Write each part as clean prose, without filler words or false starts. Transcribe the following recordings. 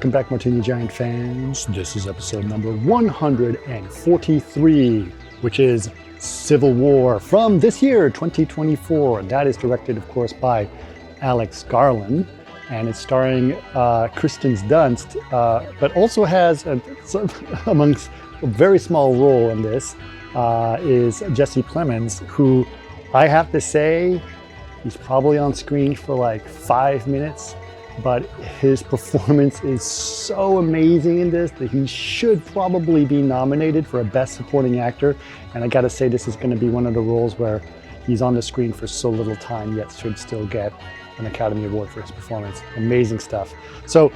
Welcome back, Martini Giant fans. This is episode number 143, which is Civil War from this year, 2024. That is directed, of course, by Alex Garland, and it's starring Kristen Dunst, but also has, amongst a very small role in this, is Jesse Plemons, who I have to say, he's probably on screen for like 5 minutes, but his performance is so amazing in this that he should probably be nominated for a Best Supporting Actor. And I gotta say, this is gonna be one of the roles where he's on the screen for so little time, yet should still get an Academy Award for his performance. Amazing stuff. So,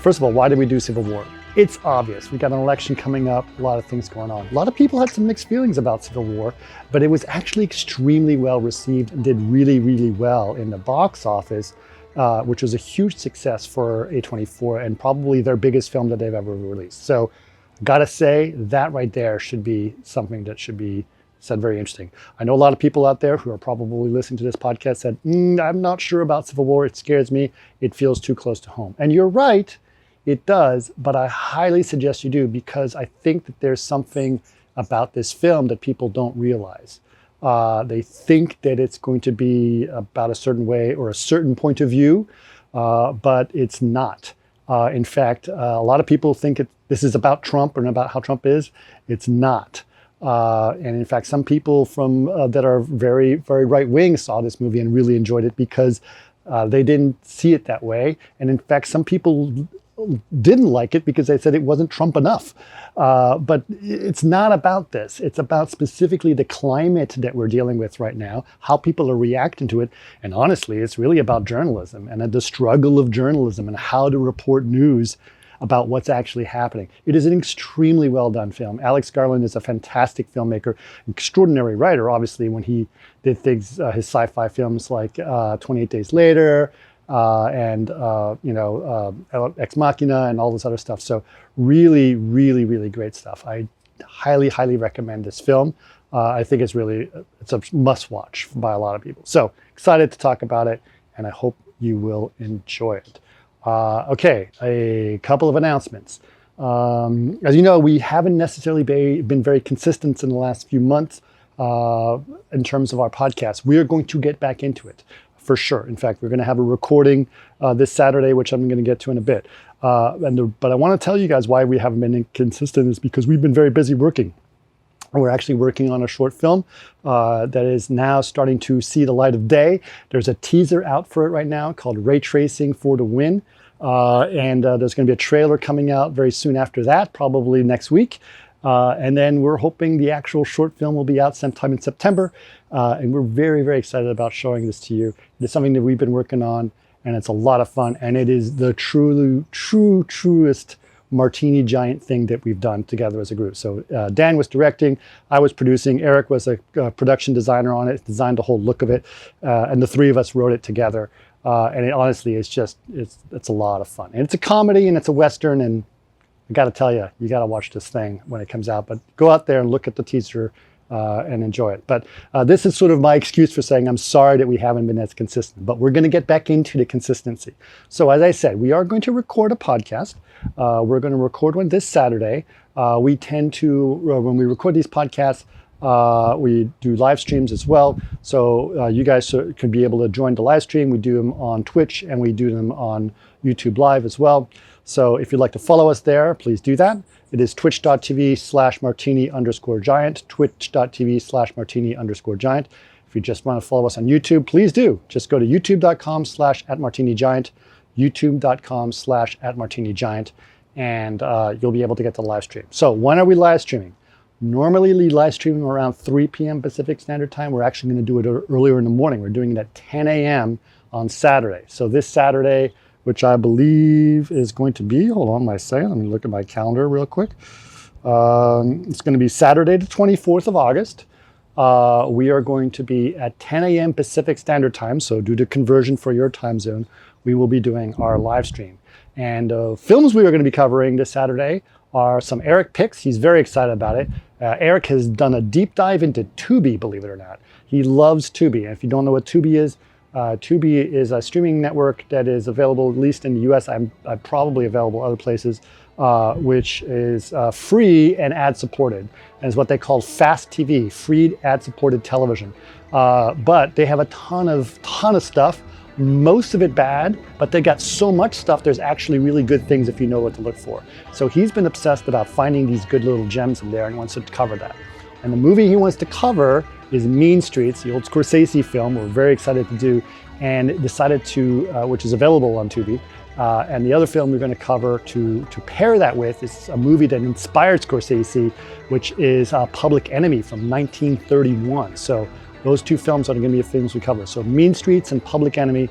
first of all, why did we do Civil War? It's obvious. We got an election coming up, a lot of things going on. A lot of people had some mixed feelings about Civil War, but it was actually extremely well received and did really, really well in the box office, which was a huge success for A24 and probably their biggest film that they've ever released. So, gotta say, that right there should be something that should be said very interesting. I know a lot of people out there who are probably listening to this podcast said, I'm not sure about Civil War, it scares me, it feels too close to home. And you're right, it does, but I highly suggest you do, because I think that there's something about this film that people don't realize. They think that it's going to be about a certain way or a certain point of view, but it's not. In fact, a lot of people think this is about Trump and about how Trump is. It's not. And in fact, some people from that are very, very right-wing saw this movie and really enjoyed it because they didn't see it that way. And in fact, some people didn't like it because they said it wasn't Trump enough. But it's not about this. It's about specifically the climate that we're dealing with right now, how people are reacting to it. And honestly, it's really about journalism and the struggle of journalism and how to report news about what's actually happening. It is an extremely well done film. Alex Garland is a fantastic filmmaker, extraordinary writer, obviously, when he did things, his sci-fi films like 28 Days Later, and Ex Machina and all this other stuff. So really, really, really great stuff. I highly, highly recommend this film. I think it's a must watch by a lot of people. So excited to talk about it, and I hope you will enjoy it. Okay, a couple of announcements. As you know, we haven't necessarily been very consistent in the last few months in terms of our podcast. We are going to get back into it. For sure. In fact, we're going to have a recording this Saturday, which I'm going to get to in a bit. But I want to tell you guys why we haven't been consistent is because we've been very busy working. We're actually working on a short film that is now starting to see the light of day. There's a teaser out for it right now called Ray Tracing for the Win. And there's going to be a trailer coming out very soon after that, probably next week. And then we're hoping the actual short film will be out sometime in September. And we're very, very excited about showing this to you. It's something that we've been working on, and it's a lot of fun. And it is the truest Martini Giant thing that we've done together as a group. So Dan was directing, I was producing, Eric was a production designer on it, designed the whole look of it. And the three of us wrote it together. And it honestly is it's a lot of fun. And it's a comedy and it's a Western, and I got to tell you, you got to watch this thing when it comes out. But go out there and look at the teaser and enjoy it. But this is sort of my excuse for saying I'm sorry that we haven't been as consistent. But we're going to get back into the consistency. So as I said, we are going to record a podcast. We're going to record one this Saturday. We tend to, when we record these podcasts, we do live streams as well. So you guys can be able to join the live stream. We do them on Twitch and we do them on YouTube Live as well. So if you'd like to follow us there, please do that. It is twitch.tv/martini_giant, twitch.tv/martini_giant. If you just want to follow us on YouTube, please do. Just go to youtube.com/@martinigiant, youtube.com/@martinigiant, and you'll be able to get the live stream. So when are we live streaming? Normally we live stream around 3 p.m. Pacific Standard Time. We're actually going to do it earlier in the morning. We're doing it at 10 a.m. on Saturday. So this Saturday, which I believe is going to be, hold on, let me look at my calendar real quick. It's going to be Saturday the 24th of August. We are going to be at 10 a.m. Pacific Standard Time. So due to conversion for your time zone, we will be doing our live stream. And films we are going to be covering this Saturday are some Eric picks. He's very excited about it. Eric has done a deep dive into Tubi, believe it or not. He loves Tubi. And if you don't know what Tubi is, Tubi is a streaming network that is available, at least in the US. I'm probably available other places, which is free and ad-supported. And is what they call fast TV, free ad-supported television. But they have a ton of stuff, most of it bad, but they got so much stuff, there's actually really good things if you know what to look for. So he's been obsessed about finding these good little gems in there and wants to cover that. And the movie he wants to cover is Mean Streets, the old Scorsese film we're very excited to do, and decided to, which is available on Tubi. And the other film we're going to cover to pair that with is a movie that inspired Scorsese, which is Public Enemy from 1931. So those two films are going to be the films we cover. So Mean Streets and Public Enemy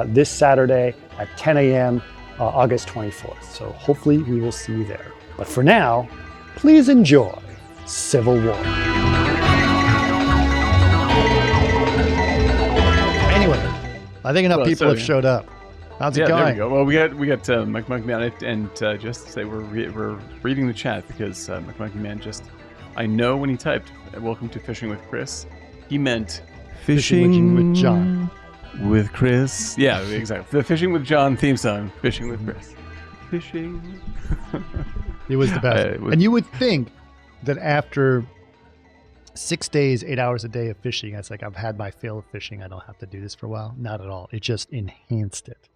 this Saturday at 10 a.m., August 24th. So hopefully we will see you there. But for now, please enjoy Civil War. Anyway, I think enough people have showed up. How's it going? There we go. Well, we got Mike Monkey Man, and just to say we're reading the chat because Mike Monkey Man I know when he typed "Welcome to Fishing with Chris," he meant Fishing with John. With Chris. Yeah, exactly. The Fishing with John theme song. Fishing with Chris. Fishing. It was the best. And you would think that after 6 days, 8 hours a day of fishing, it's like I've had my fill of fishing. I don't have to do this for a while. Not at all. It just enhanced it.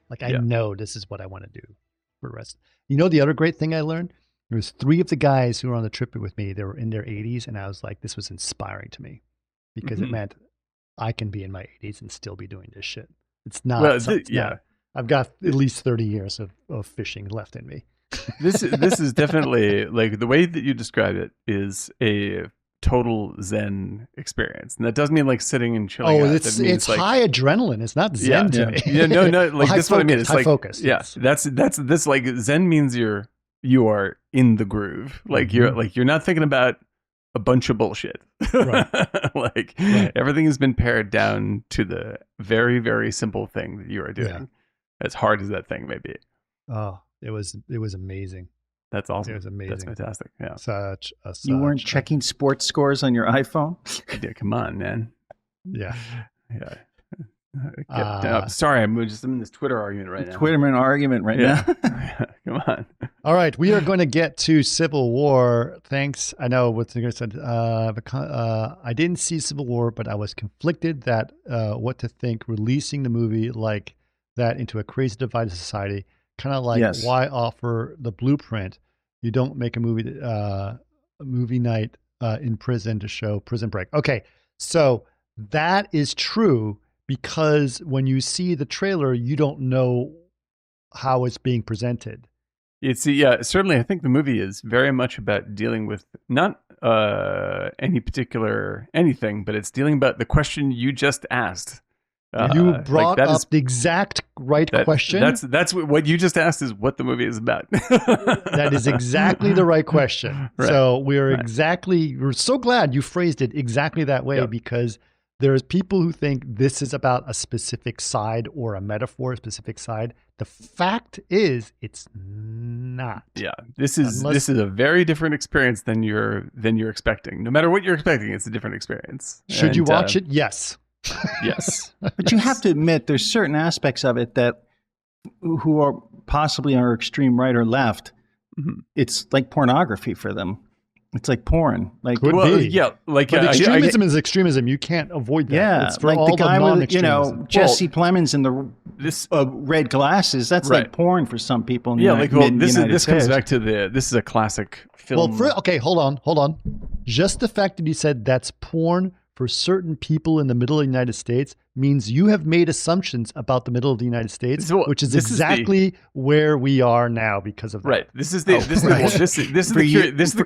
Like I know this is what I want to do for the rest. You know, the other great thing I learned, there was 3 of the guys who were on the trip with me. They were in their 80s, and I was like, this was inspiring to me because it meant I can be in my 80s and still be doing this shit. It's not. Well, I've got at least 30 years of fishing left in me. This is definitely, like, the way that you describe it is a total Zen experience, and that doesn't mean like sitting and chilling. Oh, it's like, high adrenaline. It's not Zen to me. Yeah, no, like well, this is what I mean. It's high like focus. Yeah, that's this like Zen means you are in the groove. Like you're not thinking about a bunch of bullshit. Right. Everything has been pared down to the very, very simple thing that you are doing, as hard as that thing may be. Oh, it was amazing. That's awesome. It was amazing. That's fantastic. Yeah. You weren't checking sports scores on your iPhone? Yeah, come on, man. Yeah. Sorry, I'm in this Twitter argument right now. Come on. All right, we are going to get to Civil War. Thanks. I know what the guy said. I didn't see Civil War, but I was conflicted that what to think releasing the movie like that into a crazy divided society. Kind of like why offer the blueprint? You don't make a movie night in prison to show Prison Break. Okay, so that is true because when you see the trailer, you don't know how it's being presented. Certainly. I think the movie is very much about dealing with not any particular anything, but it's dealing about the question you just asked. You brought up the exact right question. That's what you just asked is what the movie is about. That is exactly the right question. Right. So we're so glad you phrased it exactly that way because there's people who think this is about a specific side or a metaphor, a specific side. The fact is it's not. Yeah. This is a very different experience than you're expecting. No matter what you're expecting, it's a different experience. Should you watch it? Yes. Yes. But you have to admit there's certain aspects of it that who are possibly on our extreme right or left, it's like pornography for them. It's like porn. Like Could be. Yeah, like but extremism is extremism. You can't avoid that. Yeah, it's for like all the guy with Jesse Plemons in the this red glasses. That's like porn for some people. In this comes back to this is a classic film. Well, hold on. Just the fact that you said that's porn for certain people in the middle of the United States means you have made assumptions about the middle of the United States, which is exactly where we are now because of that. Right. This is the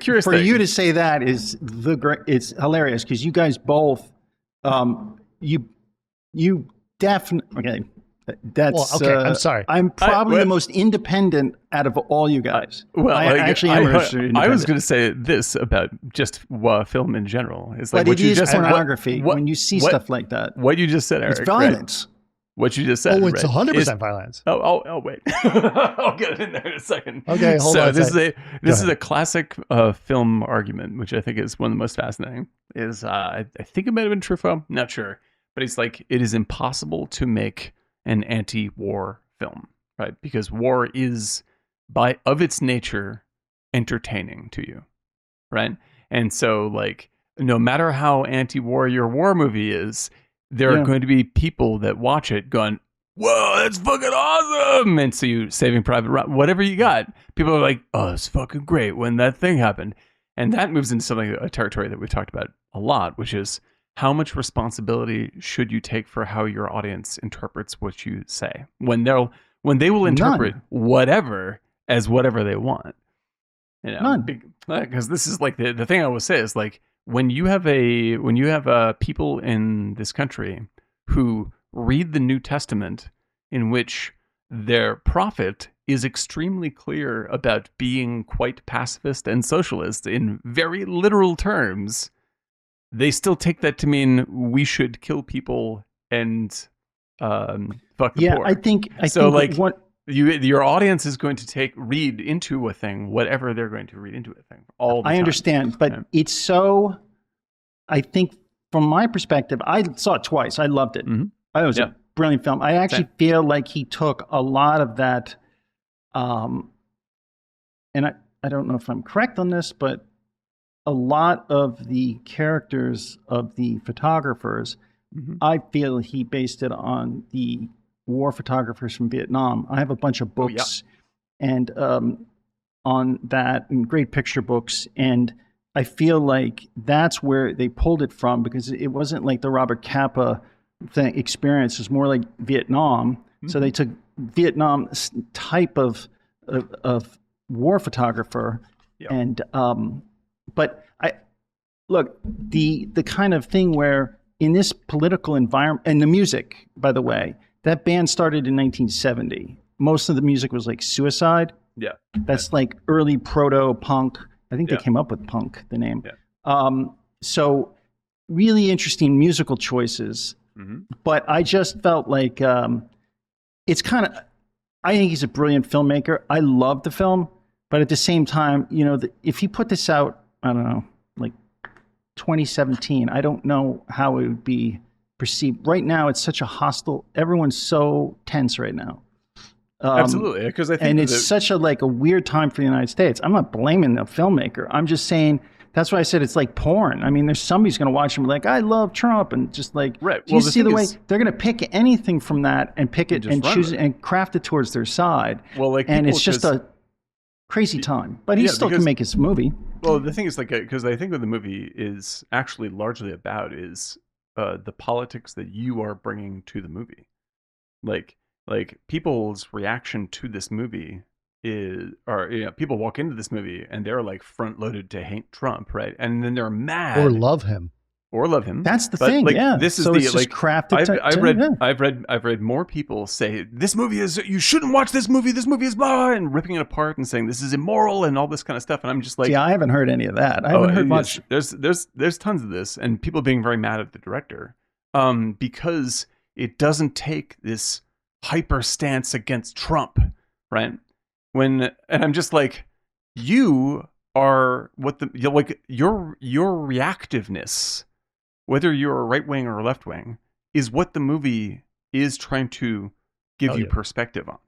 curious for thing. you to say that is it's hilarious because you guys both you definitely I'm sorry. I'm probably the most independent out of all you guys. I was going to say this about just film in general. It's like but it is pornography when you see stuff like that. What you just said, Eric. It's violence. Right? What you just said. Oh, it's 100% violence. Oh, wait. I'll get it in there in a second. Okay, hold on. This is a classic film argument, which I think is one of the most fascinating. I think it might have been Truffaut. Not sure. But he's like, it is impossible to make an anti-war film, right? Because war is, of its nature, entertaining to you, right? And so, like, no matter how anti-war your war movie is, there are going to be people that watch it going, whoa, that's fucking awesome. And so you Saving Private Ryan, whatever you got, people are like, oh, it's fucking great when that thing happened. And that moves into something, a territory that we've talked about a lot, which is how much responsibility should you take for how your audience interprets what you say when they will interpret whatever as whatever they want. You know, because this is like the thing I always say is like, when you have people in this country who read the New Testament, in which their prophet is extremely clear about being quite pacifist and socialist in very literal terms, they still take that to mean we should kill people and fuck the poor. I think your audience is going to read into a thing whatever they're going to read into a thing all the time. I understand, but it's so. I think from my perspective, I saw it twice. I loved it. Mm-hmm. It was a brilliant film. I actually feel like he took a lot of that, and I don't know if I'm correct on this, but a lot of the characters of the photographers, I feel he based it on the war photographers from Vietnam. I have a bunch of books and on that, and great picture books, and I feel like that's where they pulled it from, because it wasn't like the Robert Capa experience. It's more like Vietnam. Mm-hmm. So they took Vietnam type of war photographer, and but I look the kind of thing where in this political environment, and the music, by the way, that band started in 1970. Most of the music was like Suicide. Yeah, that's like early proto punk. I think they came up with punk, the name. Yeah. So really interesting musical choices. Mm-hmm. But I just felt like it's kind of, I think he's a brilliant filmmaker. I love the film, but at the same time, you know, if he put this out, I don't know, like 2017, I don't know how it would be perceived. Right now, it's such a hostile, everyone's so tense right now. Absolutely, because I think, and it's such a weird time for the United States. I'm not blaming the filmmaker. I'm just saying that's why I said it's like porn. I mean, there's somebody's going to watch him like, I love Trump, and just like, right. Do you see the way they're going to pick anything from that and pick it and choose it and craft it towards their side? Well, like, and it's just a crazy time. But he still can make his movie. Well, the thing is, like, because I think what the movie is actually largely about is the politics that you are bringing to the movie, Like people's reaction to this movie people walk into this movie and they're like front loaded to hate Trump, right? And then they're mad or love him. That's the thing. Like, this is it's just crafted. I've read more people say this movie is, you shouldn't watch this movie. This movie is blah, and ripping it apart and saying this is immoral and all this kind of stuff. And I'm just like, I haven't heard any of that. I haven't heard much. There's tons of this, and people being very mad at the director because it doesn't take this hyper stance against Trump, right? And I'm just like, you are your reactiveness, whether you're a right wing or a left wing, is what the movie is trying to give you perspective on,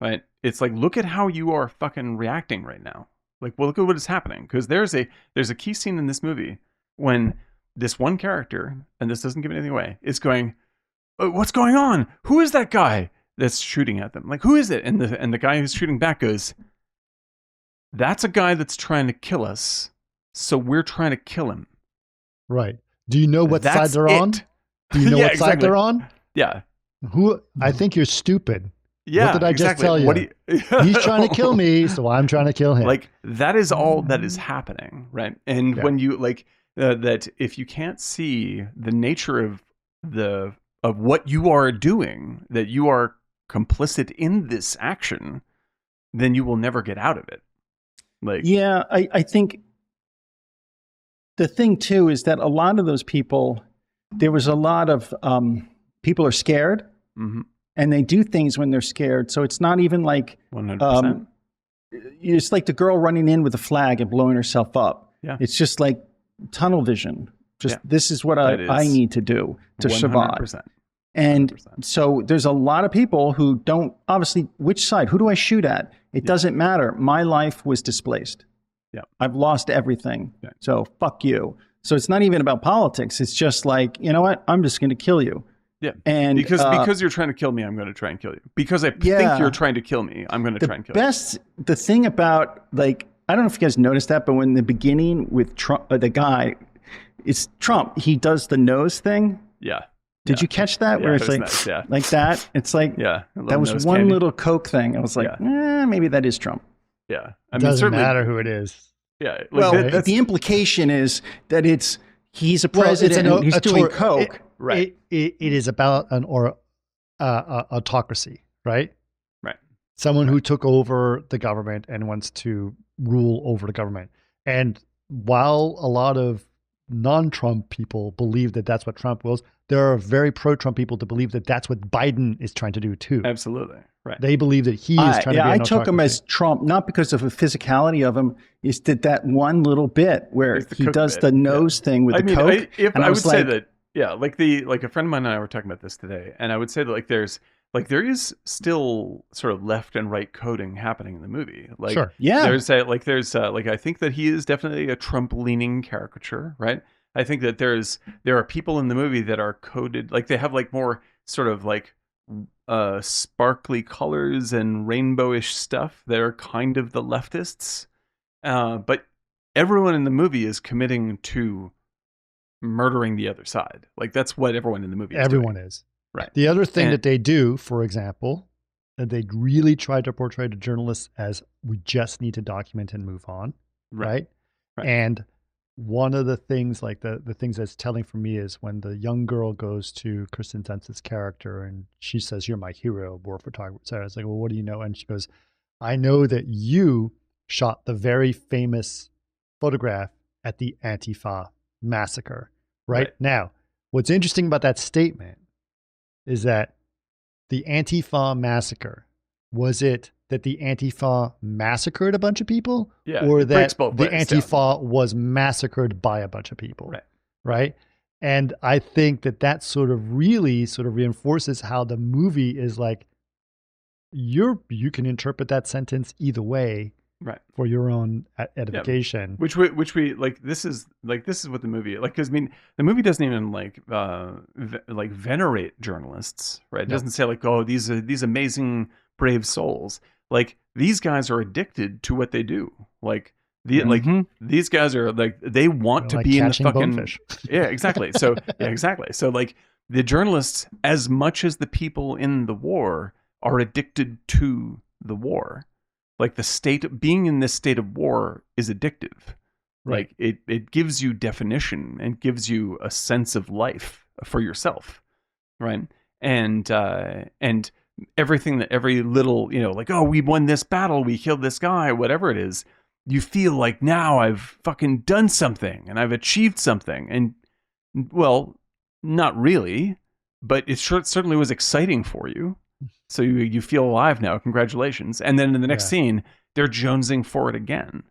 right? It's like, look at how you are fucking reacting right now. Like, well, look at what is happening, because there's a key scene in this movie when this one character, and this doesn't give anything away, is going, what's going on? Who is that guy that's shooting at them? Like, who is it? And the guy who's shooting back goes, that's a guy that's trying to kill us, so we're trying to kill him. Right. Do you know what side they're on? Do you know what side they're on? Yeah. I think you're stupid. Yeah. What did I just tell you? He's trying to kill me, so I'm trying to kill him. Like, that is all that is happening, right? And when you that, if you can't see the nature of what you are doing, that you are complicit in this action, then you will never get out of it. Like, yeah, I think the thing too is that a lot of those people, there was a lot of people are scared, and they do things when they're scared. So it's not even like 100%. It's like the girl running in with a flag and blowing herself up. Yeah, it's just like tunnel vision. Just Yeah. this is what That I is need to do to 100%. survive. And 100%. so there's a lot of people who don't, obviously, which side? Who do I shoot at? It doesn't matter. My life was displaced. Yeah. I've lost everything. Yeah. So fuck you. So it's not even about politics. It's just like, you know what? I'm just going to kill you. Yeah. And because you're trying to kill me, I'm going to try and kill you. Because I think you're trying to kill me, I'm going to try and kill you. The thing about, like, I don't know if you guys noticed that, but when in the beginning with Trump, the guy, it's Trump, he does the nose thing. Yeah. Did you catch that? Yeah, where it's like, nice, yeah. like that? It's like, that was one little Coke thing. I was like, maybe that is Trump. Yeah. I mean, doesn't matter who it is. Yeah. Like well, the implication is that he's a president and he's doing Coke. Right. It is about an autocracy, right? Right. Someone who took over the government and wants to rule over the government. And while a lot of non-Trump people believe that that's what Trump wills, there are very pro-Trump people to believe that that's what Biden is trying to do too. Absolutely. Right. They believe that he is trying to be an I took him as Trump, not because of the physicality of him, is that one little bit where he does the nose thing with the Coke. I would say that, like a friend of mine and I were talking about this today, and I would say that there is still sort of left and right coding happening in the movie. Like, sure. Yeah. I think that he is definitely a Trump-leaning caricature, right? I think that there are people in the movie that are coded, like they have like more sort of like sparkly colors and rainbowish stuff that are kind of the leftists. But everyone in the movie is committing to murdering the other side. Like that's what everyone in the movie is Everyone doing. is. Right. The other thing that they do, for example, that they really try to portray the journalists as we just need to document and move on. Right. And one of the things, like the things that's telling for me is when the young girl goes to Kristen Dunst's character and she says, "You're my hero, war photographer." So I was like, "Well, what do you know?" And she goes, "I know that you shot the very famous photograph at the Antifa massacre." Right. Now, what's interesting about that statement is that the Antifa massacre, was it that the Antifa massacred a bunch of people, or that the Antifa was massacred by a bunch of people? Right. And I think that sort of really sort of reinforces how the movie is like, you can interpret that sentence either way. Right. For your own edification. Yeah. Which we like, this is what the movie, like, cause I mean, the movie doesn't even like venerate journalists, right? It doesn't say like, oh, these amazing, brave souls. Like these guys are addicted to what they do. Like these guys are like, they want to be in the fucking bonefish. Yeah, exactly. So exactly. So like the journalists, as much as the people in the war, are addicted to the war. Like being in this state of war is addictive. Right. Like it gives you definition and gives you a sense of life for yourself. Right. And everything that every little, like, oh, we won this battle, we killed this guy, whatever it is, you feel like now I've fucking done something and I've achieved something. And well, not really, but it certainly was exciting for you. So you feel alive now. Congratulations. And then in the next scene, they're jonesing for it again.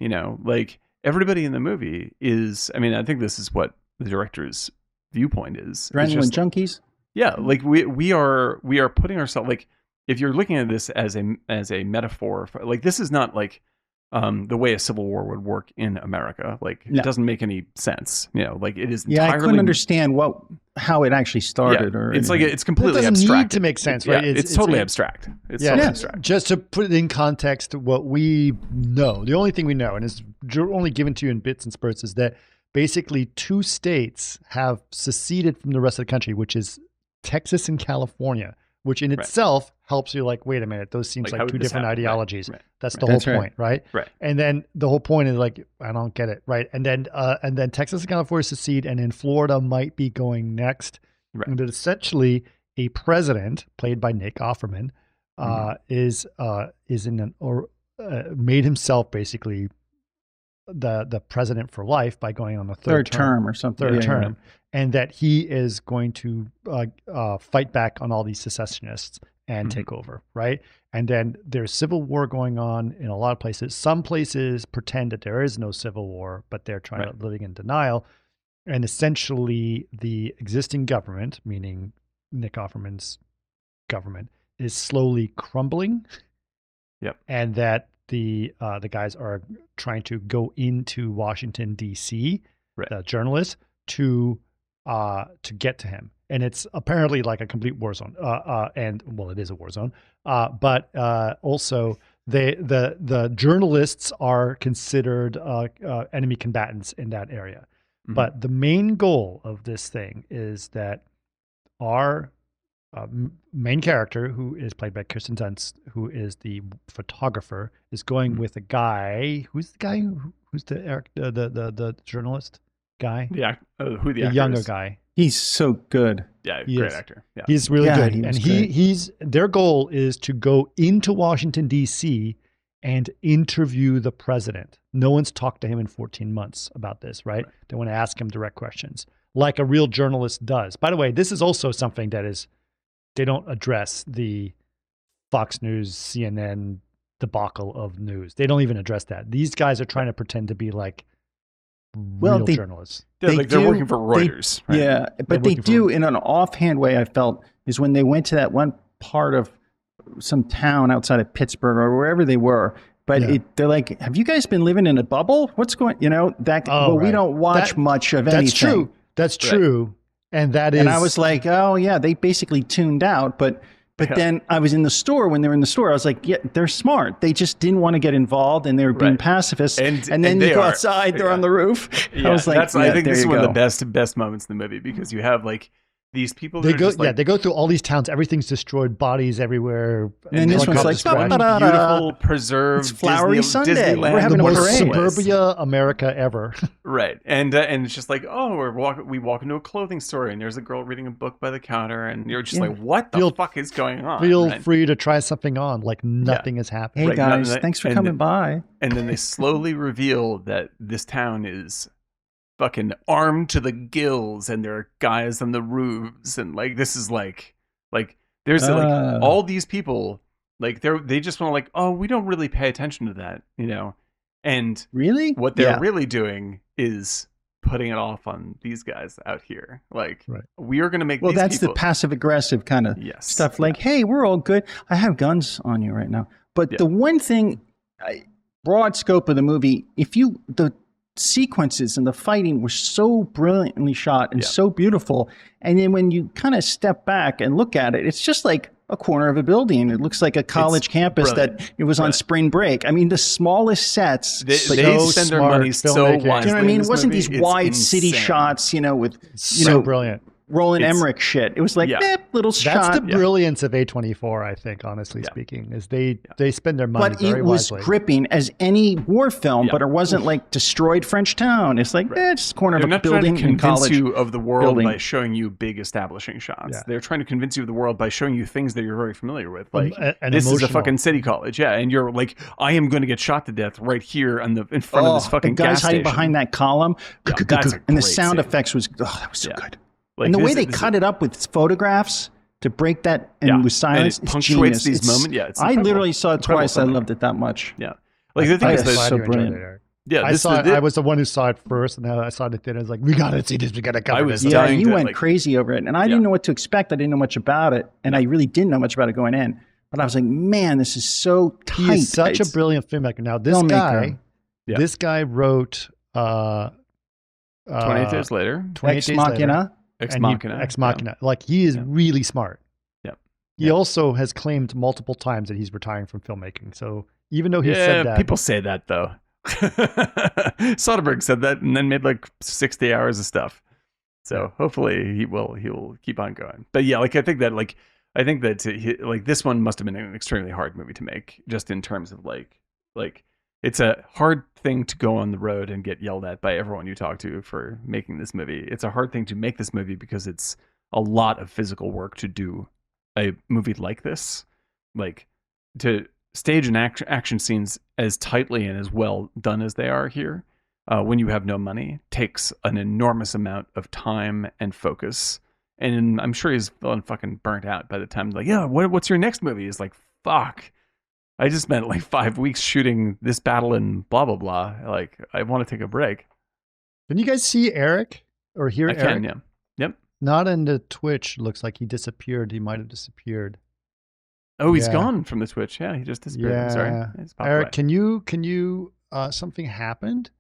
Like everybody in the movie is, I mean, I think this is what the director's viewpoint is. Adrenaline junkies. Yeah. Like we are putting ourselves, like, if you're looking at this as a metaphor for, like, this is not like the way a civil war would work in America. Like it doesn't make any sense. Like it is entirely. I couldn't understand how it actually started. Or it's anything. like it's completely it doesn't abstract. Need to make sense, right? It's totally abstract. It's totally abstract. Just to put it in context, what we know, the only thing we know, and is only given to you in bits and spurts, is that basically 2 states have seceded from the rest of the country, which is Texas and California, which in itself helps you, like, wait a minute, those seems like 2 different ideologies. That's the whole point, right? Right. And then the whole point is like, I don't get it, right? And then Texas and California secede, and then Florida might be going next. Right. And that essentially a president played by Nick Offerman is made himself basically the president for life by going on a third term or something. Third term. And that he is going to fight back on all these secessionists and take over, right? And then there's civil war going on in a lot of places. Some places pretend that there is no civil war, but they're living in denial. And essentially, the existing government, meaning Nick Offerman's government, is slowly crumbling. Yep. And that the guys are trying to go into Washington D.C., Right. the journalists, to get to him. And it's apparently like a complete war zone. And well, it is a war zone. But also the journalists are considered enemy combatants in that area. Mhm. But the main goal of this thing is that our main character, who is played by Kirsten Dunst, who is the photographer, is going with a guy. Who's the guy? Who's the journalist guy? who the The actor younger is. guy. He's so good. Yeah, He great is. actor. Yeah. He's really Yeah, good. he was And great. he's their goal is to go into Washington, D.C. and interview the president. No one's talked to him in 14 months about this, right? They want to ask him direct questions, like a real journalist does. By the way, this is also something that is, they don't address the Fox News, CNN debacle of news. They don't even address that. These guys are trying to pretend to be like real journalists. They're working for Reuters. Right? Yeah, but they do in an offhand way, I felt, is when they went to that one part of some town outside of Pittsburgh or wherever they were. But they're like, have you guys been living in a bubble? What's going, we don't watch much of anything. That's true. That's true. And that is. And I was like, oh yeah, they basically tuned out. But then I was in the store when they were in the store. I was like, yeah, they're smart. They just didn't want to get involved and they were being pacifists. And then you go outside, they're on the roof. Yeah, I was like, I think this is one of the best moments in the movie, because you have like these people. They go through all these towns. Everything's destroyed, bodies everywhere. And this one's like, beautiful, preserved, it's flowery Sunday. Disneyland, We're having the a most parade. suburbia America ever. Right, and it's just like, oh, we walk into a clothing store and there's a girl reading a book by the counter, and you're just like, what the fuck is going on? Feel free to try something on, like nothing has happened. Hey guys, thanks for coming by. And then they slowly reveal that this town is fucking armed to the gills, and there are guys on the roofs, and like this is like there's like all these people, like they just want to like, oh, we don't really pay attention to that, and really what they're really doing is putting it off on these guys out here. Like, we are going to make these that's people... the passive aggressive kind of stuff. Like, hey, we're all good. I have guns on you right now. But the one thing, broad scope of the movie, the sequences and the fighting were so brilliantly shot and so beautiful. And then when you kind of step back and look at it, it's just like a corner of a building. It looks like a college campus that it was on spring break. I mean, the smallest sets. They spend their money so wisely. Do you know what I mean? It wasn't these wide insane. city shots, with brilliant. Roland Emmerich shit. It was like little shot. That's the brilliance of A24, I think, honestly speaking, is they spend their money very wisely. But it was gripping as any war film, but it wasn't like destroyed French town. It's like, it's a corner of a building in college. They're not trying to convince you of the world by showing you big establishing shots. Yeah. They're trying to convince you of the world by showing you things that you're very familiar with. Like, this is a fucking city college. Yeah, and you're like, I am going to get shot to death right here in front of this fucking gas station. The guys hiding behind that column. And the sound scene. effects was, that was so good. Like, and the way they cut it up with photographs to break that and with silence, and it punctuates these moments. Yeah, I literally saw it twice. I loved it that much. Yeah, like the thing is that's so brilliant. Yeah, I was the one who saw it first, and I saw it at dinner. I was like, "We gotta see this. We gotta cover this." Yeah, you went crazy over it, and I didn't know what to expect. I didn't know much about it, and I really didn't know much about it going in. But I was like, "Man, this is so tight." He's such a brilliant filmmaker. Now, this guy wrote 28 Days Later, Ex Machina. Ex Machina. Ex Machina. Like, he is really smart. Yeah. He also has claimed multiple times that he's retiring from filmmaking. So even though he said that, people say that though. Soderbergh said that and then made like 60 hours of stuff. So hopefully he will keep on going. But yeah, like I think that this one must have been an extremely hard movie to make, just in terms of like it's a hard thing to go on the road and get yelled at by everyone you talk to for making this movie. It's a hard thing to make this movie because it's a lot of physical work to do a movie like this. Like, to stage and action scenes as tightly and as well done as they are here, when you have no money, takes an enormous amount of time and focus. And I'm sure he's feeling fucking burnt out by the time, like, yeah, what's your next movie? He's like, fuck. I just spent like 5 weeks shooting this battle and blah, blah, blah. Like, I want to take a break. Didn't you guys see Eric? or hear I Eric? can, yeah. Yep. Not in the Twitch. Looks like he disappeared. He might have disappeared. Oh, he's Yeah. gone from the Twitch. Yeah, he just disappeared. I'm sorry. Yeah. He's popped Eric, away. can you something happened?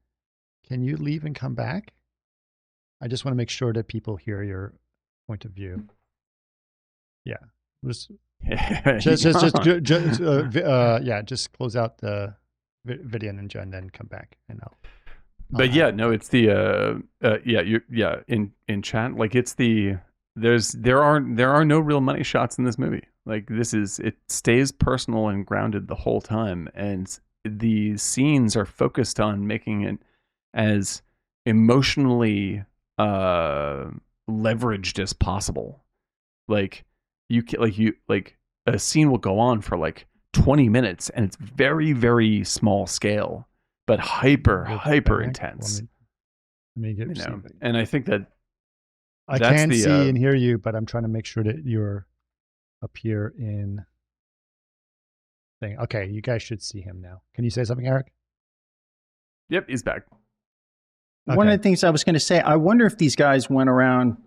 Can you leave and come back? I just want to make sure that people hear your point of view. Yeah. Just close out the video ninja and then come back and I'll. But yeah, no, it's the in chat, like it's the there are no real money shots in this movie. Like it stays personal and grounded the whole time, and the scenes are focused on making it as emotionally leveraged as possible. Like a scene will go on for like 20 minutes and it's very, very small scale, but hyper intense. Let me get and I think that I can see and hear you, but I'm trying to make sure that you're up here in thing. Okay, you guys should see him now. Can you say something, Eric? Yep, he's back. Okay. One of the things I was going to say, I wonder if these guys went around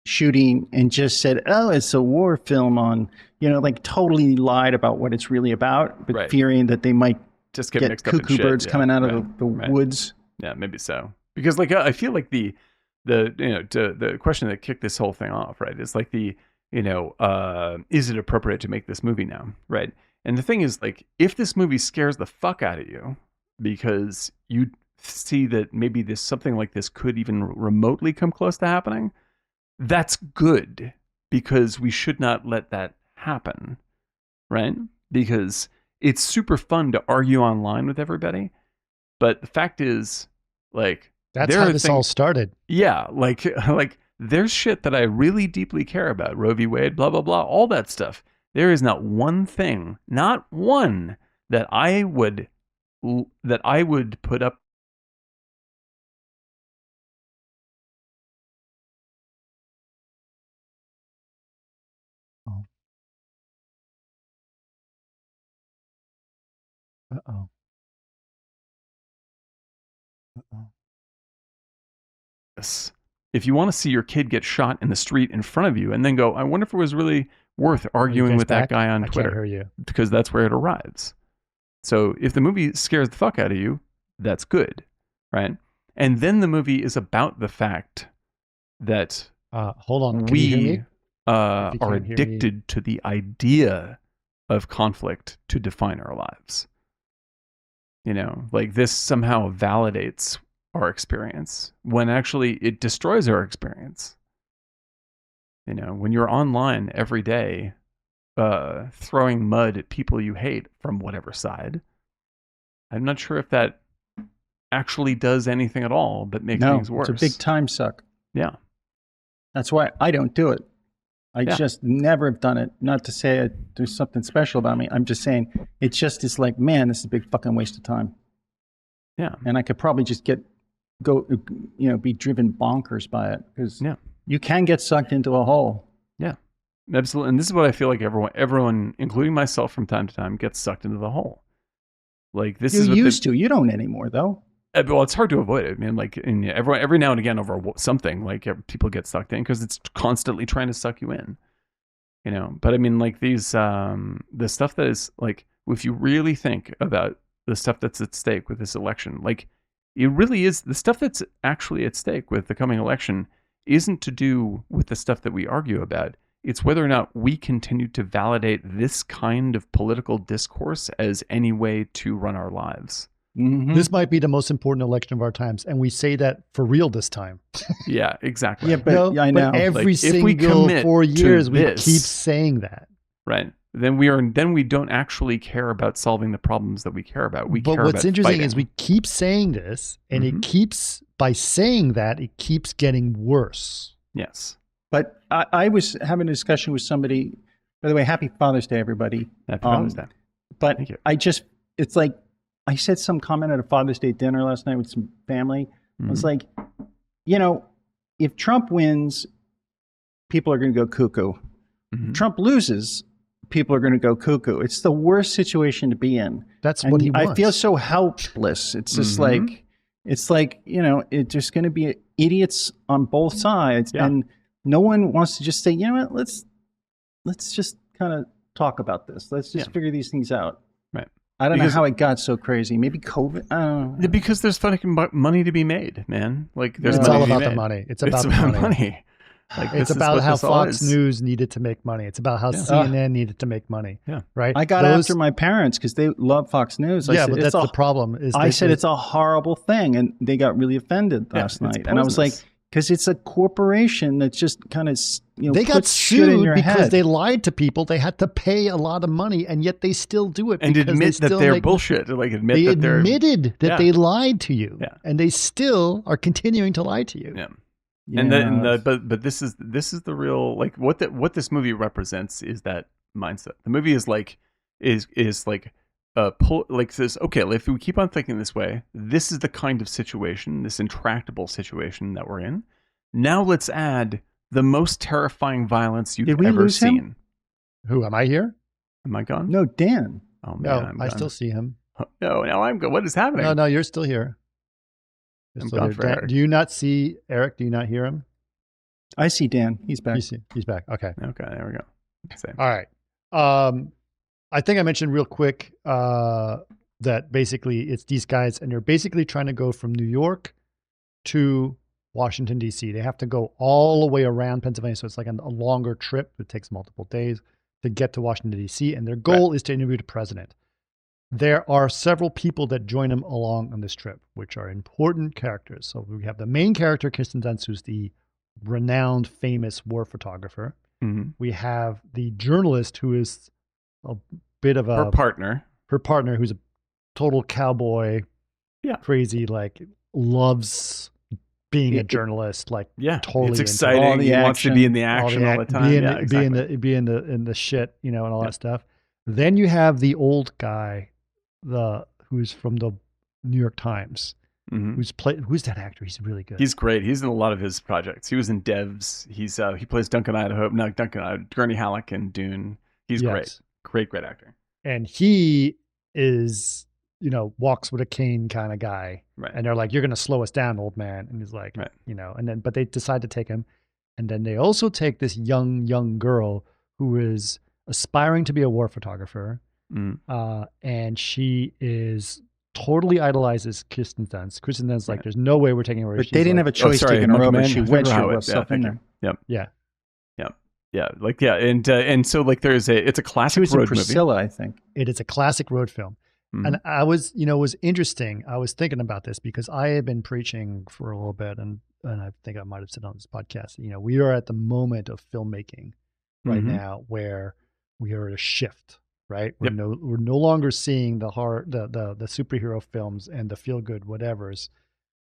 shooting and just said, oh, it's a war film on, like totally lied about what it's really about, but fearing that they might just get mixed up in cuckoo birds coming out of the woods. Yeah, maybe so. Because like I feel like the question that kicked this whole thing off, right, is like is it appropriate to make this movie now, right? And the thing is, like, if this movie scares the fuck out of you because you see that maybe something like this could even remotely come close to happening, that's good, because we should not let that happen, right? Because it's super fun to argue online with everybody, but the fact is, like, that's how this all started. Yeah, like there's shit that I really deeply care about, Roe v. Wade, blah blah blah, all that stuff. There is not one thing, not one, that I would put up. Uh-oh. If you want to see your kid get shot in the street in front of you and then go, I wonder if it was really worth arguing with that guy on Twitter. I can't hear you. Because that's where it arrives. So if the movie scares the fuck out of you, that's good, right? And then the movie is about the fact that hold on. we are addicted to the idea of conflict to define our lives. Like this somehow validates our experience when actually it destroys our experience. When you're online every day, throwing mud at people you hate from whatever side, I'm not sure if that actually does anything at all but make things worse. It's a big time suck. Yeah. That's why I don't do it. I just never have done it. Not to say there's something special about me. I'm just saying it's like, man, this is a big fucking waste of time. Yeah. And I could probably just be driven bonkers by it, because you can get sucked into a hole. Yeah, absolutely. And this is what I feel like everyone, including myself from time to time, gets sucked into the hole. Like this is you used to. You don't anymore, though. Well, it's hard to avoid it. I mean, like every now and again over something, like people get sucked in because it's constantly trying to suck you in. But I mean, like these, the stuff that is like, if you really think about the stuff that's at stake with this election, like it really is the stuff that's actually at stake with the coming election isn't to do with the stuff that we argue about. It's whether or not we continue to validate this kind of political discourse as any way to run our lives. Mm-hmm. This might be the most important election of our times, and we say that for real this time. Yeah, exactly. Yeah, but I know. But every single 4 years, we keep saying that. Right. Then we don't actually care about solving the problems that we care about. But what's interesting is we keep saying this, and it keeps, by saying that, it keeps getting worse. Yes. But I was having a discussion with somebody. By the way, happy Father's Day, everybody. Happy Father's Day. But it's like, I said some comment at a Father's Day dinner last night with some family. I was like, if Trump wins, people are going to go cuckoo. If Trump loses, people are going to go cuckoo. It's the worst situation to be in. That's what he wants. I feel so helpless. It's just like, it's just going to be idiots on both sides, Yeah. and no one wants to just say, you know what, let's just kind of talk about this. Let's just figure these things out. Right. I don't know how it got so crazy. Maybe COVID. I don't know. Because there's fucking money to be made, man. Like there's It's money all to be about the made. money. It's about the money. Like, It's about how Fox News needed to make money. It's about how CNN needed to make money. Yeah. Right. I got after my parents because they love Fox News. I said, but that's the problem. I said it's a horrible thing, and they got really offended last night. And I was like, because it's a corporation that's just kind of, they got sued because they lied to people. They had to pay a lot of money, and yet they still do it and admit that they're bullshit. Like they admitted that they lied to you, and they still are continuing to lie to you. Yeah. But this is the real, like, what this movie represents is that mindset. The movie is like says, okay, if we keep on thinking this way, this is the kind of situation, this intractable situation that we're in. Now let's add the most terrifying violence you've ever seen. Him? Who am I here? Am I gone? No, Dan. Oh man, no, I still see him. No, now I'm gone. What is happening? No, you're still here. I'm gone for Eric. Do you not see Eric? Do you not hear him? I see Dan. He's back. He's back. Okay. Okay, there we go. Same. All right. I think I mentioned real quick that basically it's these guys, and they're basically trying to go from New York to Washington, D.C. They have to go all the way around Pennsylvania, so it's like a longer trip. It takes multiple days to get to Washington, D.C., and their goal is to interview the president. There are several people that join them along on this trip, which are important characters. So we have the main character, Kirsten Dunst, who's the renowned, famous war photographer. Mm-hmm. We have the journalist, who is a bit of her partner, who's a total cowboy, crazy, like loves being a journalist, like totally. It's exciting. He wants to be in the action all the time. Be in the shit, and all that stuff. Then you have the old guy, who's from the New York Times. Mm-hmm. Who's that actor? He's really good. He's great. He's in a lot of his projects. He was in Devs. He plays Gurney Halleck in Dune. He's great actor. And he is, walks with a cane kind of guy. Right. And they're like, "You're going to slow us down, old man." And he's like, but they decide to take him. And then they also take this young girl who is aspiring to be a war photographer. Mm. And she totally idolizes Kirsten Dunst. Kirsten Dunst, like, there's no way we're taking her. But they didn't have a choice taking her over. She wedged herself in there. Yep. Yeah. And so like it's a classic road Priscilla, movie. I think. It is a classic road film. Mm-hmm. And I was, it was interesting. I was thinking about this because I had been preaching for a little bit, and I think I might have said on this podcast, we are at the moment of filmmaking right now where we are at a shift, right? We're no longer seeing the superhero films and the feel good whatevers.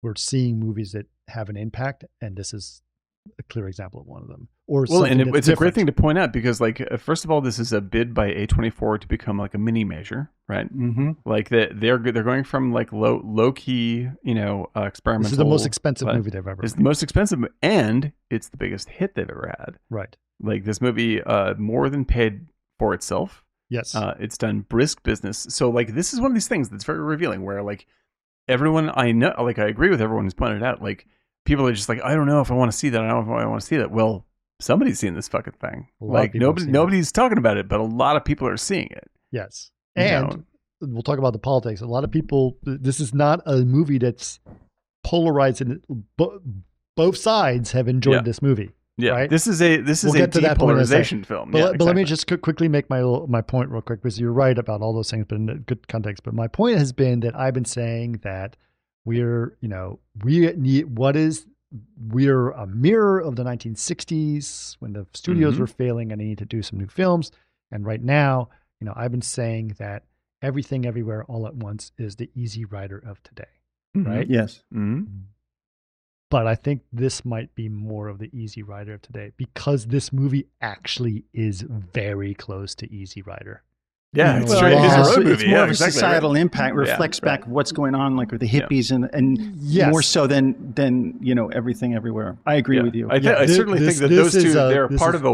We're seeing movies that have an impact, and this is a clear example of one of them. It's a great thing to point out because, like, first of all, this is a bid by A24 to become like a mini major, right? Mm-hmm. Like they're going from like low key, experimental. This is the most expensive movie they've ever made. It's the most expensive, and it's the biggest hit they've ever had. Right. Like this movie, more than paid for itself. Yes. It's done brisk business. So like this is one of these things that's very revealing, where like everyone I know, like I agree with everyone who's pointed out, like people are just like, I don't know if I want to see that. I don't know if I want to see that. Well, somebody's seen this fucking thing. Like nobody's talking about it, but a lot of people are seeing it. Yes. And we'll talk about the politics. A lot of people, this is not a movie that's polarized, and both sides have enjoyed this movie. Yeah. Right? This is a depolarization film. But let me just quickly make my point real quick, because you're right about all those things, but in good context. But my point has been that I've been saying that we're a mirror of the 1960s when the studios were failing and they need to do some new films. And right now, I've been saying that Everything Everywhere All at Once is the Easy Rider of today, right? Yes. Mm-hmm. But I think this might be more of the Easy Rider of today, because this movie actually is very close to Easy Rider. Yeah, it's true. It's a road movie. It's more of a societal impact, reflects back what's going on, like with the hippies and more so than Everything Everywhere. I agree with you. I certainly think that those two, they're part of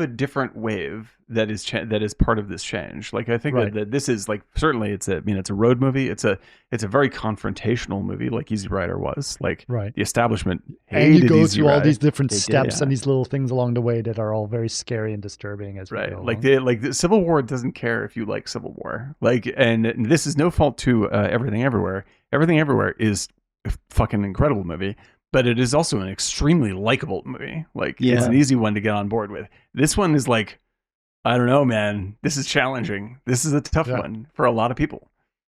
a different wave that is part of this change. Like I think Right. that this is like certainly it's a road movie. It's a very confrontational movie, like Easy Rider was. Like Right. the establishment And you hated go Easy through all Rider. these different They did, steps yeah. and these little things along the way that are all very scary and disturbing as we Right. go Like along. the Civil War doesn't care if you like Civil War. Like, and this is no fault to Everything Everywhere. Everything Everywhere is a fucking incredible movie, but it is also an extremely likable movie. Like, it's an easy one to get on board with. This one is like, I don't know, man. This is challenging. This is a tough one for a lot of people,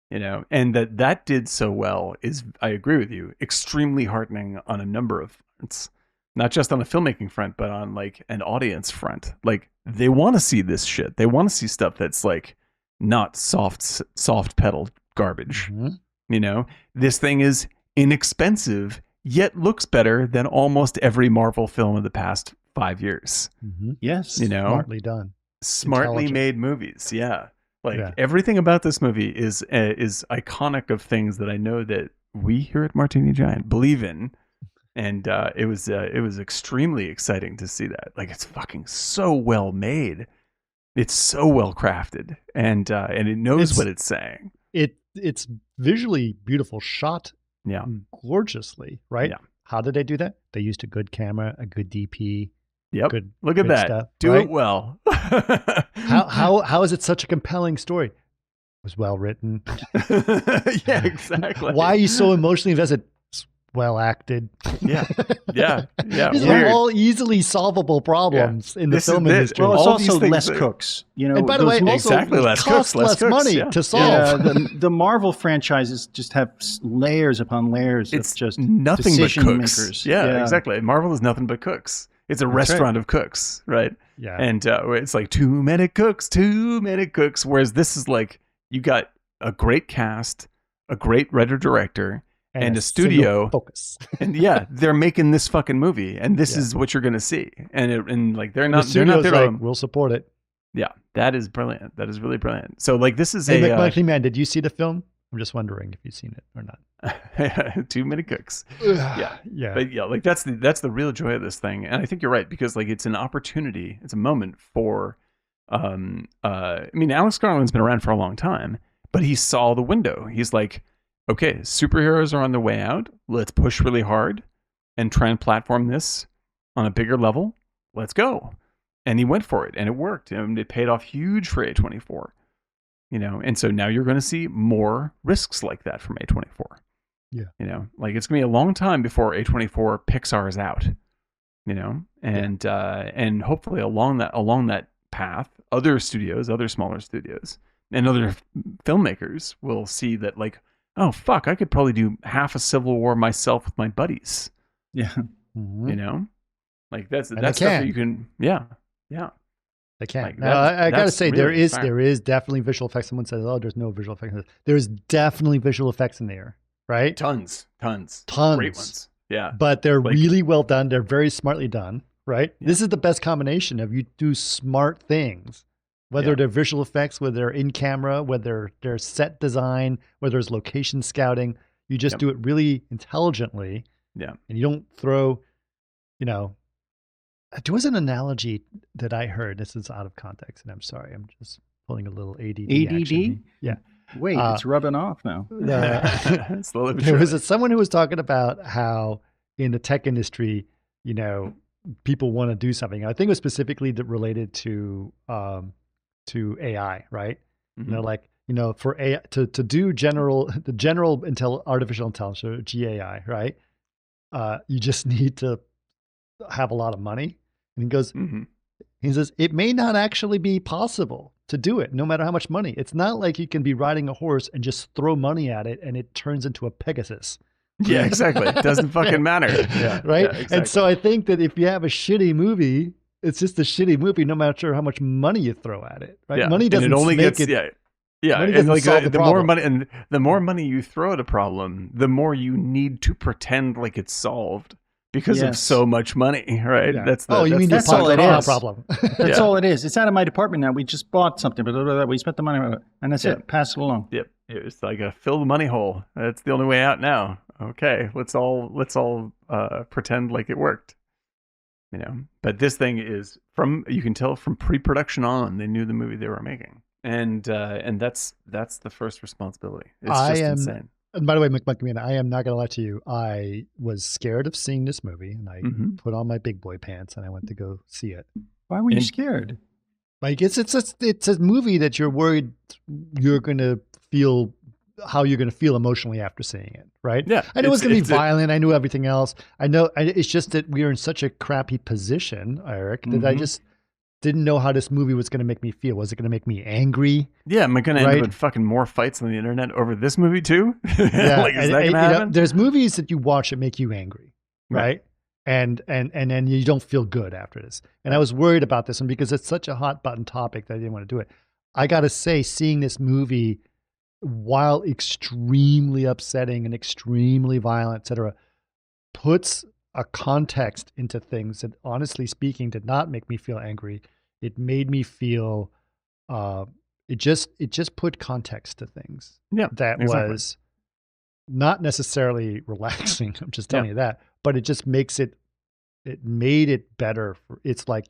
you know. And that did so well is, I agree with you, extremely heartening on a number of fronts. Not just on a filmmaking front, but on like an audience front. Like they want to see this shit. They want to see stuff that's like not soft pedal garbage. Mm-hmm. You know, this thing is inexpensive, yet looks better than almost every Marvel film of the past 5 years. Mm-hmm. Yes. You know, Smartly done. Smartly made movies. Yeah. Like everything about this movie is iconic of things that I know that we here at Martini Giant believe in. And it was extremely exciting to see that. Like it's fucking so well made. It's so well crafted, and it knows what it's saying. It's visually beautiful, shot gorgeously, right? Yeah. How did they do that? They used a good camera, a good DP. Yep. Good, look at that. Stuff, do right? it well. how is it such a compelling story? It was well written. Yeah, exactly. Why are you so emotionally invested? It's well acted. Yeah. These are all easily solvable problems in the film industry. Well, it's all also these less things cooks. You know, and by the way, also less costs cooks, less money to solve. Yeah, the Marvel franchises just have layers upon layers of just nothing but cooks. Makers. Yeah, exactly. Marvel is nothing but cooks. It's a restaurant of cooks, right? Yeah. And it's like too many cooks. Whereas this is like, you got a great cast, a great writer-director, and a studio focus. And they're making this fucking movie, and this is what you're going to see. And like they're not there like, we'll support it. Yeah, that is brilliant. That is really brilliant. So like this is Martini Man, did you see the film? I'm just wondering if you've seen it or not. Too many cooks. Yeah. But yeah, like that's the real joy of this thing. And I think you're right, because like it's an opportunity, it's a moment for I mean, Alex Garland's been around for a long time, but he saw the window. He's like, okay, superheroes are on their way out. Let's push really hard and try and platform this on a bigger level. Let's go. And he went for it, and it worked. And it paid off huge for A24. You know, and so now you're going to see more risks like that from A24. Yeah. You know, like it's going to be a long time before A24 Pixar is out, you know, and hopefully along that path, other studios, other smaller studios, and other filmmakers will see that, like, oh, fuck, I could probably do half a Civil War myself with my buddies. Yeah. Mm-hmm. You know, like that's stuff can. that you can, yeah. They can. Like, now, I got to say, really there is definitely visual effects. Someone says, oh, there's no visual effects. There is definitely visual effects in there, right? Tons. Great ones. Yeah. But they're really well done. They're very smartly done, right? Yeah. This is the best combination of you do smart things, whether they're visual effects, whether they're in camera, whether they're set design, whether it's location scouting. You just do it really intelligently. Yeah. And you don't throw, you know, there was an analogy that I heard. This is out of context, and I'm sorry. I'm just pulling a little ADD. Action. Yeah. Wait, it's rubbing off now. There was someone who was talking about how in the tech industry, you know, people want to do something. I think it was specifically related to AI, right? Mm-hmm. You know, like, you know, for AI to do artificial intelligence, or GAI, right? You just need to have a lot of money. And he goes, he says, it may not actually be possible to do it, no matter how much money. It's not like you can be riding a horse and just throw money at it and it turns into a Pegasus. Yeah, exactly. It doesn't fucking matter. Yeah, right? Yeah, exactly. And so I think that if you have a shitty movie, it's just a shitty movie, no matter how much money you throw at it. Right? Yeah. Money doesn't make it. Yeah, and like the more money, and the more money you throw at a problem, the more you need to pretend like it's solved because of so much money, right? Yeah. That's you mean that's all it is. Problem. That's all it is. It's out of my department now. We just bought something, but we spent the money on it, and that's it. Pass it along. Yep, it's like a fill the money hole. That's the only way out now. Okay, let's all pretend like it worked. But this thing is you can tell from pre-production on, they knew the movie they were making. And that's the first responsibility. It's just insane. And by the way, McMahon, I am not going to lie to you. I was scared of seeing this movie, and I put on my big boy pants and I went to go see it. Why were you scared? Like it's a movie that you're worried you're going to feel how you're going to feel emotionally after seeing it, right? Yeah, I knew it was going to be violent. I knew everything else. It's just that we are in such a crappy position, Eric, that I just didn't know how this movie was going to make me feel. Was it going to make me angry? Yeah, am I going to end up with fucking more fights on the internet over this movie too? Yeah, like, is that going to happen? There's movies that you watch that make you angry, right? And then you don't feel good after this. And I was worried about this, and because it's such a hot button topic that I didn't want to do it. I got to say, seeing this movie, while extremely upsetting and extremely violent, etc., puts a context into things that, honestly speaking, did not make me feel angry. It made me feel, it just put context to things. Yeah, that was not necessarily relaxing. I'm just telling you that, but it just makes it made it better. It's like,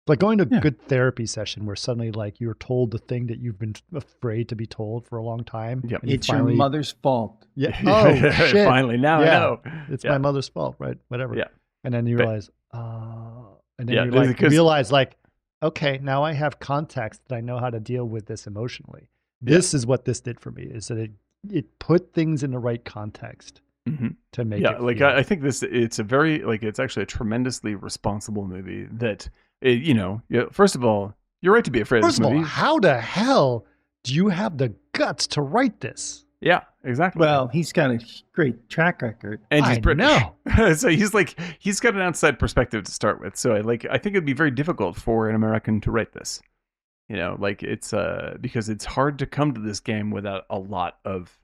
like going to a good therapy session where suddenly like you're told the thing that you've been afraid to be told for a long time. Yep. It's your mother's fault. Yeah. Oh, shit. Finally, now I know. It's my mother's fault, right? Whatever. Yeah. And then you realize, and then you like realize like, okay, now I have context that I know how to deal with this emotionally. This is what this did for me, is that it put things in the right context to make it like feel. I think it's a very, like, it's actually a tremendously responsible movie that, first of all, you're right to be afraid of this movie. First of all, how the hell do you have the guts to write this? Yeah, exactly. Well, he's got a great track record. And he's British. No. So he's got an outside perspective to start with. So I think it'd be very difficult for an American to write this. It's because it's hard to come to this game without a lot of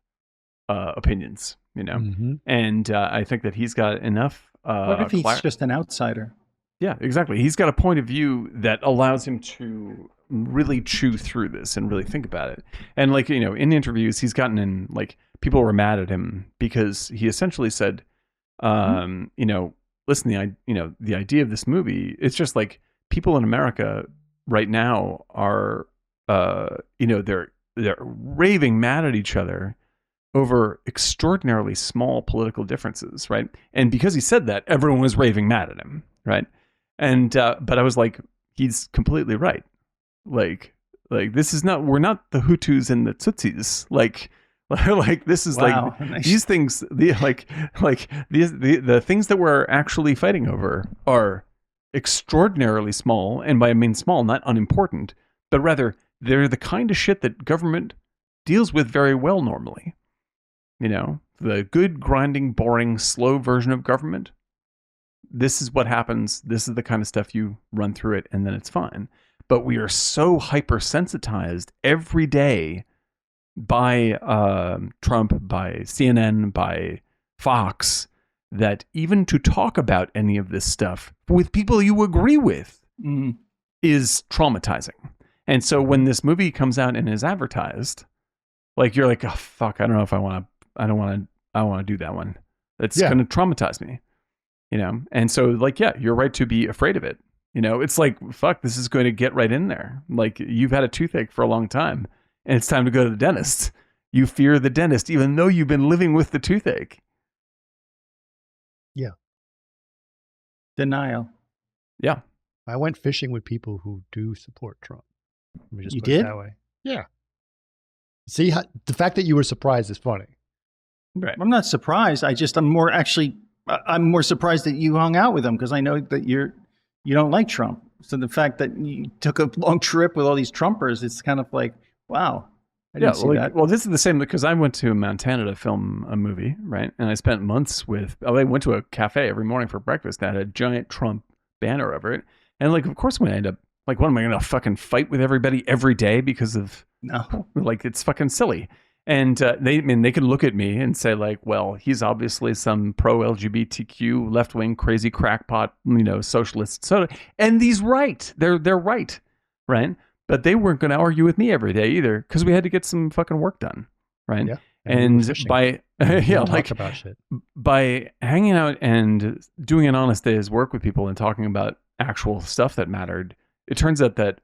opinions, And I think that he's got enough what if he's just an outsider? Yeah, exactly. He's got a point of view that allows him to really chew through this and really think about it. And in interviews, he's gotten in, people were mad at him because he essentially said, listen, the idea of this movie, it's just like people in America right now are, they're raving mad at each other over extraordinarily small political differences, right? And because he said that, everyone was raving mad at him, right? And but I was like, he's completely right. Like this is not, we're not the Hutus and the Tutsis. Like this is nice. These things, the things that we're actually fighting over are extraordinarily small, and by I mean small, not unimportant, but rather they're the kind of shit that government deals with very well normally. The good, grinding, boring, slow version of government. This is what happens. This is the kind of stuff you run through it, and then it's fine. But we are so hypersensitized every day by Trump, by CNN, by Fox, that even to talk about any of this stuff with people you agree with is traumatizing. And so when this movie comes out and is advertised, you're like, oh fuck, I don't know if I want to do that one. It's going to traumatize me, And so you're right to be afraid of it. It's like, fuck, this is going to get right in there. Like, you've had a toothache for a long time and it's time to go to the dentist. You fear the dentist, even though you've been living with the toothache. Yeah. Denial. Yeah. I went fishing with people who do support Trump. Let me just you put did? it that way. Yeah. See, the fact that you were surprised is funny. Right. I'm not surprised. I'm more surprised that you hung out with him, because I know that you don't like Trump. So the fact that you took a long trip with all these Trumpers, it's kind of like, wow. I didn't see that. Well, this is the same, because I went to Montana to film a movie, right? And I spent months I went to a cafe every morning for breakfast that had a giant Trump banner over it. And of course, when I end up, what am I going to fucking fight with everybody every day because of, no, it's fucking silly. And they can look at me and say well, he's obviously some pro-LGBTQ left-wing crazy crackpot, socialist. So, and he's right. They're right, right? But they weren't going to argue with me every day either, because we had to get some fucking work done, right? Yeah. And fishing. by Talk about shit. by hanging out and doing an honest day's work with people and talking about actual stuff that mattered, it turns out that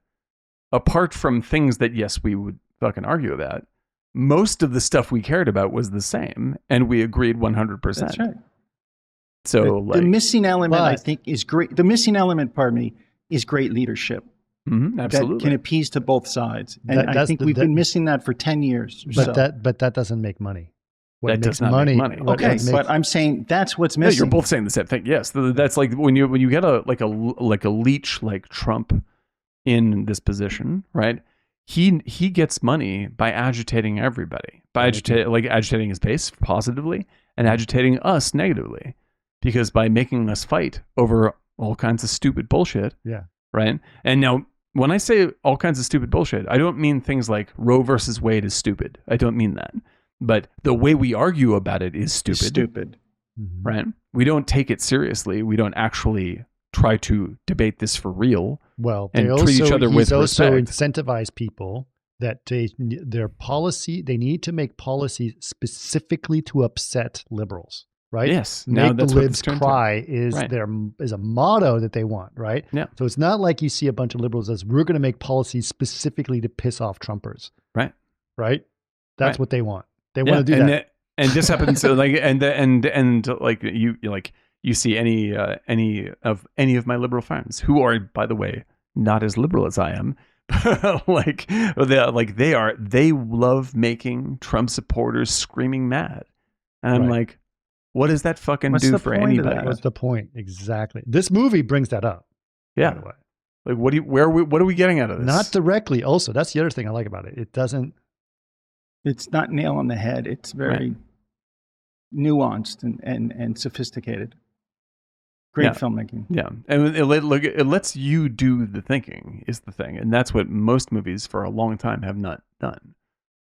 apart from things that, yes, we would fucking argue about, most of the stuff we cared about was the same, and we agreed 100%. That's right. So the missing element, I think, is great. The missing element, pardon me, is great leadership. Absolutely. That can appease to both sides. And I think we've been missing that for 10 years. But that doesn't make money. What that does not make money. Okay, but I'm saying that's what's missing. No, you're both saying the same thing. Yes, that's like when you get a leech like Trump in this position, right? He gets money by agitating everybody, by agitating his base positively and agitating us negatively, because by making us fight over all kinds of stupid bullshit. Yeah. Right. And now, when I say all kinds of stupid bullshit, I don't mean things like Roe versus Wade is stupid. I don't mean that. But the way we argue about it is stupid. Stupid. Right? We don't take it seriously. We don't actually try to debate this for real. Well, and treat each other with also respect. Incentivize people that their policy, they need to make policies specifically to upset liberals. Right? Yes. Make the libs cry is a motto that they want, right? Yeah. So it's not like you see a bunch of liberals as we're going to make policies specifically to piss off Trumpers. Right. Right? That's what they want. They want to do that. And this happens so like and like you see any of my liberal friends who are, by the way, not as liberal as I am. They love making Trump supporters screaming mad. And I'm like, what does that fucking do for anybody? What's the point? Exactly. This movie brings that up. Yeah. Like, what are we getting out of this? Not directly. Also, that's the other thing I like about it. It doesn't. It's not nail on the head. It's very nuanced and sophisticated. Great filmmaking. Yeah. And it lets you do the thinking is the thing. And that's what most movies for a long time have not done.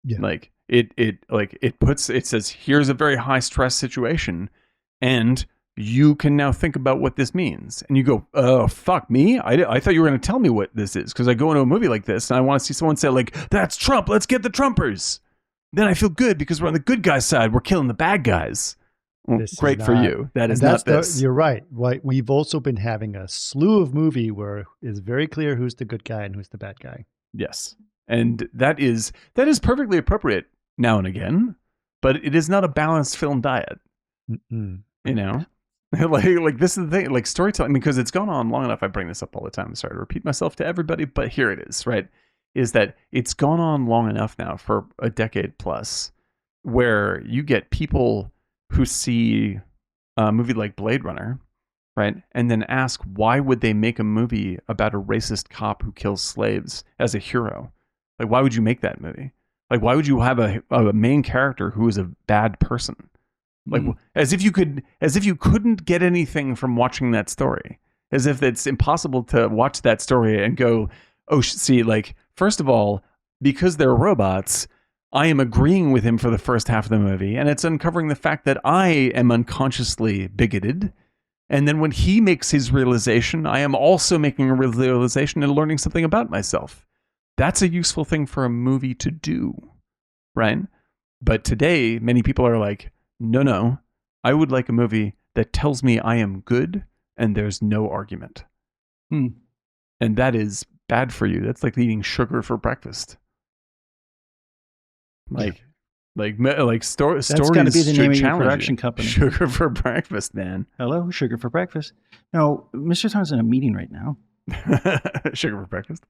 Yeah. Like it says, here's a very high stress situation and you can now think about what this means. And you go, oh, fuck me. I thought you were going to tell me what this is. Cause I go into a movie like this and I want to see someone say like, that's Trump. Let's get the Trumpers. Then I feel good because we're on the good guy's side. We're killing the bad guys. Well, great for you. That is not this. You're right. We've also been having a slew of movie where it's very clear who's the good guy and who's the bad guy. Yes. And that is perfectly appropriate now and again, but it is not a balanced film diet. You know, like this is the thing, like storytelling, because it's gone on long enough. I bring this up all the time. I'm sorry to repeat myself to everybody, but here it is, right? Is that it's gone on long enough now for a decade plus where you get people who see a movie like Blade Runner, right? And then ask, why would they make a movie about a racist cop who kills slaves as a hero? Like, why would you make that movie? Like, why would you have a main character who is a bad person? Like, as if you couldn't get anything from watching that story, as if it's impossible to watch that story and go, oh, see, like, first of all, because they're robots, I am agreeing with him for the first half of the movie, and it's uncovering the fact that I am unconsciously bigoted. And then when he makes his realization, I am also making a realization and learning something about myself. That's a useful thing for a movie to do, right? But today, many people are like, no, I would like a movie that tells me I am good and there's no argument. And that is bad for you. That's like eating sugar for breakfast. Stories. That's got to be the name of your production company. Sugar for breakfast, man. Hello, sugar for breakfast. No, Mr. Tom's in a meeting right now. Sugar for breakfast.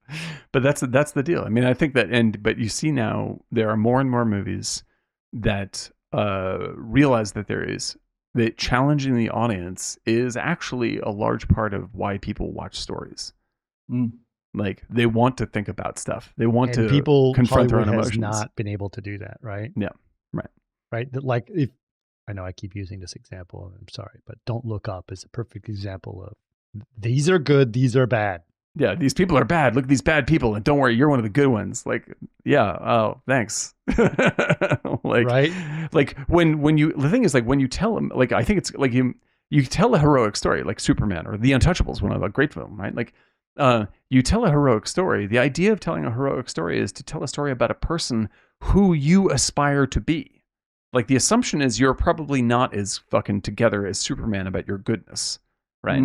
But that's the deal. I mean, I think that, but you see now there are more and more movies that realize that challenging the audience is actually a large part of why people watch stories. Like, they want to think about stuff. They want to confront their own emotions. Has not been able to do that, right? Yeah, right. Like, I know I keep using this example, I'm sorry, but Don't Look Up is a perfect example of these are good, these are bad. Yeah, these people are bad. Look at these bad people, and don't worry, you're one of the good ones. Like, yeah, oh, thanks. Like, right? Like when you, the thing is, like, when you tell them, like, I think it's like you tell a heroic story, like Superman or The Untouchables, one of a great film, right? Like, you tell a heroic story. The idea of telling a heroic story is to tell a story about a person who you aspire to be, like the assumption is you're probably not as fucking together as Superman about your goodness, right?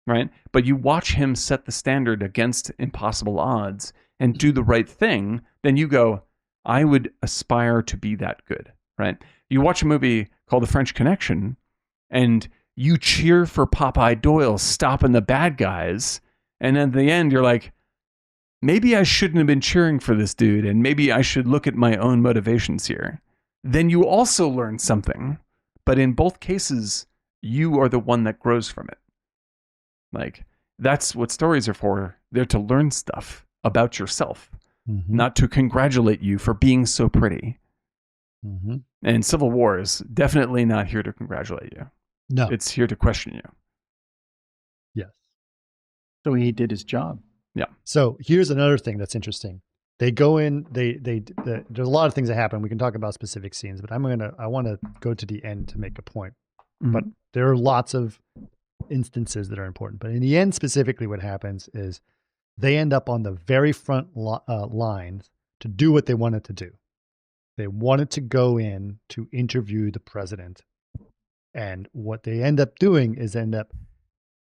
Right? But you watch him set the standard against impossible odds and do the right thing, then you go, I would aspire to be that good, right? You watch a movie called The French Connection and you cheer for Popeye Doyle stopping the bad guys, and at the end you're like, maybe I shouldn't have been cheering for this dude, and maybe I should look at my own motivations here. Then you also learn something, but in both cases, you are the one that grows from it. Like, that's what stories are for. They're to learn stuff about yourself, not to congratulate you for being so pretty. And Civil War is definitely not here to congratulate you. No. It's here to question you. Yes. So he did his job. Yeah. So here's another thing that's interesting. They go in, there's a lot of things that happen. We can talk about specific scenes, but I want to go to the end to make a point. But there are lots of instances that are important. But in the end, specifically what happens is they end up on the very front lines to do what they wanted to do. They wanted to go in to interview the president. And what they end up doing is end up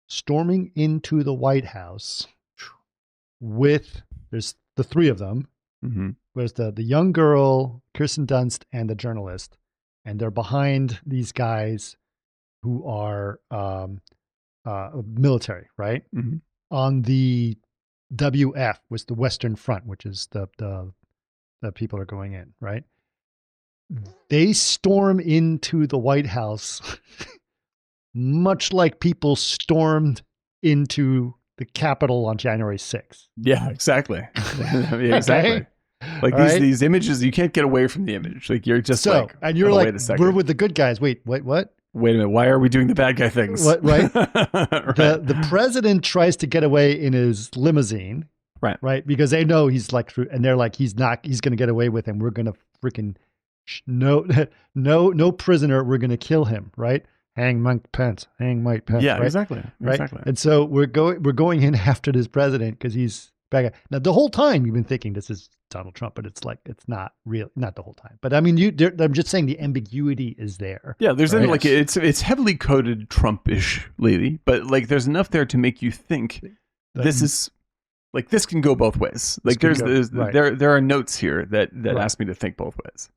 storming into the White House with, there's the three of them. There's the young girl, Kirsten Dunst, and the journalist. And they're behind these guys who are military, right? On the WF was the Western Front, which is the people are going in, right? They storm into the White House much like people stormed into the Capitol on January 6th. Yeah, exactly. Yeah, exactly. Okay? Like these images, you can't get away from the image. Like you're just like, and you're like, we're with the good guys. Wait, what? Wait a minute. Why are we doing the bad guy things? What, right? Right. The president tries to get away in his limousine. Right. Because they know he's like, and they're like, he's going to get away with him. We're going to freaking, no prisoner. We're going to kill him. Right. Hang Mike Pence. Yeah, right? Exactly. Right. And so we're going in after this president because he's bad guy. Now the whole time you've been thinking this is Donald Trump, but it's like, it's not real, not the whole time. But I mean, I'm just saying the ambiguity is there. Yeah. There's like, it's heavily coded Trump-ish lately, but like there's enough there to make you think this is like, this can go both ways. Like there are notes here that ask me to think both ways.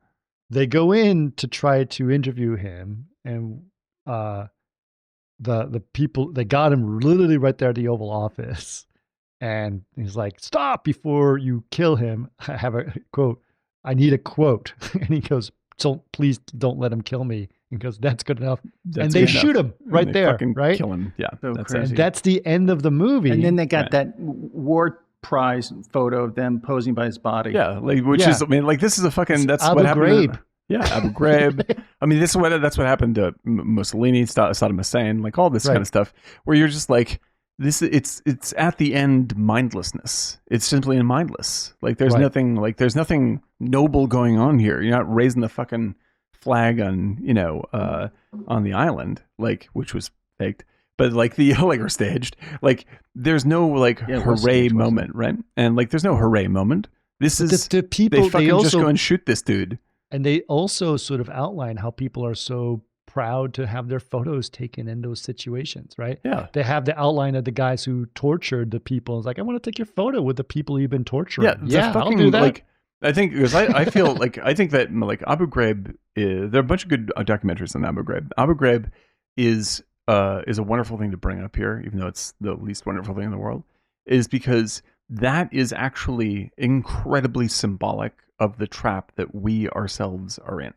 They go in to try to interview him, and the people, they got him literally right there at the Oval Office, and he's like, "Stop before you kill him." I have a quote. I need a quote, and he goes, "So please don't let him kill me." He goes, "That's good enough." And they shoot him right there, right? Kill him. Yeah, so that's crazy. And that's the end of the movie. And then they got that war prize photo of them posing by his body. Yeah, like is, I mean, like this is a fucking. That's Abu what happened. Ghraib. Yeah, Abu Ghraib. I mean, that's what happened to Mussolini, Saddam Hussein, like all this kind of stuff, where you're just like, this. It's at the end mindlessness. It's simply mindless. Like there's nothing noble going on here. You're not raising the fucking flag on on the island, like, which was faked, but like or staged. Like there's no hooray moment, right? And like there's no hooray moment. This is the people. They fucking just go and shoot this dude. And they also sort of outline how people are so proud to have their photos taken in those situations, right? Yeah. They have the outline of the guys who tortured the people. It's like, I want to take your photo with the people you've been torturing. Yeah, I'll do that. Like, I think because I feel like I think that like Abu Ghraib, there are a bunch of good documentaries on Abu Ghraib. Abu Ghraib is a wonderful thing to bring up here, even though it's the least wonderful thing in the world, is because that is actually incredibly symbolic of the trap that we ourselves are in.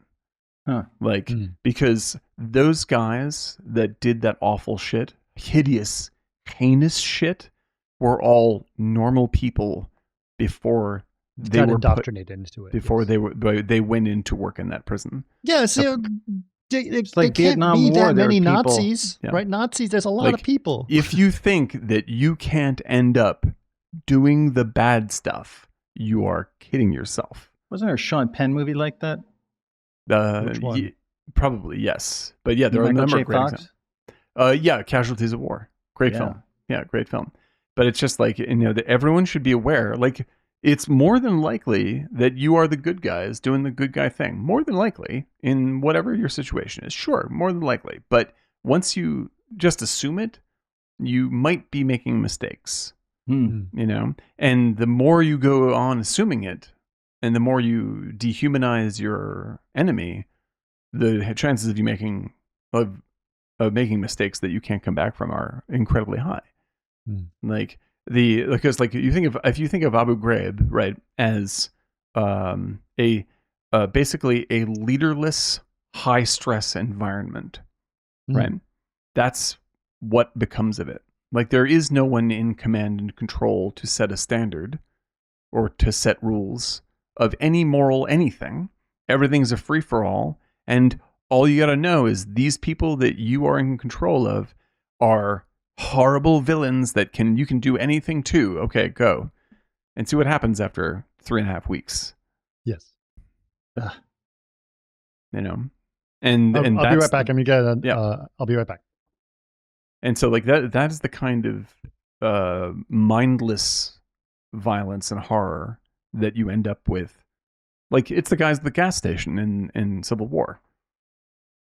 Because those guys that did that awful shit, hideous, heinous shit, were all normal people before they were indoctrinated into it. Before they went into work in that prison. Yeah, so it's like can't Vietnam be War. That many people. Nazis, right? Nazis. There's a lot of people. If you think that you can't end up doing the bad stuff, you are kidding yourself. Wasn't there a Sean Penn movie like that? Which one? Probably, yes. But yeah, there are a number of great examples. Yeah, Casualties of War. Great film. Yeah, great film. But it's just like, everyone should be aware. Like, it's more than likely that you are the good guys doing the good guy thing. More than likely in whatever your situation is. Sure, more than likely. But once you just assume it, you might be making mistakes, you know? And the more you go on assuming it, and the more you dehumanize your enemy, the chances of you making mistakes that you can't come back from are incredibly high. Like because like if you think of Abu Ghraib, right, as basically a leaderless high stress environment, right? That's what becomes of it. Like there is no one in command and control to set a standard or to set rules of any moral anything. Everything's a free for all, and all you got to know is these people that you are in control of are horrible villains that you can do anything to. Okay, go and see what happens after 3.5 weeks. Yes. You know, and I'll be right back. I'll be right back. And so like that is the kind of mindless violence and horror that you end up with. Like it's the guys at the gas station in Civil War,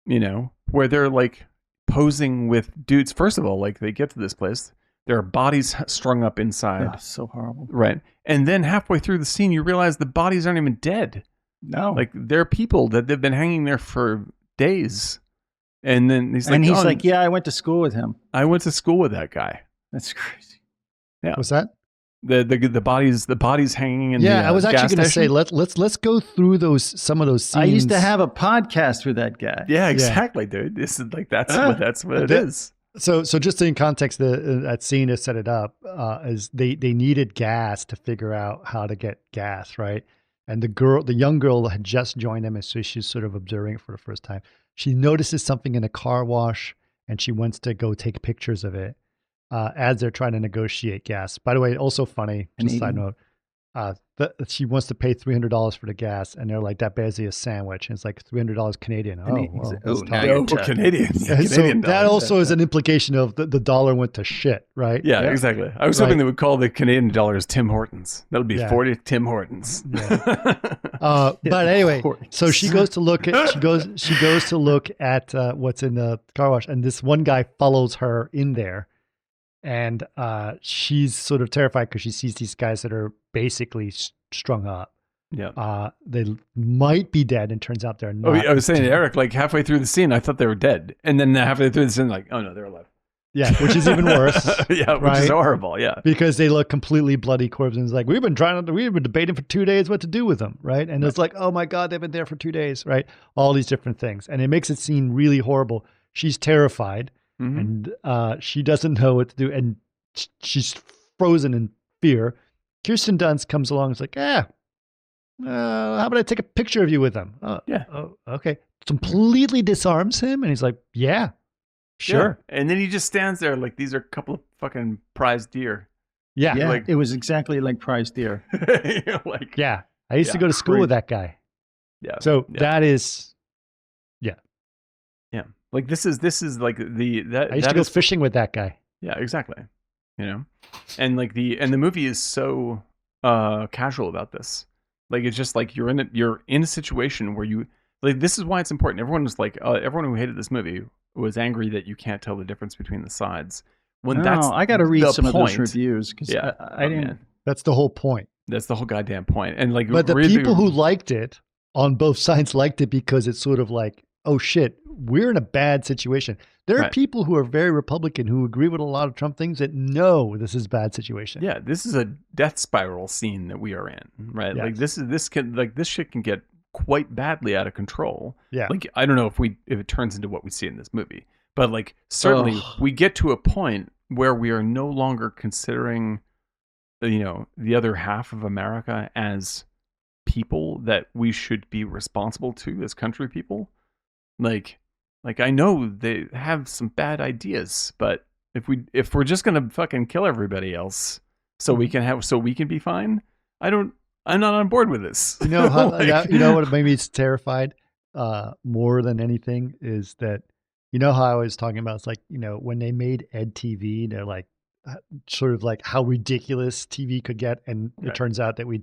you know, where they're like posing with dudes. First of all, like they get to this place, there are bodies strung up inside. Oh, so horrible. Right. And then halfway through the scene, you realize the bodies aren't even dead. No. Like they're people that they've been hanging there for days. And then he's like, yeah, I went to school with him. I went to school with that guy. That's crazy. Yeah. What's that? The bodies hanging in I was actually going to say let's go through some of those scenes. I used to have a podcast with that guy. Yeah, exactly, dude. This is like that's what it is. So just in context, that scene to set it up is they needed gas to figure out how to get gas, right? And the young girl had just joined them, and so she's sort of observing it for the first time. She notices something in a car wash, and she wants to go take pictures of it. As they're trying to negotiate gas. By the way, also funny, just a side note, she wants to pay $300 for the gas, and they're like, that barely a sandwich. And it's like $300 Canadian. Canadian. Yeah, so that also is an implication of the dollar went to shit, right? Yeah, exactly. I was hoping they would call the Canadian dollars Tim Hortons. That would be 40 Tim Hortons. Yeah. But anyway, so she goes to look at what's in the car wash, and this one guy follows her in there. And she's sort of terrified because she sees these guys that are basically strung up. Yeah. They might be dead, and turns out they're not. Oh, I was saying to Eric, like halfway through the scene, I thought they were dead. And then halfway through the scene, like, oh no, they're alive. Yeah, which is even worse. Yeah, which is horrible. Yeah. Because they look completely bloody corpses. And it's like, we've been debating for 2 days what to do with them, right? And it's like, oh my God, they've been there for 2 days, right? All these different things. And it makes it seem really horrible. She's terrified. And she doesn't know what to do, and she's frozen in fear. Kirsten Dunst comes along and is like, how about I take a picture of you with them? Oh, okay. Completely disarms him, and he's like, yeah, sure. Yeah. And then he just stands there like these are a couple of fucking prize deer. Yeah. It was exactly like prize deer. I used to go to school with that guy. Yeah. So that is, yeah. Like this is like I used to go fishing with that guy. Yeah, exactly. You know, and like the movie is so casual about this. Like it's just like you're in a situation where you like. This is why it's important. Everyone was like, everyone who hated this movie was angry that you can't tell the difference between the sides. I got to read some of those reviews because I didn't. Man. That's the whole point. That's the whole goddamn point. And like, but the people who liked it on both sides liked it because it's sort of like, oh shit, we're in a bad situation. There are people who are very Republican who agree with a lot of Trump things that know this is a bad situation. Yeah, this is a death spiral scene that we are in, right? Yes. Like this shit can get quite badly out of control. Yeah. Like I don't know if it turns into what we see in this movie, but like certainly we get to a point where we are no longer considering, the other half of America as people that we should be responsible to as country people. Like I know they have some bad ideas, but if we're just gonna fucking kill everybody else so we can be fine, I'm not on board with this. You know how you know what made me terrified more than anything is that how I was talking about. It's like when they med EdTV, they're like sort of like how ridiculous TV could get, and it turns out that we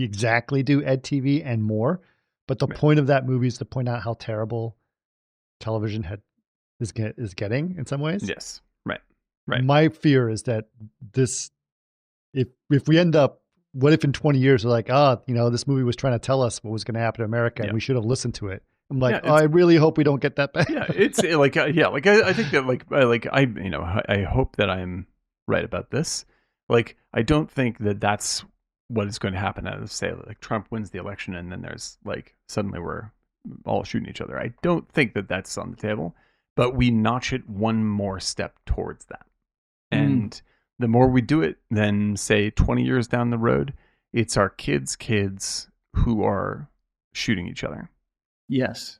exactly do ed TV and more. But the point of that movie is to point out how terrible television is getting in some ways. Yes, right. My fear is that if we end up, what if in 20 years we're like, this movie was trying to tell us what was going to happen to America, and we should have listened to it. I'm like, I really hope we don't get that bad. Yeah, it's like, I think that I hope that I'm right about this. Like, I don't think that that's what is going to happen. Say, like, Trump wins the election and then there's like, suddenly we're all shooting each other. I don't think that that's on the table, but we notch it one more step towards that. And the more we do it, then say 20 years down the road, it's our kids who are shooting each other. Yes.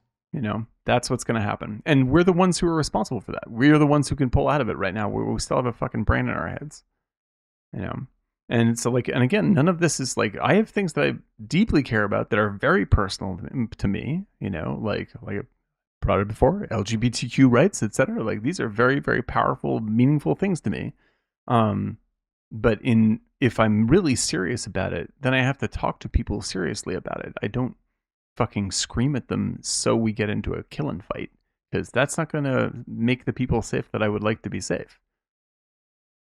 That's what's going to happen. And we're the ones who are responsible for that. We are the ones who can pull out of it right now. We still have a fucking brain in our heads. And so, like, and again, none of this is like, I have things that I deeply care about that are very personal to me, like I brought it before, LGBTQ rights, etc. Like, these are very, very powerful, meaningful things to me. But if I'm really serious about it, then I have to talk to people seriously about it. I don't fucking scream at them so we get into a killing fight, because that's not going to make the people safe that I would like to be safe.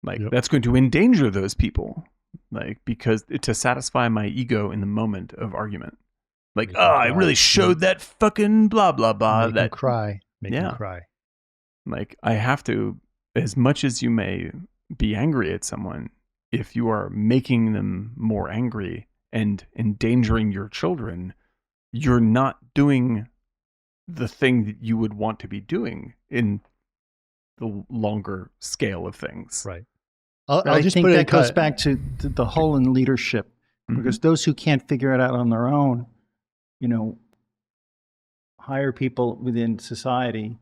Like, that's going to endanger those people, like, because to satisfy my ego in the moment of argument. Like, I really showed that fucking blah, blah, blah. Make them cry. Make them cry. Like, I have to, as much as you may be angry at someone, if you are making them more angry and endangering your children, you're not doing the thing that you would want to be doing in the longer scale of things. Right. I think that goes back to the whole in leadership, because those who can't figure it out on their own, hire people within society,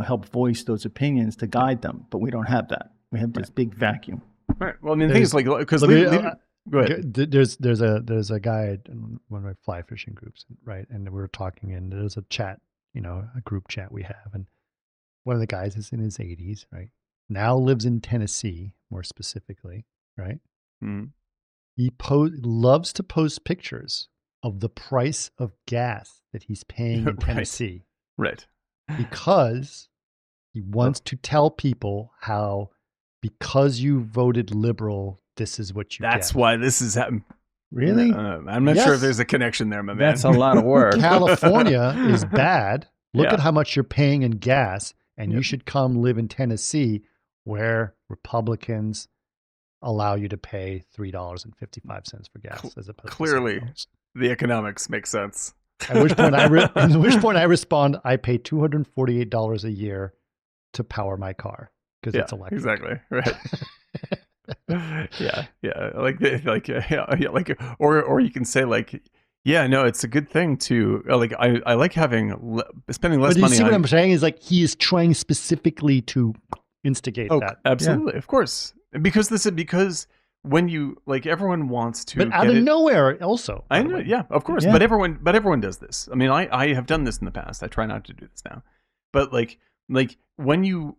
help voice those opinions to guide them. But we don't have that. We have this big vacuum. Right. Well, I mean, the thing is, like, because go ahead. There's a guy in one of my fly fishing groups, right? And we were talking, and there's a chat, a group chat we have, and one of the guys is in his 80s, right? Now lives in Tennessee, more specifically, right? He loves to post pictures of the price of gas that he's paying in Tennessee, right? Because he wants to tell people how, because you voted liberal, this is what you get. That's why this is happening. Really? I'm not sure if there's a connection there, my man. That's a lot of work. California is bad. Look at how much you're paying in gas, and you should come live in Tennessee, where Republicans allow you to pay $3.55 for gas as opposed clearly to the economics make sense. At which point I respond, I pay $248 a year to power my car because it's electric. Exactly. Right. Or you can say, like, it's a good thing to, like, I like spending less money. But you see what I'm saying is, like, he is trying specifically to instigate that. Absolutely. Of course. Because when you, like, everyone wants to, but out of nowhere also. I know. Yeah, of course. Yeah. But everyone does this. I mean, I have done this in the past. I try not to do this now, but like when you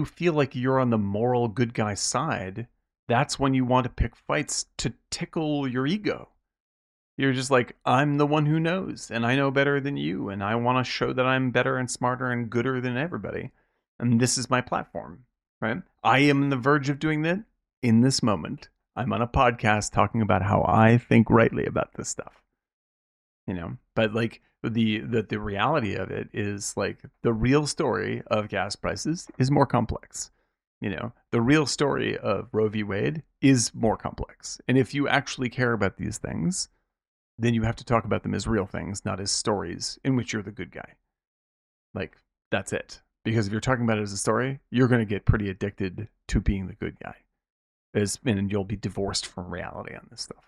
feel like you're on the moral good guy side, that's when you want to pick fights to tickle your ego. You're just like, I'm the one who knows, and I know better than you, and I want to show that I'm better and smarter and gooder than everybody. And this is my platform, right? I am on the verge of doing that in this moment. I'm on a podcast talking about how I think rightly about this stuff. But like the reality of it is, like, the real story of gas prices is more complex. The real story of Roe v. Wade is more complex. And if you actually care about these things, then you have to talk about them as real things, not as stories in which you're the good guy. Like, that's it. Because if you're talking about it as a story, you're going to get pretty addicted to being the good guy. And you'll be divorced from reality on this stuff.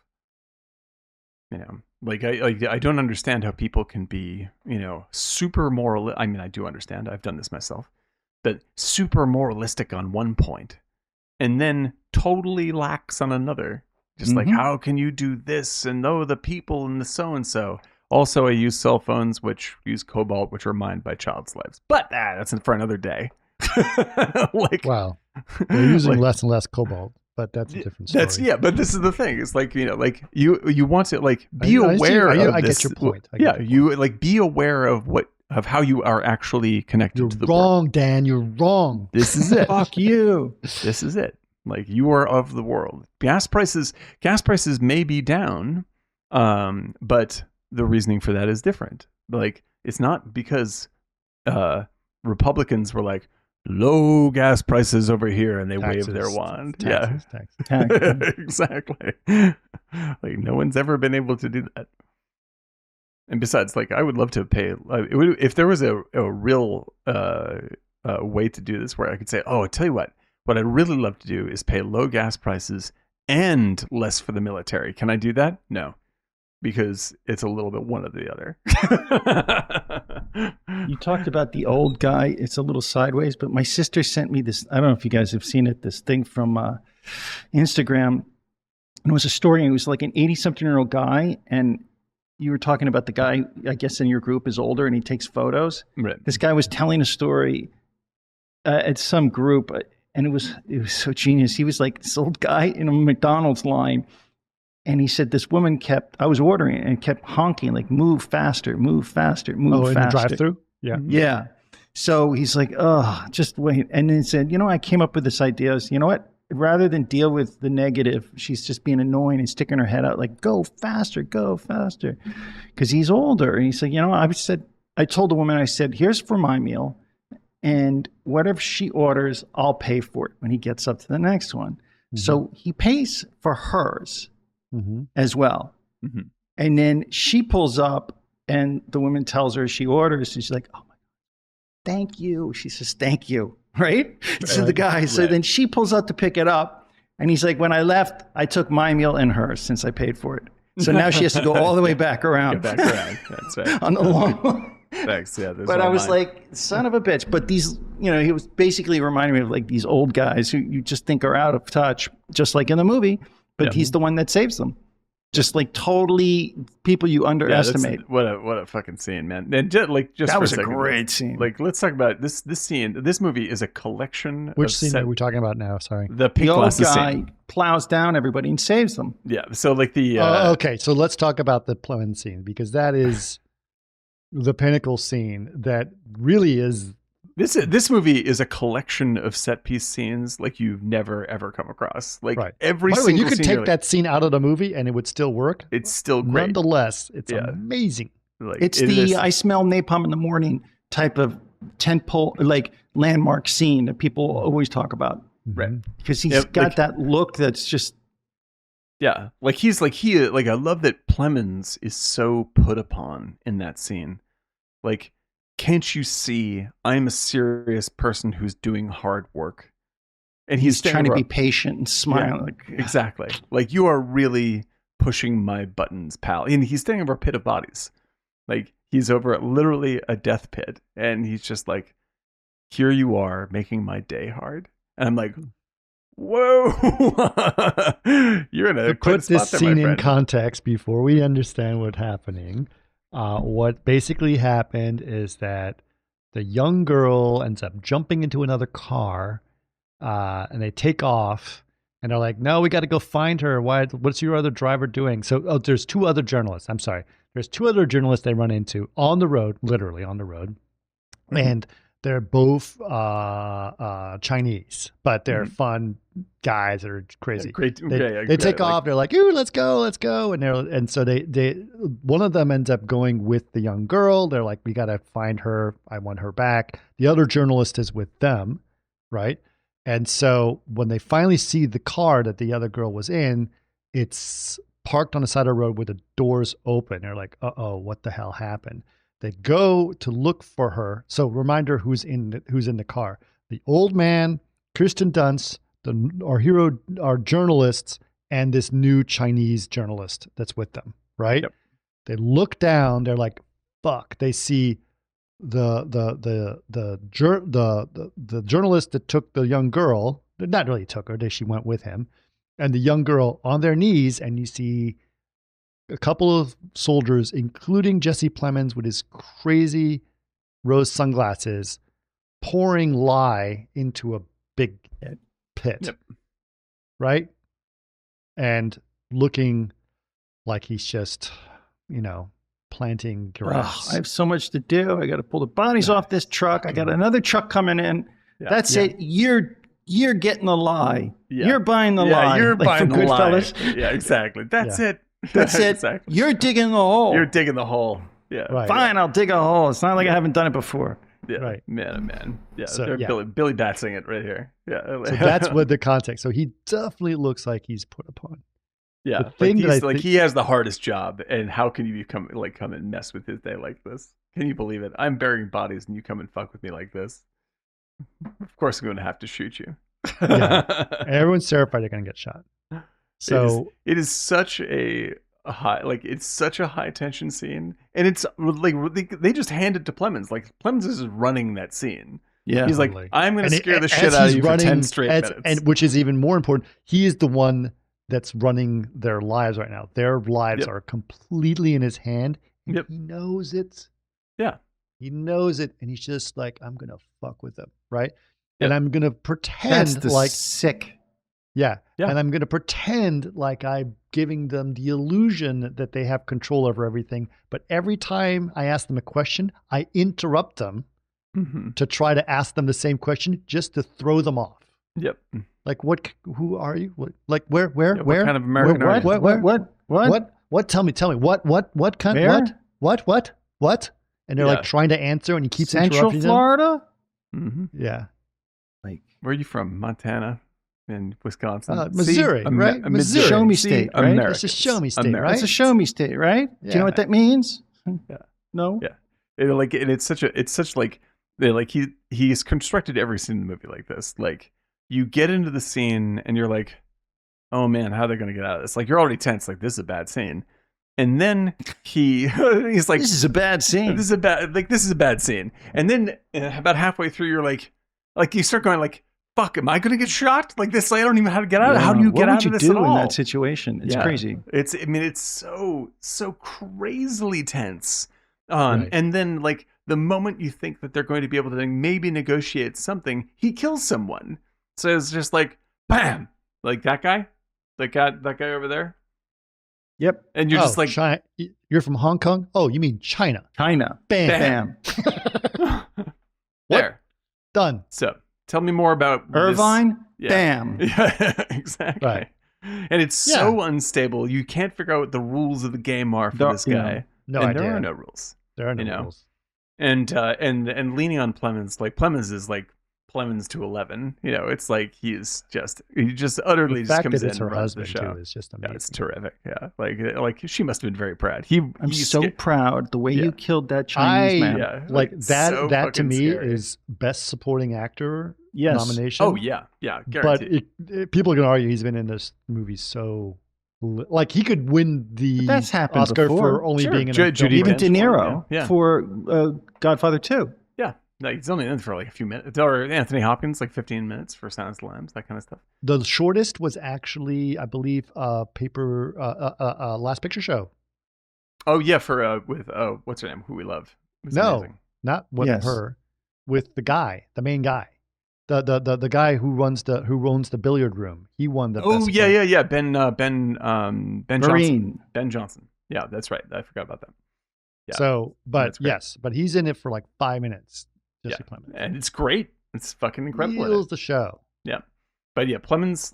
Like, I don't understand how people can be, super moral. I mean, I do understand. I've done this myself. But super moralistic on one point and then totally lax on another. Just like, how can you do this? And the people and the so-and-so. Also, I use cell phones, which use cobalt, which are mined by child slaves. But that's for another day. Wow. They're using Like, less and less cobalt, but that's a different story. But this is the thing. It's like, like you want to like be I see- aware of I this. get your point. I get Yeah, your point. you like be aware of how you are actually connected You're to the world. wrong, Dan. You're wrong. This is it. Fuck you. This is it. Like, you are of the world. Gas prices may be down, but the reasoning for that is different. Like, it's not because Republicans were like, low gas prices over here, and they Taxes, waved their wand. taxes. Yeah, exactly. Like, no one's ever been able to do that. And besides, like, I would love to pay. If there was a real way to do this, where I could say, "Oh, I tell you what I'd really love to do is pay low gas prices and less for the military." Can I do that? No, because it's a little bit one or the other. You talked about the old guy. It's a little sideways, but my sister sent me this. I don't know if you guys have seen it. This thing from Instagram. And it was a story. And it was like an 80-something-year-old guy, and you were talking about the guy, I guess, in your group is older, and he takes photos. Right. This guy was telling a story at some group, and it was so genius. He was like this old guy in a McDonald's line, and he said this woman I was ordering and kept honking, like, move faster, move faster, move in faster. the drive-through? Yeah. Yeah. So he's like, oh, just wait. And then he said, I came up with this idea. You know what? Rather than deal with the negative, she's just being annoying and sticking her head out, like, go faster, because he's older. And he said, I told the woman, I said, here's for my meal, and whatever she orders, I'll pay for it when he gets up to the next one. Mm-hmm. So he pays for hers as well. Mm-hmm. And then she pulls up, and the woman tells her she orders, and she's like, oh my God, thank you. She says, thank you. Right? So the guy, so then she pulls out to pick it up, and he's like, when I left, I took my meal and hers since I paid for it. So now she has to go all the way back around. That's right. On the long. Thanks. Yeah. But I was like, son of a bitch. But these, he was basically reminding me of like these old guys who you just think are out of touch, just like in the movie, but he's the one that saves them. Just like totally people you underestimate. Yeah, what a fucking scene, man. And just that was for a second, great scene. Like, let's talk about this scene. This movie is a collection. Which scene are we talking about now? Sorry. The pink old glasses guy scene plows down everybody and saves them. Yeah. So like the okay. So let's talk about the plowing scene, because that is the pinnacle scene that really is. This movie is a collection of set piece scenes like you've never ever come across. Like every By the way, single you could scene, take that scene out of the movie and it would still work. It's still great. Nonetheless, it's amazing. Like, it's the I smell napalm in the morning type of tentpole, like landmark scene that people always talk about. Right. Because he's got that look that's just. Yeah. Like I love that Plemons is so put upon in that scene. Like, can't you see I'm a serious person who's doing hard work? And he's trying to be patient and smile. Yeah, exactly. Like, you are really pushing my buttons, pal. And he's standing over a pit of bodies. Like, he's over literally a death pit. And he's just like, here you are making my day hard. And I'm like, whoa. You're in a to put this scene in context before we understand what's happening. What basically happened is that the young girl ends up jumping into another car, and they take off, and they're like, no, we got to go find her. What's your other driver doing? So there's two other journalists. I'm sorry. There's two other journalists they run into on the road, literally on the road. And they're both Chinese, but they're fun guys that are crazy. They take off. They're like, "Ooh, let's go!" And so they one of them ends up going with the young girl. They're like, "We gotta find her. I want her back." The other journalist is with them, right? And so when they finally see the car that the other girl was in, it's parked on the side of the road with the doors open. They're like, "Uh-oh, what the hell happened?" They go to look for her. So reminder who's in the car. The old man, Kirsten Dunst, our hero, our journalists, and this new Chinese journalist that's with them, right? Yep. They look down, they're like, fuck. They see the journalist that took the young girl, not really took her, she went with him, and the young girl on their knees, and you see a couple of soldiers, including Jesse Plemons with his crazy rose sunglasses, pouring lye into a big pit, Yep. right? And looking like he's just, planting grass. I have so much to do. I got to pull the bodies off this truck. I got another truck coming in. Yeah. That's it. You're getting the lie. Yeah. You're buying the lie. You're Like buying from the lie. Goodfellas. Yeah, exactly. That's it. That's it. Exactly. You're digging the hole. You're digging the hole. Yeah. Right. Fine, I'll dig a hole. It's not like I haven't done it before. Yeah. Right. Man, oh man. Yeah. So, They're yeah. Billy Batsing it right here. Yeah. So that's what the context. So he definitely looks like he's put upon. Yeah. The thing He has the hardest job, and how can you come and mess with his day like this? Can you believe it? I'm burying bodies, and you come and fuck with me like this. Of course, I'm going to have to shoot you. Yeah. Everyone's terrified they're going to get shot. So it is such a high, it's such a high tension scene, and it's like they just hand it to Plemons. Like Plemons is running that scene. Yeah, he's totally. like, I'm going to scare the as shit out of he's you for 10 straight minutes. And which is even more important, he is the one that's running their lives right now. Their lives are completely in his hand, and he knows it. Yeah. He knows it, and he's just like, I'm going to fuck with them, right? And I'm going to pretend sick. Yeah. And I'm going to pretend like I'm giving them the illusion that they have control over everything. But every time I ask them a question, I interrupt them to try to ask them the same question just to throw them off. Yep. Like, who are you? Where? What kind of American are you? What? Tell me. What kind? Where? What? And they're like trying to answer, and he keeps Central interrupting Florida? them. Yeah. Like, where are you from? Montana and Wisconsin? Missouri, right? Missouri. Show me state, right? Americans. It's a show me state, right? It's a show me state, right? Do you know what that means? Yeah. No? Yeah. He's constructed every scene in the movie like this. Like, you get into the scene and you're like, oh man, how are they going to get out of this? Like, you're already tense. Like, this is a bad scene. And then he's like, this is a bad scene. This is a bad scene. And then about halfway through, you're like you start going like, fuck, am I going to get shot? Like this, I don't even know how to get out. How do you get out of this at all? What would you do in that situation? It's crazy. It's so crazily tense. And then like the moment you think that they're going to be able to maybe negotiate something, he kills someone. So it's just like, bam, like that guy over there. Yep. And you're just like, China. You're from Hong Kong? Oh, you mean China? China. Bam. There. Done. So tell me more about Irvine. This. Bam. Yeah, exactly. Right. And it's so unstable. You can't figure out what the rules of the game are for this guy. No and idea. There are no rules. There are no rules. And leaning on Plemons, like Plemons is like Plemons to 11. You know, it's like he just utterly the just fact comes that in it's her and runs the husband show. too is just amazing. Yeah, it's terrific. Yeah, like she must have been very proud. I'm so proud the way you killed that Chinese man. Yeah, like that. So that to me scary. is best supporting actor Yes. nomination. Oh yeah, guaranteed. But people can argue he's been in this movie so. Like he could win the That's happened Oscar before. for only being in a Judy Even Dench De Niro yeah. for Godfather 2. Yeah. No, he's only in for like a few minutes. Or Anthony Hopkins, like 15 minutes for Silence of the Lambs, that kind of stuff. The shortest was actually, I believe, Last Picture Show. Oh yeah, for with what's her name? Who we love. Amazing. Not with her, with the main guy, the guy who owns the billiard room. He won the. Oh best yeah. Ben Marine. Johnson. Ben Johnson. Yeah, that's right. I forgot about that. Yeah. So, but he's in it for like 5 minutes. Jesse Plemons. And it's great. It's fucking incredible. Steals the show. Yeah, but yeah, Plemons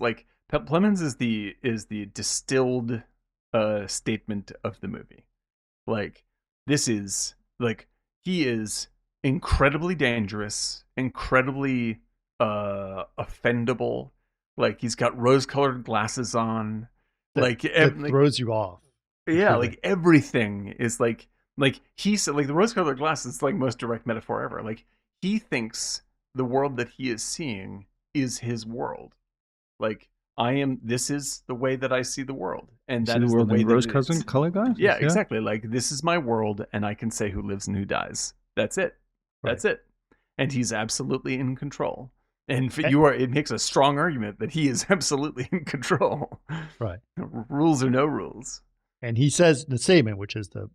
Plemons is the distilled statement of the movie. Like this is like he is incredibly dangerous, incredibly offendable. Like he's got rose-colored glasses on. That throws you off. Yeah, like everything is like he's like the rose-colored glasses is like most direct metaphor ever. Like he thinks the world that he is seeing is his world. Like this is the way that I see the world, and that is the way that rose-colored color guys. Yeah, exactly. Like this is my world, and I can say who lives and who dies. That's it. That's it. And he's absolutely in control. And it makes a strong argument that he is absolutely in control. Right. Rules or no rules. And he says the statement, which is the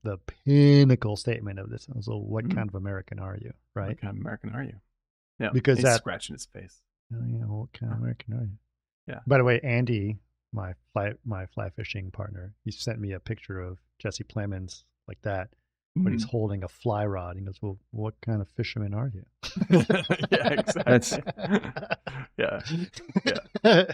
pinnacle statement of this. So what kind of American are you? Right. What kind of American are you? Yeah. Because he's scratching his face. Oh, yeah, what kind of American are you? Yeah. By the way, Andy, my fly fishing partner, he sent me a picture of Jesse Plemons like that, but he's holding a fly rod. He goes, "Well, what kind of fisherman are you?" Yeah, exactly. Yeah, yeah.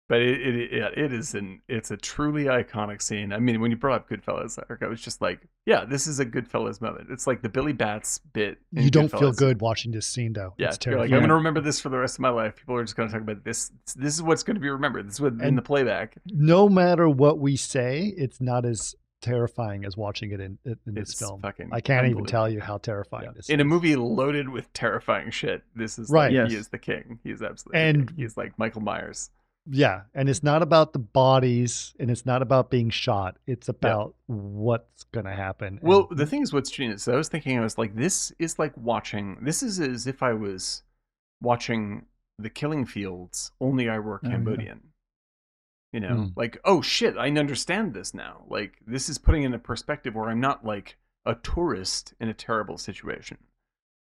But it's a truly iconic scene. I mean, when you brought up Goodfellas, Eric, I was just like, yeah, this is a Goodfellas moment. It's like the Billy Bats bit in You don't Goodfellas. feel good watching this scene, though. Yeah, It's you're like, terrifying. I'm going to remember this for the rest of my life. People are just going to talk about this. This is what's going to be remembered. This is what in the playback. No matter what we say, it's not as terrifying as watching it in this film. I can't even tell you how terrifying this is. In a movie loaded with terrifying shit, this is right. Like, he is the king. He is absolutely the king. He's like Michael Myers. Yeah, and it's not about the bodies, and it's not about being shot. It's about what's going to happen. Well, the thing is, what's genius. I was thinking, I was like, this is like watching. This is as if I was watching The Killing Fields, only I were Cambodian. You know, like, oh shit, I understand this now. Like, this is putting in a perspective where I'm not like a tourist in a terrible situation.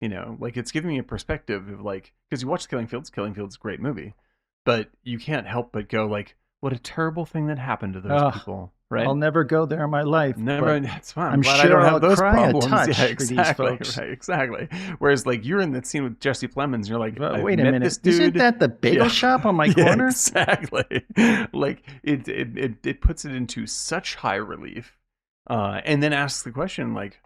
You know, like it's giving me a perspective of like, because you watch Killing Fields is a great movie. But you can't help but go like, what a terrible thing that happened to those people, right? I'll never go there in my life. Never. That's fine. I'm glad sure I don't have I'll those cry problems. a touch yeah, for these folks. Right, exactly. Whereas like you're in that scene with Jesse Plemons, and you're like, wait a minute, this dude. Isn't that the bagel shop on my corner? Exactly. Like it puts it into such high relief, and then asks the question like,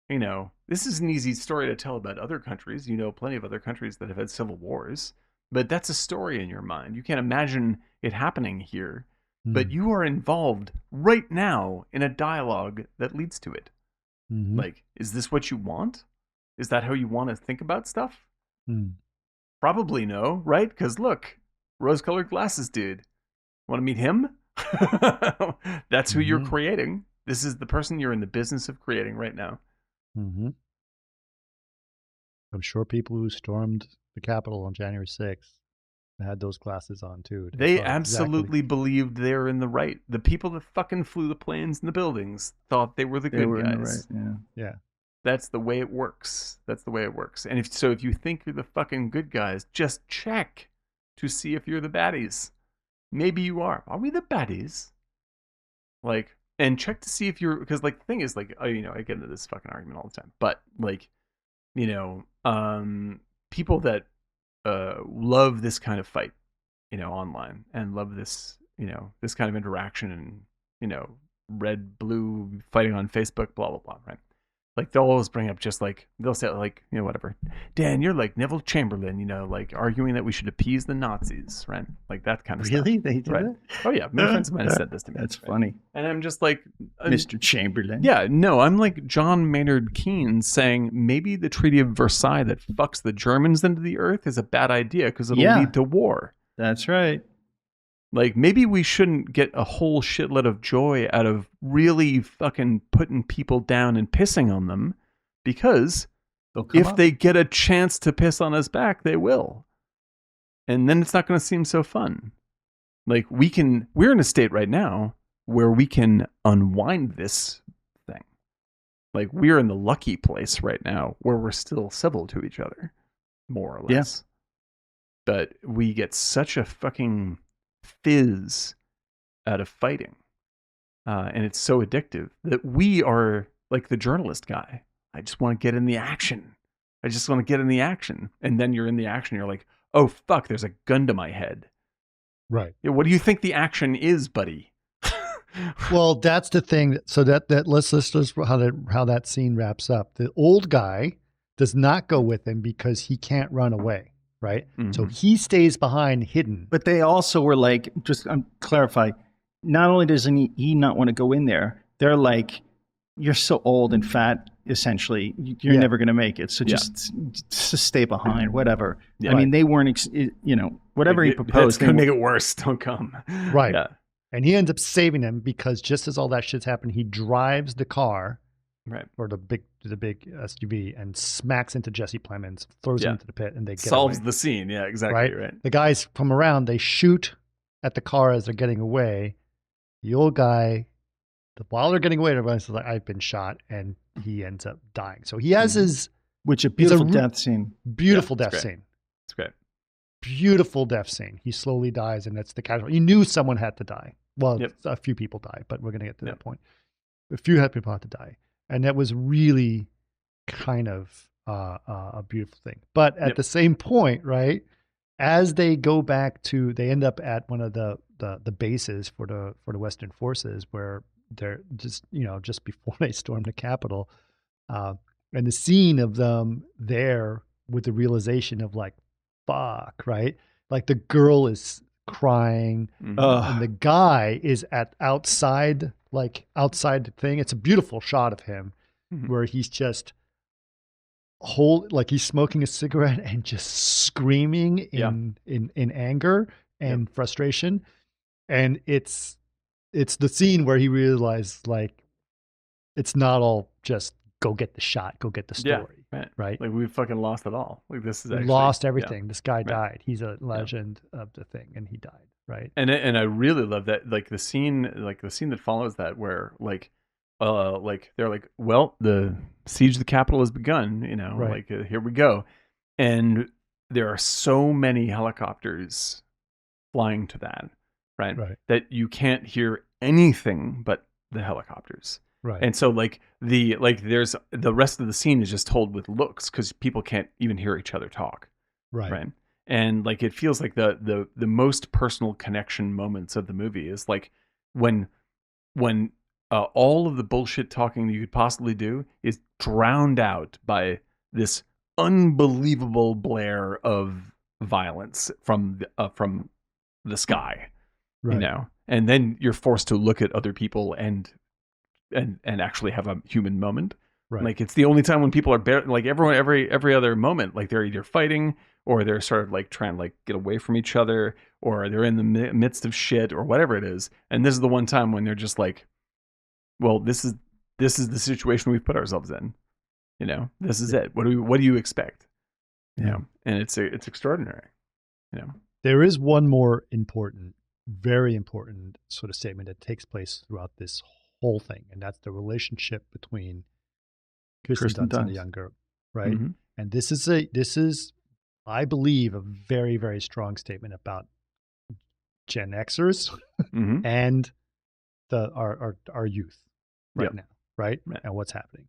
you know, this is an easy story to tell about other countries. You know, plenty of other countries that have had civil wars. But that's a story in your mind. You can't imagine it happening here. But you are involved right now in a dialogue that leads to it. Like, is this what you want? Is that how you want to think about stuff? Probably no, right? Because look, rose-colored glasses dude. Want to meet him? That's who you're creating. This is the person you're in the business of creating right now. I'm sure people who stormed the Capitol on January 6th had those glasses on too. They absolutely believed they were in the right. The people that fucking flew the planes and the buildings thought they were the good guys. In the right. Yeah. That's the way it works. That's the way it works. And if you think you're the fucking good guys, just check to see if you're the baddies. Maybe you are. Are we the baddies? Like, and check to see if you're, because like the thing is like, you know, I get into this fucking argument all the time, but like, you know, people that love this kind of fight, you know, online, and love this, you know, this kind of interaction, and, you know, red, blue fighting on Facebook, blah, blah, blah, right? Like, they'll always bring up just like, they'll say like, you know, whatever, Dan, you're like Neville Chamberlain, you know, like arguing that we should appease the Nazis, right? Like that kind of stuff. Really? They do that? Oh yeah, many friends of mine have said this to me. That's funny. And I'm just like, Mr. Chamberlain. Yeah, no, I'm like John Maynard Keynes saying maybe the Treaty of Versailles that fucks the Germans into the earth is a bad idea because it'll lead to war. That's right. Like, maybe we shouldn't get a whole shitload of joy out of really fucking putting people down and pissing on them, because if they get a chance to piss on us back, they will. And then it's not going to seem so fun. Like, we're in a state right now where we can unwind this thing. Like, we're in the lucky place right now where we're still civil to each other, more or less. Yeah. But we get such a fucking fizz out of fighting, and it's so addictive that we are like the journalist guy. I just want to get in the action. And then you're in the action. You're like, oh fuck, there's a gun to my head. Right. Yeah, what do you think the action is, buddy? Well, that's the thing. So that let's how that scene wraps up. The old guy does not go with him because he can't run away. Right. So he stays behind hidden. But they also were like, just clarify, not only does he not want to go in there, they're like, you're so old and fat, essentially, you're never going to make it. So just stay behind, whatever. Yeah, I mean, they weren't, you know, whatever he proposed. It's going to make it worse. Don't come. Right. Yeah. And he ends up saving him because just as all that shit's happened, he drives the car. Right. Or the big SUV and smacks into Jesse Plemons, throws him into the pit, and they solves away. The scene. Yeah, exactly. Right. The guys come around, they shoot at the car as they're getting away. The old guy, while they're getting away, everybody's like, I've been shot, and he ends up dying. So he has his beautiful death scene. Beautiful death scene. It's great. beautiful death scene. He slowly dies, and that's the casual. You knew someone had to die. Well, Yep. a few people die, but we're going to get to Yep. that point. A few people had to die, and that was really kind of a beautiful thing. But at Yep. the same point, right, as they go back to, they end up at one of the bases for the Western forces, where they're just, you know, just before they storm the Capitol, and the scene of them there with the realization of like, fuck, right? Like the girl is crying, and the guy is outside, like outside the thing. It's a beautiful shot of him where he's just like he's smoking a cigarette and just screaming in anger and frustration. And it's the scene where he realized, like, it's not all just go get the shot, go get the story, right? Like, we fucking lost it all. Like, this is We actually lost everything. This guy died. He's a legend of the thing, and he died, right? And I really love that, like the scene that follows that, where like they're like, well, the siege of the Capitol has begun, you know, Right. like here we go, and there are so many helicopters flying to that, right? That you can't hear anything but the helicopters. Right. And so there's the rest of the scene is just told with looks, because people can't even hear each other talk. Right. And like it feels like the most personal connection moments of the movie is like when all of the bullshit talking you could possibly do is drowned out by this unbelievable blare of violence from the sky, you know, and then you're forced to look at other people and actually have a human moment. Right. Like it's the only time when people are like everyone, every other moment, like they're either fighting or they're sort of like trying to like get away from each other, or they're in the midst of shit or whatever it is. And this is the one time when they're just like, well, this is the situation we've put ourselves in. You know, this is it. What do you expect? You know, and it's extraordinary. You know, there is one more important, very important sort of statement that takes place throughout this whole thing, and that's the relationship between Kirsten Dunst and the young girl, right? Mm-hmm. And this is, I believe, a very, very strong statement about Gen Xers and our youth right now, right? And what's happening.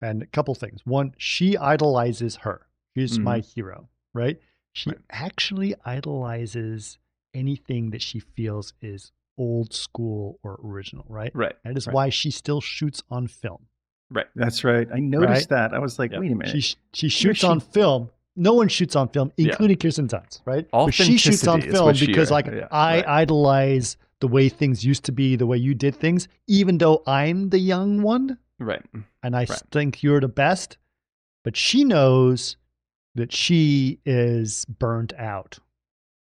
And a couple things. One, she idolizes her. She's my hero, right? She actually idolizes anything that she feels is old school or original, right? Right. That is why she still shoots on film. Right. That's right. I noticed that. I was like, wait a minute. She shoots on film. No one shoots on film, including Kirsten Dunst, right? But she shoots on film because, like, I idolize the way things used to be, the way you did things, even though I'm the young one. Right. And I think you're the best. But she knows that she is burnt out.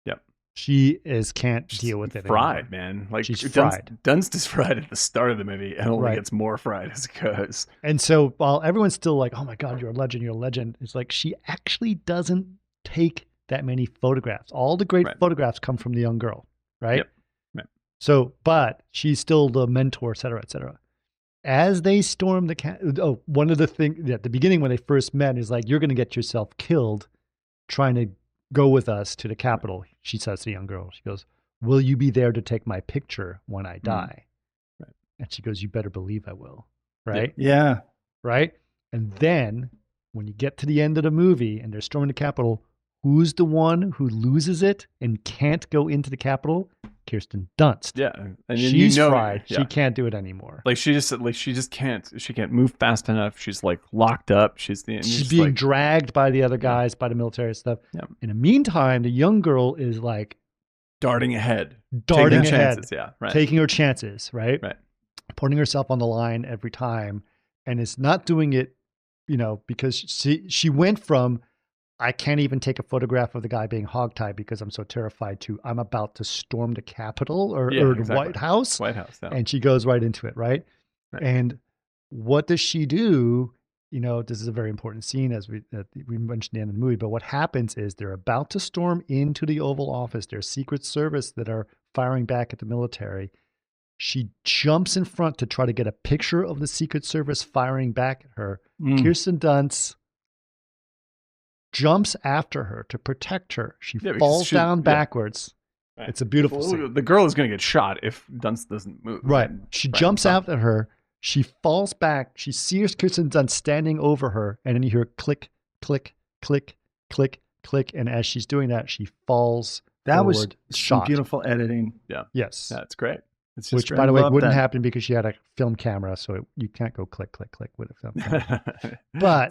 Yep. She can't deal with it fried, anymore. Man. Like she's fried. Dunst is fried at the start of the movie and only gets more fried as it goes. And so while everyone's still like, oh my God, you're a legend, it's like she actually doesn't take that many photographs. All the great photographs come from the young girl, right? Yep. Right. So, but she's still the mentor, et cetera, et cetera. As they storm the one of the things at the beginning when they first met is like, you're going to get yourself killed trying to go with us to the Capitol. She says to the young girl, she goes, will you be there to take my picture when I die? Right. And she goes, you better believe I will. Right? Yeah. Right? And then when you get to the end of the movie and they're storming the Capitol, who's the one who loses it and can't go into the Capitol? Kirsten Dunst. Yeah, and she's fried. Yeah. She can't do it anymore. Like she just can't. She can't move fast enough. She's like locked up. She's being dragged by the other guys, by the military stuff. Yeah. In the meantime, the young girl is like darting ahead, taking chances. Yeah, right. Taking her chances. Right. Putting herself on the line every time, and it's not doing it, because she went from, I can't even take a photograph of the guy being hogtied because I'm so terrified, to I'm about to storm the Capitol or the White House. White House, yeah. And she goes right into it, right? And what does she do? This is a very important scene, as we mentioned at the end of the movie, but what happens is they're about to storm into the Oval Office. There's Secret Service that are firing back at the military. She jumps in front to try to get a picture of the Secret Service firing back at her. Kirsten Dunst jumps after her to protect her. She Yeah, because falls down backwards. Right. It's a beautiful scene. The girl is going to get shot if Dunst doesn't move. Right. She jumps after her. She falls back. She sees Kirsten Dunst standing over her, and then you hear click, click, click, click, click, and as she's doing that, she falls. That was forward, some shot. beautiful editing. Yeah. Yes. That's great. It's Which, just by the way, love wouldn't that. happen because she had a film camera, so you can't go click, click, click with a film camera. But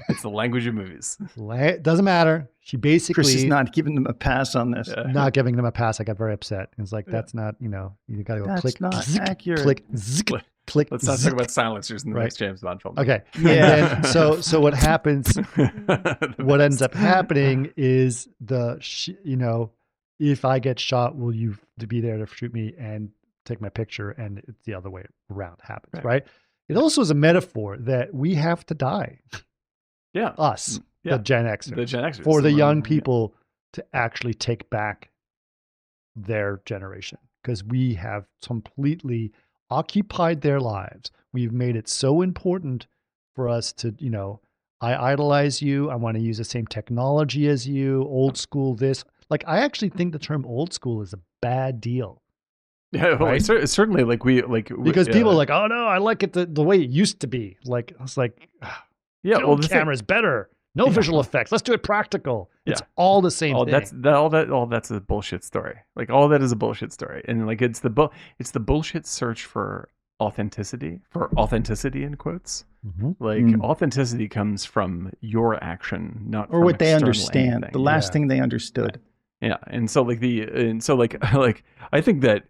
it's the language of movies. it doesn't matter. She basically Chris is not giving them a pass on this. not giving them a pass. I got very upset. It's like, that's not, you got to go That's click, not zik, accurate. click, zik, click. Let's not zik. talk about silencers in the Right. next James Bond film. Okay. Yeah. And then, so what happens, The what ends best. up happening is if I get shot, will you be there to shoot me and take my picture? And it's the other way around happens, right? It also is a metaphor that we have to die. Yeah. Us, Yeah. the Gen Xers, The Gen Xers. for the young Yeah. people to actually take back their generation, because we have completely occupied their lives. We've made it so important for us to, I idolize you. I want to use the same technology as you, old school this. Like, I actually think the term old school is a bad deal. Yeah, well, Right? it's certainly Because people are like, oh no, I like it the way it used to be. Like, it's like, yeah, film well, the camera's better. No visual effects. Let's do it practical. It's Yeah. all the same thing. That's a bullshit story. Like all that is a bullshit story, and like it's the bullshit search for authenticity in quotes. Mhm. Like authenticity comes from your action, not Or from what they external understand. anything. The last Yeah. thing they understood. Yeah, and so I think that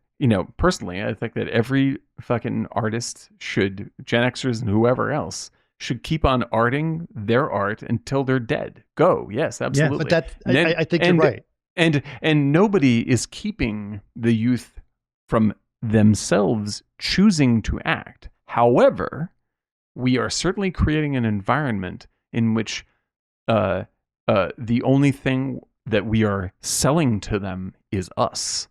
personally, I think that every fucking artist should, Gen Xers and whoever else, should keep on arting their art until they're dead. Go, yes, absolutely. But I think you're right. And nobody is keeping the youth from themselves choosing to act. However, we are certainly creating an environment in which the only thing that we are selling to them is us,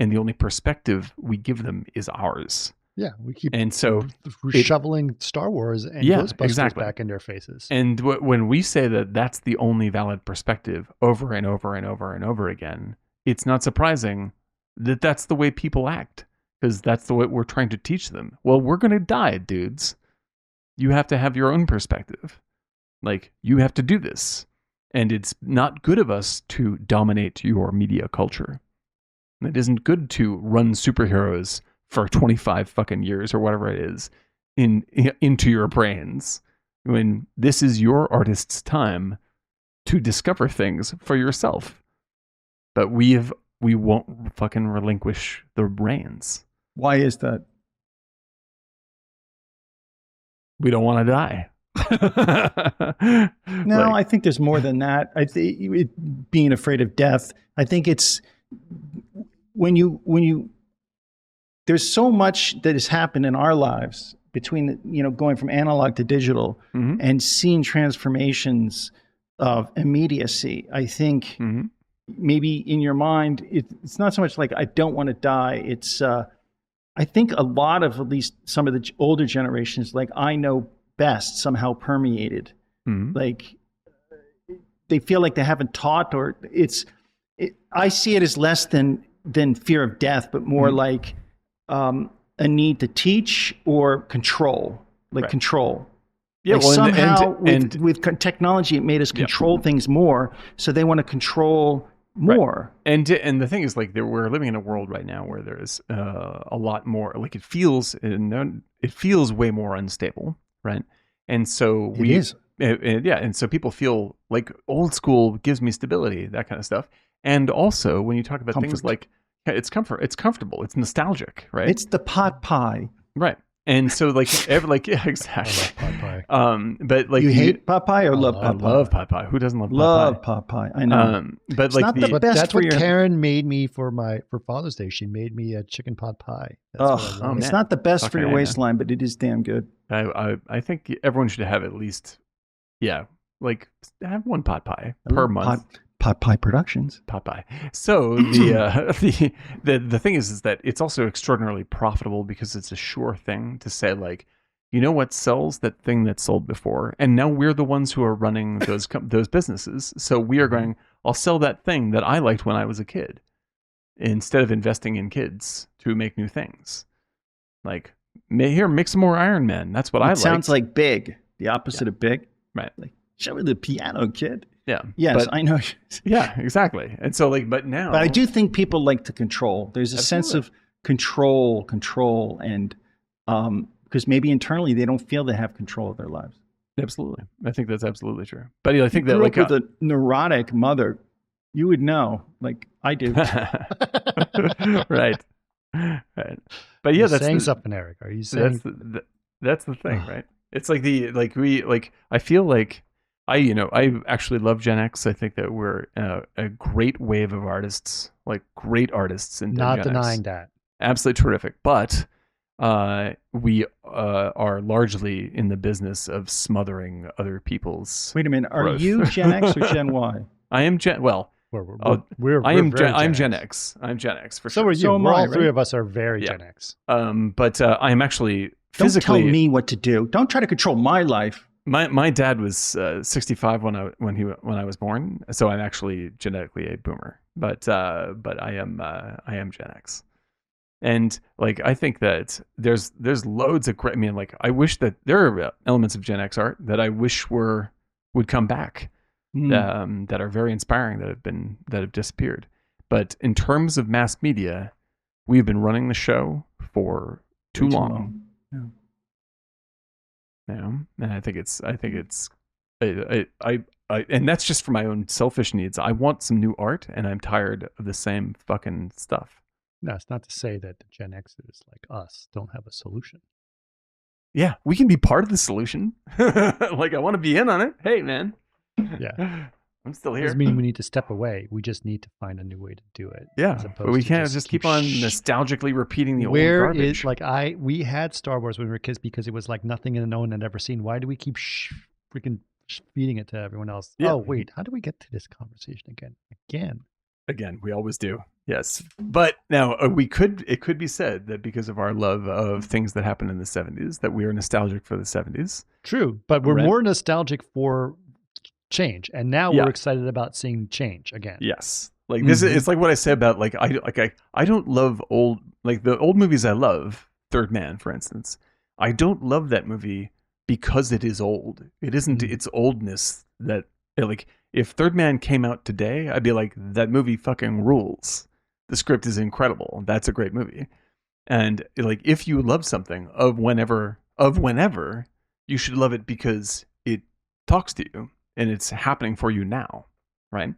and the only perspective we give them is ours. Yeah, we keep And so shoveling Star Wars and Ghostbusters back in their faces. And when we say that that's the only valid perspective over and over and over and over again, it's not surprising that that's the way people act, because that's the way we're trying to teach them. Well, we're going to die, dudes. You have to have your own perspective. Like, you have to do this. And it's not good of us to dominate your media culture. It isn't good to run superheroes for 25 fucking years or whatever it is into your brains, when this is your artist's time to discover things for yourself. But we won't fucking relinquish the reins. Why is that? We don't want to die. No, I think there's more than that. I think being afraid of death. I think it's when you there's so much that has happened in our lives between going from analog to digital and seeing transformations of immediacy. I think maybe in your mind it's not so much like I don't want to die. It's I think a lot of, at least some of the older generations, like I know best, somehow permeated. Like they feel like they haven't taught, or I see it as less than fear of death, but more like a need to teach or control, control. Yeah, like well, somehow and with technology, it made us control things more. So they want to control more. Right. And the thing is, like, we're living in a world right now where there's a lot more. Like, it feels way more unstable, right? And so and so people feel like old school gives me stability, that kind of stuff. And also, when you talk about things like it's comfortable, it's nostalgic, right? It's the pot pie, right? And so, exactly. I love pot pie. But like, you hate pot pie or love pot pie? I love pot pie. Who doesn't love pot pie? Love pot pie. I know. But it's like not the best that's for what your... Karen made me for Father's Day. She made me a chicken pot pie. That's it's not the best for your waistline, but it is damn good. I think everyone should have at least, have one pot pie per month. Pot Pie Productions. Pot pie. So the thing is that it's also extraordinarily profitable because it's a sure thing to say, like, you know what sells that thing that sold before, and now we're the ones who are running those businesses. So we are going, I'll sell that thing that I liked when I was a kid, instead of investing in kids to make new things. Like, here, make some more Iron Man. That's what I like. Sounds like Big, the opposite of Big. Right. Like, show me the piano, kid. Yeah. Yes, I know. Yeah, exactly. And so, like, but I do think people like to control. There's a sense of control, and because maybe internally they don't feel they have control of their lives. Absolutely. I think that's absolutely true. But I think that, grew like, up with a neurotic mother, you would know, like I do. Right. But yeah, that's saying something, Eric. Are you saying that's the thing, right? It's like I feel like I actually love Gen X. I think that we're a great wave of artists, like great artists in not Gen denying X. that. Absolutely terrific. But we are largely in the business of smothering other people's. Wait a minute. Are growth. you Gen X or Gen Y? I am Gen. Well, I'm Gen X. I'm Gen X for sure. So are you. So am We're I, all three right? of us are very Gen X. But I am actually Don't physically. tell me what to do. Don't try to control my life. My dad was 65 when I was born, so I'm actually genetically a boomer. But I am Gen X, and like I think that there's loads of great. I mean, like I wish that there are elements of Gen X art that I wish would come back, that are very inspiring, that have disappeared. But in terms of mass media, we've been running the show for too long. Yeah. Yeah, and I think it's and that's just for my own selfish needs. I want some new art, and I'm tired of the same fucking stuff. No, it's not to say that the Gen Xers like us don't have a solution. Yeah, we can be part of the solution. Like, I want to be in on it. Hey, man. Yeah. I'm still here. Doesn't mean we need to step away. We just need to find a new way to do it. Yeah, but we can't just keep on nostalgically repeating the old garbage. We had Star Wars when we were kids because it was like nothing no one had ever seen. Why do we keep freaking feeding it to everyone else? Yeah. Oh, wait, how do we get to this conversation again? We always do. Yes. But now it could be said that because of our love of things that happened in the 70s, that we are nostalgic for the 70s. True, but we're more nostalgic for change, and now we're excited about seeing change again. Yes. Like this is, it's like what I said about I don't love the old movies I love, Third Man, for instance. I don't love that movie because it is old. It isn't its oldness that like if Third Man came out today, I'd be like, that movie fucking rules. The script is incredible. That's a great movie. And like if you love something of whenever, you should love it because it talks to you and it's happening for you now, right?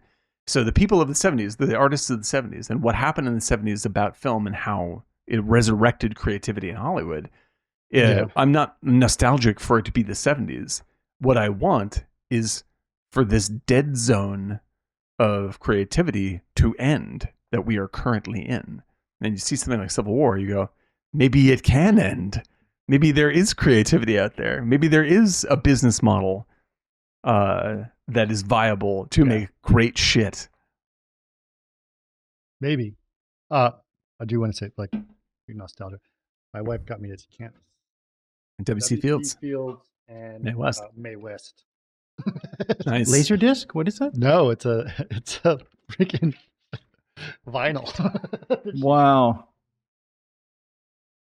So the people of the 70s, the artists of the 70s, and what happened in the 70s about film and how it resurrected creativity in Hollywood, I'm not nostalgic for it to be the 70s. What I want is for this dead zone of creativity to end that we are currently in. And you see something like Civil War, you go, maybe it can end. Maybe there is creativity out there. Maybe there is a business model that is viable to make great shit. Maybe. I do want to say, like, nostalgia. My wife got me this camp. W.C. Fields and Mae West. Mae West. Nice. Laserdisc? What is that? No, it's a freaking vinyl. Wow.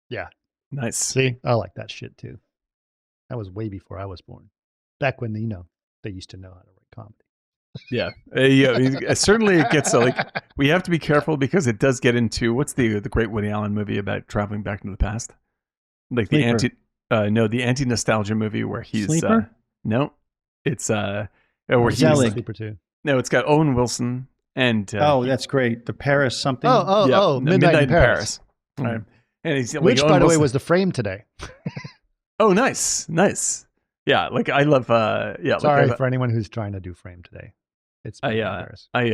Yeah. Nice. See, I like that shit too. That was way before I was born. Back when they used to know how to write comedy. Yeah. Certainly, it gets like we have to be careful because it does get into what's the great Woody Allen movie about traveling back into the past, like Sleeper. the anti nostalgia movie where he's Sleeper? No, it's where he's Zelig. Sleeper too. No, it's got Owen Wilson and That's great. The Paris something. Midnight in Paris. Right. And he's Which, by the way, was the frame today. Oh, nice. Yeah, like I love. Sorry for anyone who's trying to do frame today. It's Paris. I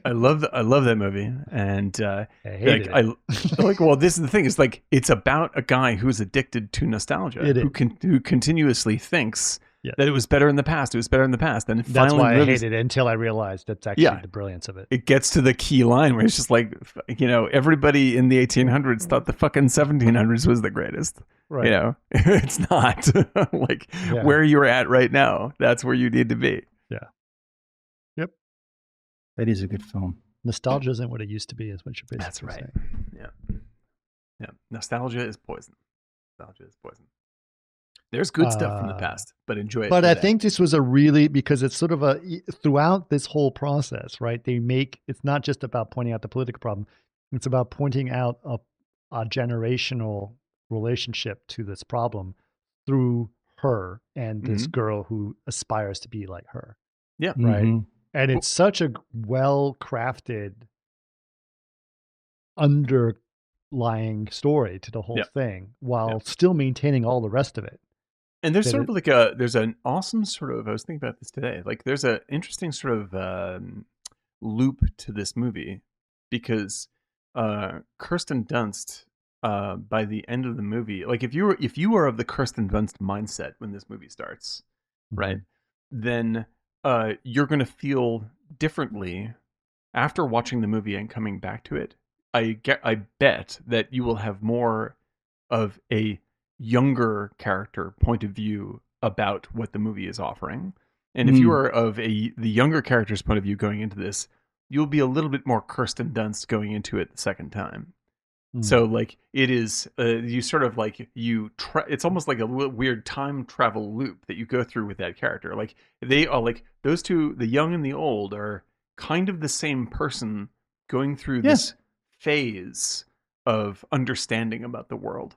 love that movie, and I hated it. Well, this is the thing. It's like it's about a guy who's addicted to nostalgia, who continuously thinks Yes. That it was better in the past. It was better in the past. And That's finally, why I movies, hated it until I realized that's actually the brilliance of it. it gets to the key line where it's just like, everybody in the 1800s thought the fucking 1700s was the greatest. Right. It's not. Like where you're at right now, that's where you need to be. Yeah. Yep. That is a good film. Nostalgia isn't what it used to be, is what you're basically That's right. saying. Yeah. Yeah. Nostalgia is poison. Nostalgia is poison. There's good stuff from the past, but enjoy it. But today. I think this was because it's sort of throughout this whole process, right? It's not just about pointing out the political problem. It's about pointing out a generational relationship to this problem through her and this girl who aspires to be like her. Yeah. Right. Mm-hmm. And it's such a well-crafted underlying story to the whole thing while still maintaining all the rest of it. And there's sort of there's an awesome sort of, I was thinking about this today, like there's an interesting sort of loop to this movie because Kirsten Dunst, by the end of the movie, like if you were of the Kirsten Dunst mindset when this movie starts, right, then you're going to feel differently after watching the movie and coming back to it. I bet that you will have more of a younger character point of view about what the movie is offering. And if you are of the younger character's point of view going into this, you'll be a little bit more Kirsten Dunst going into it the second time. So like it is, you sort of like it's almost like a weird time travel loop that you go through with that character. Like they are like those two, the young and the old, are kind of the same person going through this phase of understanding about the world.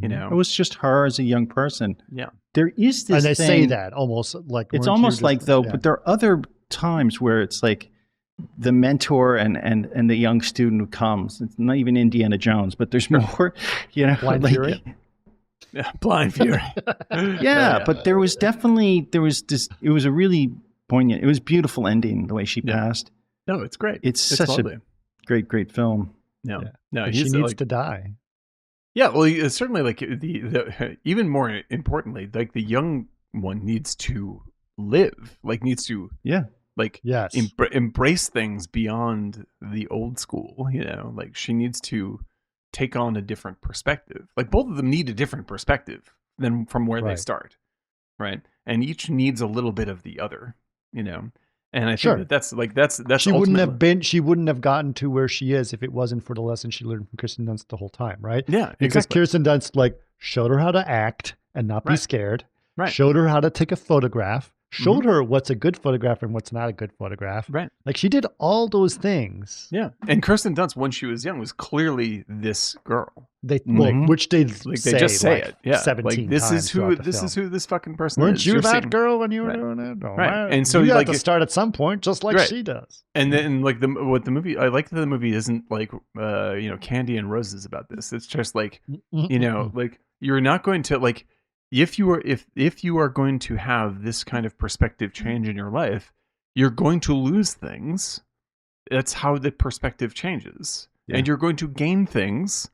It was just her as a young person. Yeah. There is this and they thing, say that almost like it's almost like but there are other times where it's like the mentor and the young student who comes. It's not even Indiana Jones, but there's more, Blind Fury. Yeah, Blind Fury. But there was this, it was a really poignant, it was a beautiful ending the way she passed. No, it's great. It's such lovely. A great film. No, she needs to die. Yeah, well, it's certainly like the even more importantly, like the young one needs to live, like needs to embrace things beyond the old school. Like she needs to take on a different perspective. Like both of them need a different perspective than from where they start, right? And each needs a little bit of the other. And I think that's she wouldn't have gotten to where she is if it wasn't for the lesson she learned from Kirsten Dunst the whole time, right? Yeah, because Kirsten Dunst showed her how to act and not be scared. Right. Showed her how to take a photograph. Showed her what's a good photograph and what's not a good photograph. Right. Like she did all those things. Yeah. And Kirsten Dunst, when she was young, was clearly this girl. Which they they just say it. Yeah. 17 this times is who this fucking person Weren't is. you that girl when you were doing it? No, right. And so you have to start at some point, just like she does. And then like the movie, I like that the movie isn't like candy and roses about this. It's just like like you're not going to like. If you are going to have this kind of perspective change in your life, you're going to lose things. That's how the perspective changes. And you're going to gain things.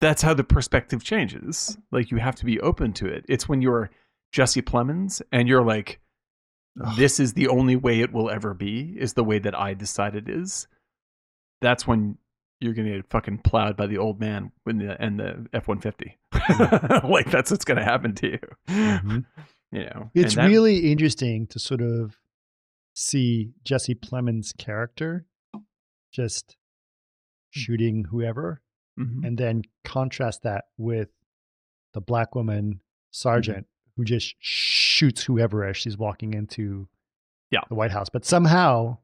That's how the perspective changes. Like you have to be open to it. It's when you're Jesse Plemons and you're like, this is the only way it will ever be, is the way that I decide it is. That's when you're going to get fucking plowed by the old man and the F-150. Like that's what's going to happen to you. It's really interesting to sort of see Jesse Plemons' character just shooting whoever, and then contrast that with the black woman sergeant who just shoots whoever as she's walking into the White House. But somehow,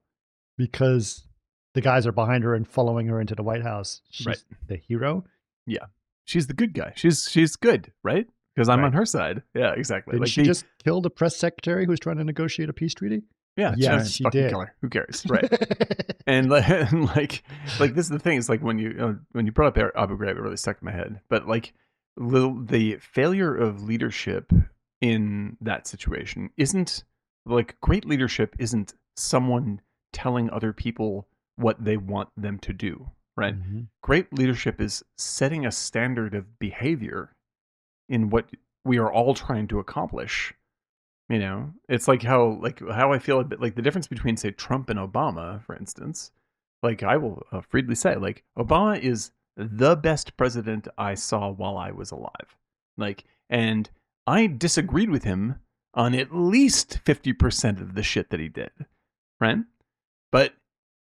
because the guys are behind her and following her into the White House, she's the hero. Yeah. She's the good guy. She's good, right? Because I'm on her side. Yeah, exactly. Did she just kill the press secretary who was trying to negotiate a peace treaty? Yeah, she did. Kill her. Who cares? Right. and like this is the thing. It's like when you brought up Abu Ghraib, it really stuck in my head. But like the failure of leadership in that situation isn't like great leadership isn't someone telling other people what they want them to do, right? Great leadership is setting a standard of behavior in what we are all trying to accomplish. You know, it's like how I feel a bit like the difference between, say, Trump and Obama, for instance. Like, I will freely say, like, Obama is the best president I saw while I was alive. Like, and I disagreed with him on at least 50% of the shit that he did, right? But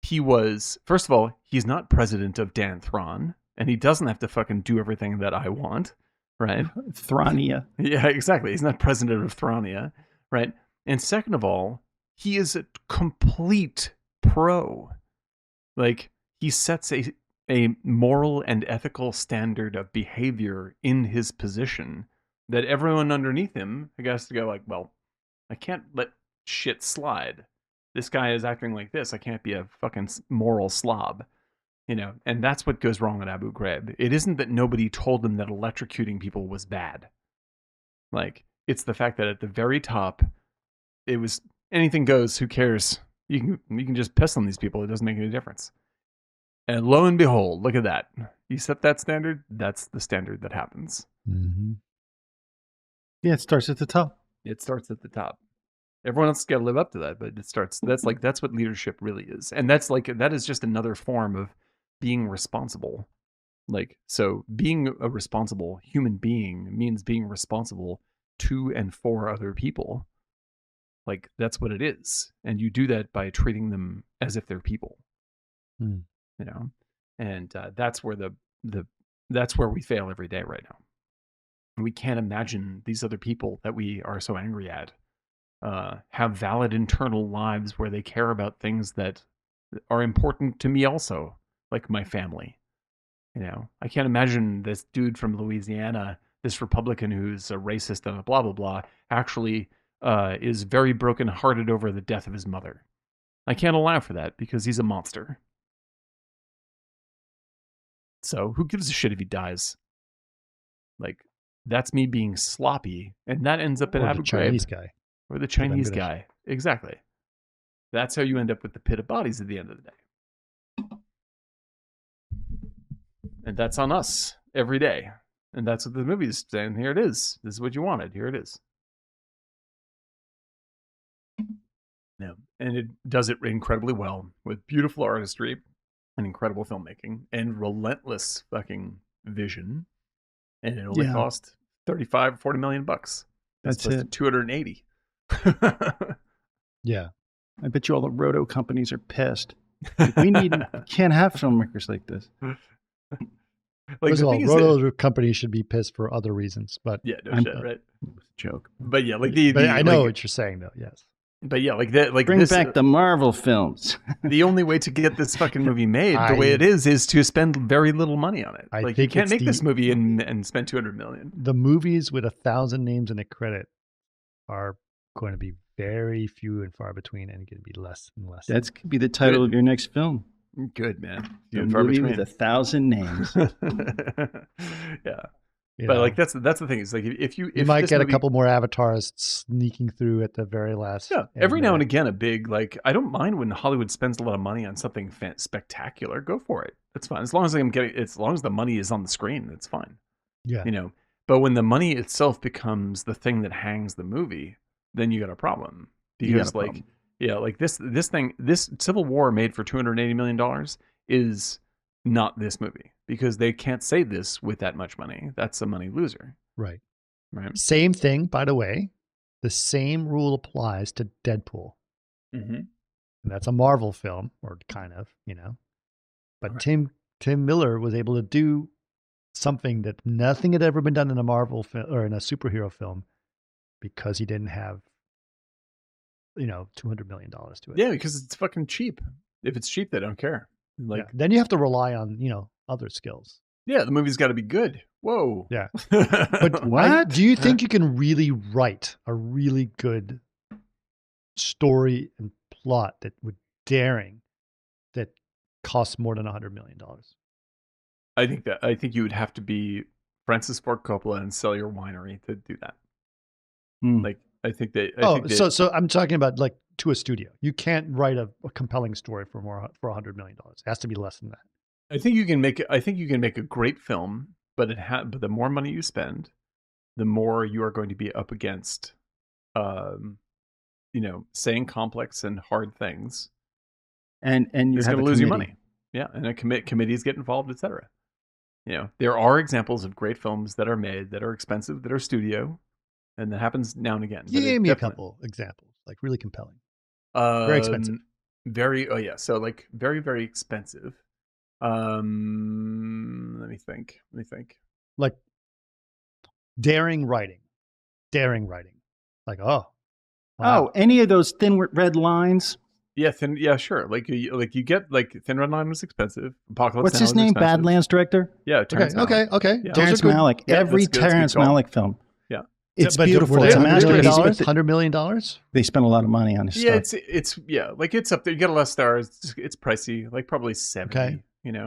he was, first of all, he's not president of Dan Thron, and he doesn't have to fucking do everything that I want, right? Thronia. Yeah, exactly. He's not president of Thronia, right? And second of all, he is a complete pro. Like, he sets a moral and ethical standard of behavior in his position that everyone underneath him has to go like, well, I can't let shit slide. This guy is acting like this. I can't be a fucking moral slob. You know, and that's what goes wrong at Abu Ghraib. It isn't that nobody told them that electrocuting people was bad. Like, it's the fact that at the very top, it was anything goes. Who cares? You can just piss on these people. It doesn't make any difference. And lo and behold, look at that. You set that standard. That's the standard that happens. Mm-hmm. Yeah, it starts at the top. It starts at the top. Everyone else has got to live up to that, but it starts. That's what leadership really is, and that is just another form of being responsible. Like, so being a responsible human being means being responsible to and for other people. Like, that's what it is. And you do that by treating them as if they're people. You know? And that's where that's where we fail every day right now. We can't imagine these other people that we are so angry at have valid internal lives where they care about things that are important to me also, like my family. You know, I can't imagine this dude from Louisiana, this Republican who's a racist and a blah, blah, blah, actually is very brokenhearted over the death of his mother. I can't allow for that because he's a monster. So who gives a shit if he dies? Like, that's me being sloppy, and that ends up in Abu Ghraib. Or the Chinese guy. Or the Chinese guy. Exactly. That's how you end up with the pit of bodies at the end of the day. And that's on us every day. And that's what the movie's saying. Here it is. This is what you wanted. Here it is. Yeah. And it does it incredibly well with beautiful artistry and incredible filmmaking and relentless fucking vision. And it only cost 35 or 40 million bucks. That's it. 280. Yeah. I bet you all the roto companies are pissed. Like, can't have filmmakers like this. Like, first of all, roto companies should be pissed for other reasons, but yeah, no shit, right? Joke. But yeah, like I know what you're saying, though. Yes. But yeah, like that, like bring back the Marvel films. The only way to get this fucking movie made the way it is to spend very little money on it. Like, you can't make this movie and spend $200 million. The movies with 1,000 names in a credit are going to be very few and far between, and going to be less and less. That could be the title of your next film. Good, man. A movie with 1,000 names. Yeah. But like that's the thing, is like if you might get a couple more avatars sneaking through at the very last. Yeah, every now and again, a big, like, I don't mind when Hollywood spends a lot of money on something spectacular. Go for it. That's fine. As long as the money is on the screen, it's fine. Yeah. You know, but when the money itself becomes the thing that hangs the movie, then you got a problem. Because this Civil War made for $280 million is not this movie, because they can't say this with that much money. That's a money loser. Right. Right. Same thing, by the way. The same rule applies to Deadpool. Mm-hmm. And that's a Marvel film, or kind of, you know. But right. Tim Miller was able to do something that nothing had ever been done in a Marvel film or in a superhero film, because he didn't have, $200 million to it. Yeah, because it's fucking cheap. If it's cheap, they don't care. Like, then you have to rely on, other skills. Yeah, the movie's got to be good. Whoa. Yeah. But what? Do you think you can really write a really good story and plot that costs more than $100 million? I think you would have to be Francis Ford Coppola and sell your winery to do that. Like, I think that. So I'm talking about, like, to a studio. You can't write a compelling story for $100 million. It has to be less than that. I think you can make a great film, but the more money you spend, the more you are going to be up against um, saying complex and hard things, and you is have going a to lose you committee. money. Yeah, and committees get involved, etc. There are examples of great films that are made that are expensive, that are studio, and that happens now and again. But Give it me a definitely, couple examples, like really compelling, very expensive, very so like very very expensive. Let me think. like daring writing, like oh wow, Oh, any of those thin red lines. Yeah, sure. Like you get like Thin Red Line was expensive. Apocalypse What's Now his was name? expensive. Badlands director? Yeah, okay, Terrence Malick. okay, Yeah, those are Terrence good. Malick. Yeah, Every that's good Terrence call. Malick film. Yeah, It's But beautiful. were It's they a Yeah, they're great. masterpiece. $100 million? They spent a lot of money on his Yeah, stuff. it's like it's up there. You get a lot of stars. It's pricey, like probably 70. Okay,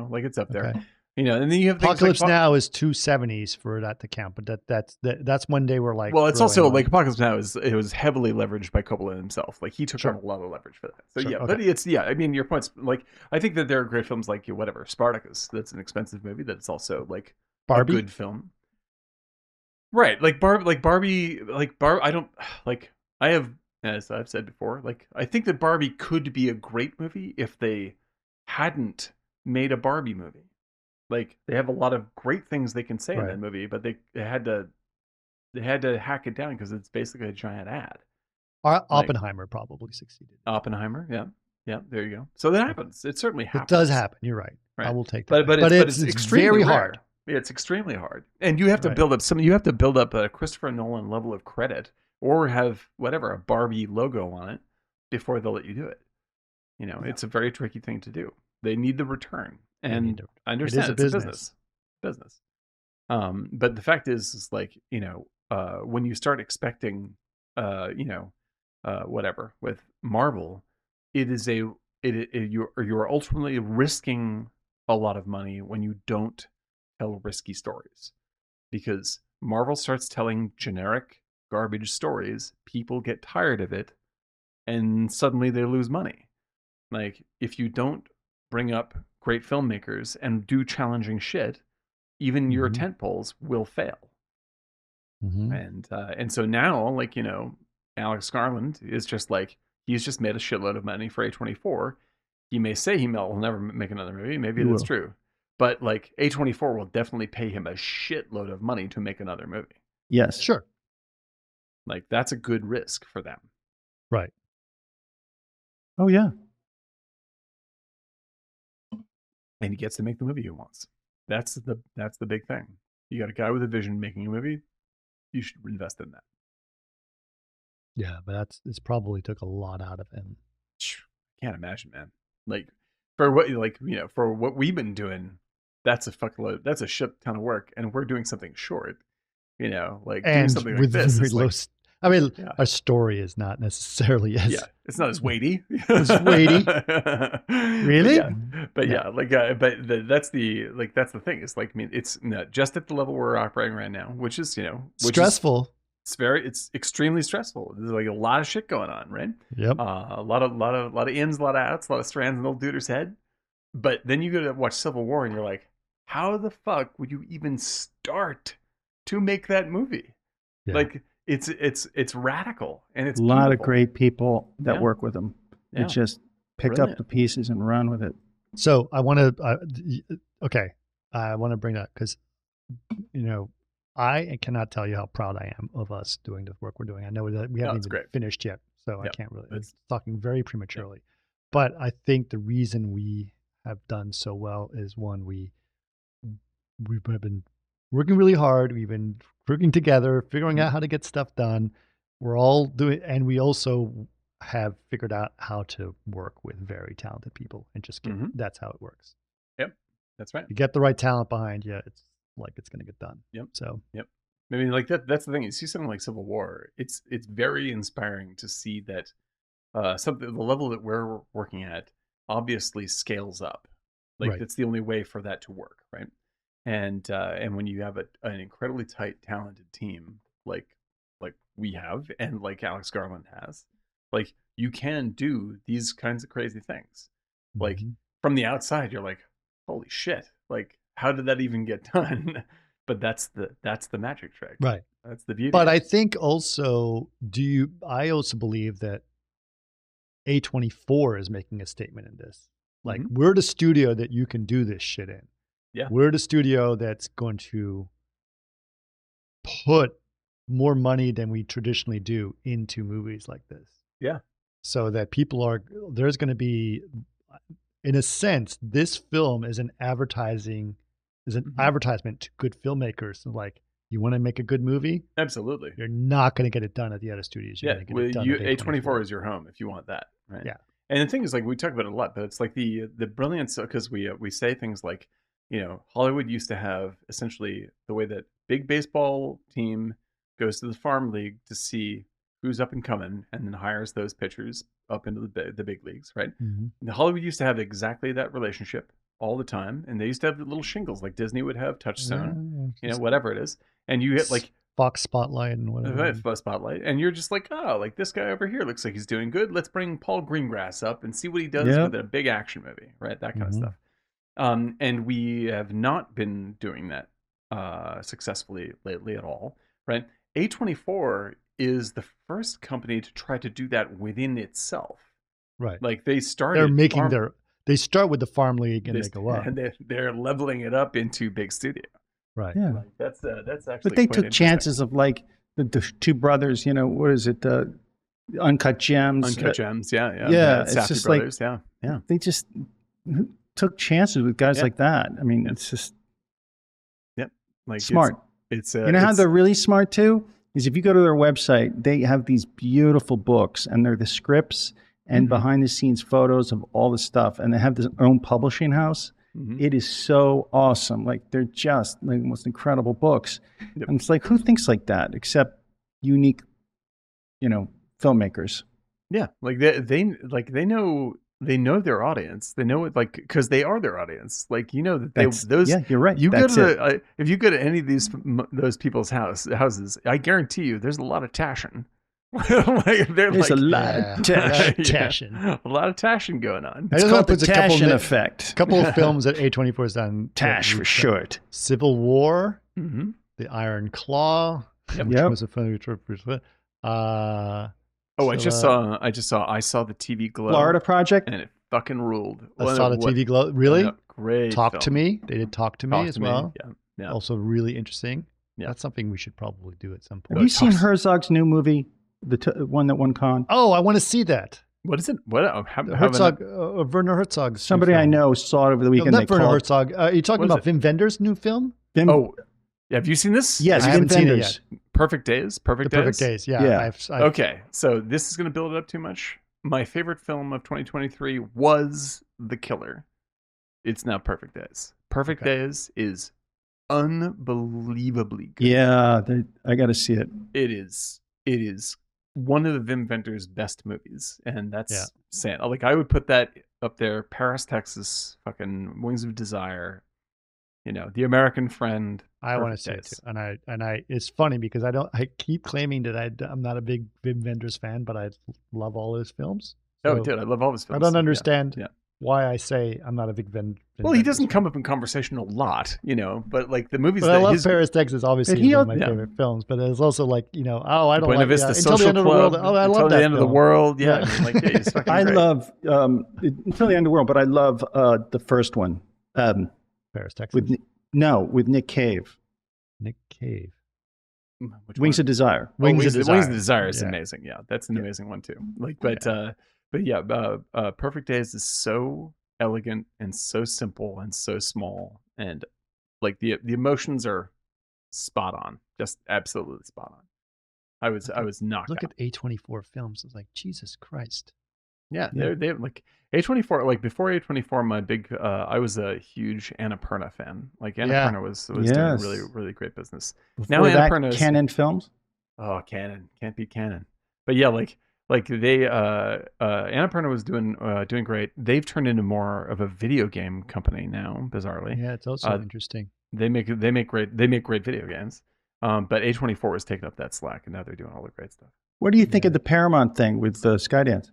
Like it's up there. okay. And then you have things Apocalypse like Now is 270s for that to count, but that's when they were like. well, it's throwing also money. like Apocalypse Now it was heavily leveraged by Coppola himself. Like he took Sure. on a lot of leverage for that. So Sure, yeah, okay. but it's I mean your point's like I think that there are great films like whatever Spartacus. That's an expensive movie. That's also like Barbie. a good film. Right, like Barbie, I don't like. I have, as I've said before, like I think that Barbie could be a great movie if they hadn't made a Barbie movie. Like they have a lot of great things they can say in Right. that movie, but they had to hack it down because it's basically a giant ad. Oppenheimer probably succeeded. Oppenheimer, yeah, there you go. So that happens. It certainly It happens. does happen. You're right. Right. I will take that. But it's extremely very rare. hard. Yeah, it's extremely hard, and you have to Right. build up You have to build up a Christopher Nolan level of credit, or have whatever a Barbie logo on it before they'll let you do it. Yeah. It's a very tricky thing to do. They need the return, and I It understand is a it's business. business. But the fact is like when you start expecting, whatever with Marvel, it is you're ultimately risking a lot of money when you don't tell risky stories, because Marvel starts telling generic garbage stories, people get tired of it, and suddenly they lose money. Like if you don't bring up great filmmakers and do challenging shit, even your tentpoles will fail. And so now, like Alex Garland is just like he's just made a shitload of money for A24. He may say he'll never make another movie. Maybe that's true, but like A24 will definitely pay him a shitload of money to make another movie. Yes. Sure. Like that's a good risk for them. Right. Oh yeah. And he gets to make the movie he wants. That's the big thing. You got a guy with a vision making a movie. You should invest in that. Yeah, but it's probably took a lot out of him. Can't imagine, man. Like for what we've been doing, that's a fuckload. That's a shit ton of work, and we're doing something short. Like doing And something like with this very is low. like, I mean, yeah. our story is not necessarily as It's not as weighty. It's weighty. Really? But that's the thing. It's like, I mean, it's not just at the level we're operating right now, which is stressful. It's extremely stressful. There's like a lot of shit going on, right? Yep. A lot of ins, a lot of outs, a lot of strands in the old duder's head. But then you go to watch Civil War, and you're like, how the fuck would you even start to make that movie? Yeah. Like it's radical, and it's a lot beautiful. of great people that work with him. Yeah. They just pick up the pieces and run with it. So I want to, I want to bring that because, I cannot tell you how proud I am of us doing the work we're doing. I know that we haven't even finished yet, so I can't really. It's talking very prematurely, but I think the reason we have done so well is one, we've been working really hard. We've been working together, figuring out how to get stuff done. We're all doing, and we also have figured out how to work with very talented people and just get, that's how it works. Yep. That's right. You get the right talent behind you, it's like it's going to get done. Yep. So, I mean, like that's the thing. You see something like Civil War, it's very inspiring to see that the level that we're working at obviously scales up. Like that's the only way for that to work, right? And when you have an incredibly tight, talented team like we have, and like Alex Garland has, like you can do these kinds of crazy things. Like from the outside, you're like, holy shit! Like how did that even get done? But that's the magic trick. Right. That's the beauty. But I think also, I also believe that A24 is making a statement in this. Like, we're the studio that you can do this shit in. Yeah. We're the studio that's going to put more money than we traditionally do into movies like this. Yeah. So that there's going to be, in a sense, this film is an advertisement to good filmmakers. So like, you want to make a good movie? Absolutely. You're not going to get it done at the other studios. You're going to get it done at A24 is your home if you want that, right? Yeah. And the thing is, like, we talk about it a lot, but it's like the brilliance, because we say things like, Hollywood used to have essentially the way that big baseball team goes to the farm league to see who's up and coming, and then hires those pitchers up into the big leagues, right? And Hollywood used to have exactly that relationship all the time, and they used to have little shingles like Disney would have, Touchstone, whatever it is, and you hit like Fox Spotlight and whatever. Spotlight, and you're just like, oh, like this guy over here looks like he's doing good. Let's bring Paul Greengrass up and see what he does with a big action movie, right? That kind of stuff. And we have not been doing that successfully lately at all, right? A24 is the first company to try to do that within itself. Right. Like they start with the farm league and they go up. And they're leveling it up into big studio. Right. Yeah. Like that's actually. But they took chances of like the two brothers. What is it? Uncut Gems. Uncut Gems. Yeah. Yeah. It's Safdie just brothers. like yeah. They just took chances with guys like that. I mean, it's just like smart. It's how they're really smart too is if you go to their website, they have these beautiful books, and they're the scripts and behind the scenes photos of all the stuff, and they have their own publishing house. It is so awesome. Like they're just like the most incredible books. Yep. And it's like, who thinks like that except unique, filmmakers? Yeah. Like they know their audience. They know it, like, because they are their audience. Like, that yeah, you're right. If you go to any of those people's houses, I guarantee you there's a lot of tashin. There's a lot of tashin. A lot of tashin going on. It's called the Tashin effect. A couple of films that A24 has done. Tash for short. Civil War, The Iron Claw, which was a funny interpretation. I just saw the TV Glow. Florida Project, and it fucking ruled. I saw the TV Glow. Really? Yeah, great. Talk to Me. They did Talk to Me as well. Yeah. Also really interesting. Yeah. That's something we should probably do at some point. Have you seen Herzog's new movie, the one that won Cannes? Oh, I want to see that. What is it? What? Werner Herzog. Somebody I know saw it over the weekend. No, not Werner Herzog. Are you talking about Wim Wenders' new film? Have you seen this? Yes, I haven't seen it yet. Perfect Days. Perfect Days. Yeah. Okay, so this is going to build it up too much. My favorite film of 2023 was The Killer. It's now Perfect Days. Perfect Days is unbelievably good. Yeah, I got to see it. It is one of the Wim Wenders' best movies, and that's saying, like, I would put that up there. Paris, Texas, fucking Wings of Desire. The American Friend. I want to see it too, and I. It's funny because I keep claiming that I'm not a big Wim Wenders fan, but I love all his films. So dude, I love all his films. I don't understand why I say I'm not a big Wim. Well, he doesn't come up in conversation a lot, but like the movies. But I love Paris, Texas. Obviously, is one of my favorite films. But it's also like I don't Buena like Vista Until the End of the World. Oh, I love that. Until the End of the World. Yeah, it's fucking great. love Until the End of the World, but I love the first one. Paris, Texas. With Nick Cave. Nick Cave. Wings of Desire. Wings of Desire is amazing. Yeah, that's an amazing one too. Like, Perfect Days is so elegant and so simple and so small, and like the emotions are spot on, just absolutely spot on. I was knocked. Look at A24 films. I was like, Jesus Christ. Yeah, they like A24. Like before A24, my big I was a huge Annapurna fan. Like Annapurna was doing really, really great business. Before now Annapurna is Canon Films. Oh, Canon can't beat Canon. But yeah, like they Annapurna was doing great. They've turned into more of a video game company now. Bizarrely, yeah, it's also interesting. They make great video games. But A24 was taking up that slack, and now they're doing all the great stuff. What do you think of the Paramount thing with Skydance?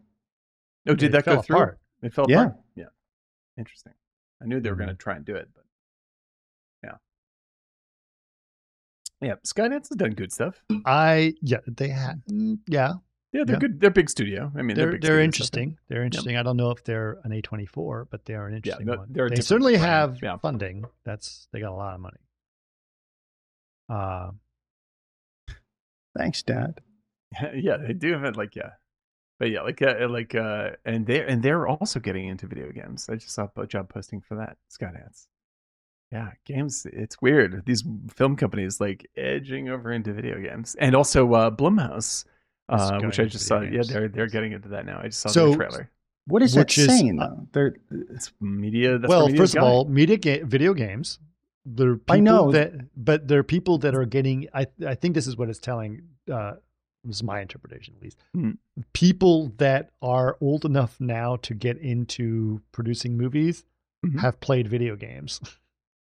Oh, did that go through? Apart. It fell apart? Yeah. Interesting. I knew they were going to try and do it, but Yeah, Skydance has done good stuff. They have, Yeah, they're yeah. good. They're big studio. I mean, they're big They're studio stuff. interesting. They're interesting. I don't know if they're an A24, but they are an interesting one. They're a They different certainly brand. have Yeah. funding. They got a lot of money. Thanks, Dad. Yeah, they do have it. But yeah, and they're also getting into video games. I just saw a job posting for that. Skydance. Yeah, games. It's weird. These film companies like edging over into video games, and also Blumhouse, which I just saw. Yeah, they're getting into that now. I just saw their trailer. What is that saying though? It's media. That's well, first of all, video games. There are people I know but there are people that are getting. I think this is what it's telling. This is my interpretation, at least. People that are old enough now to get into producing movies have played video games.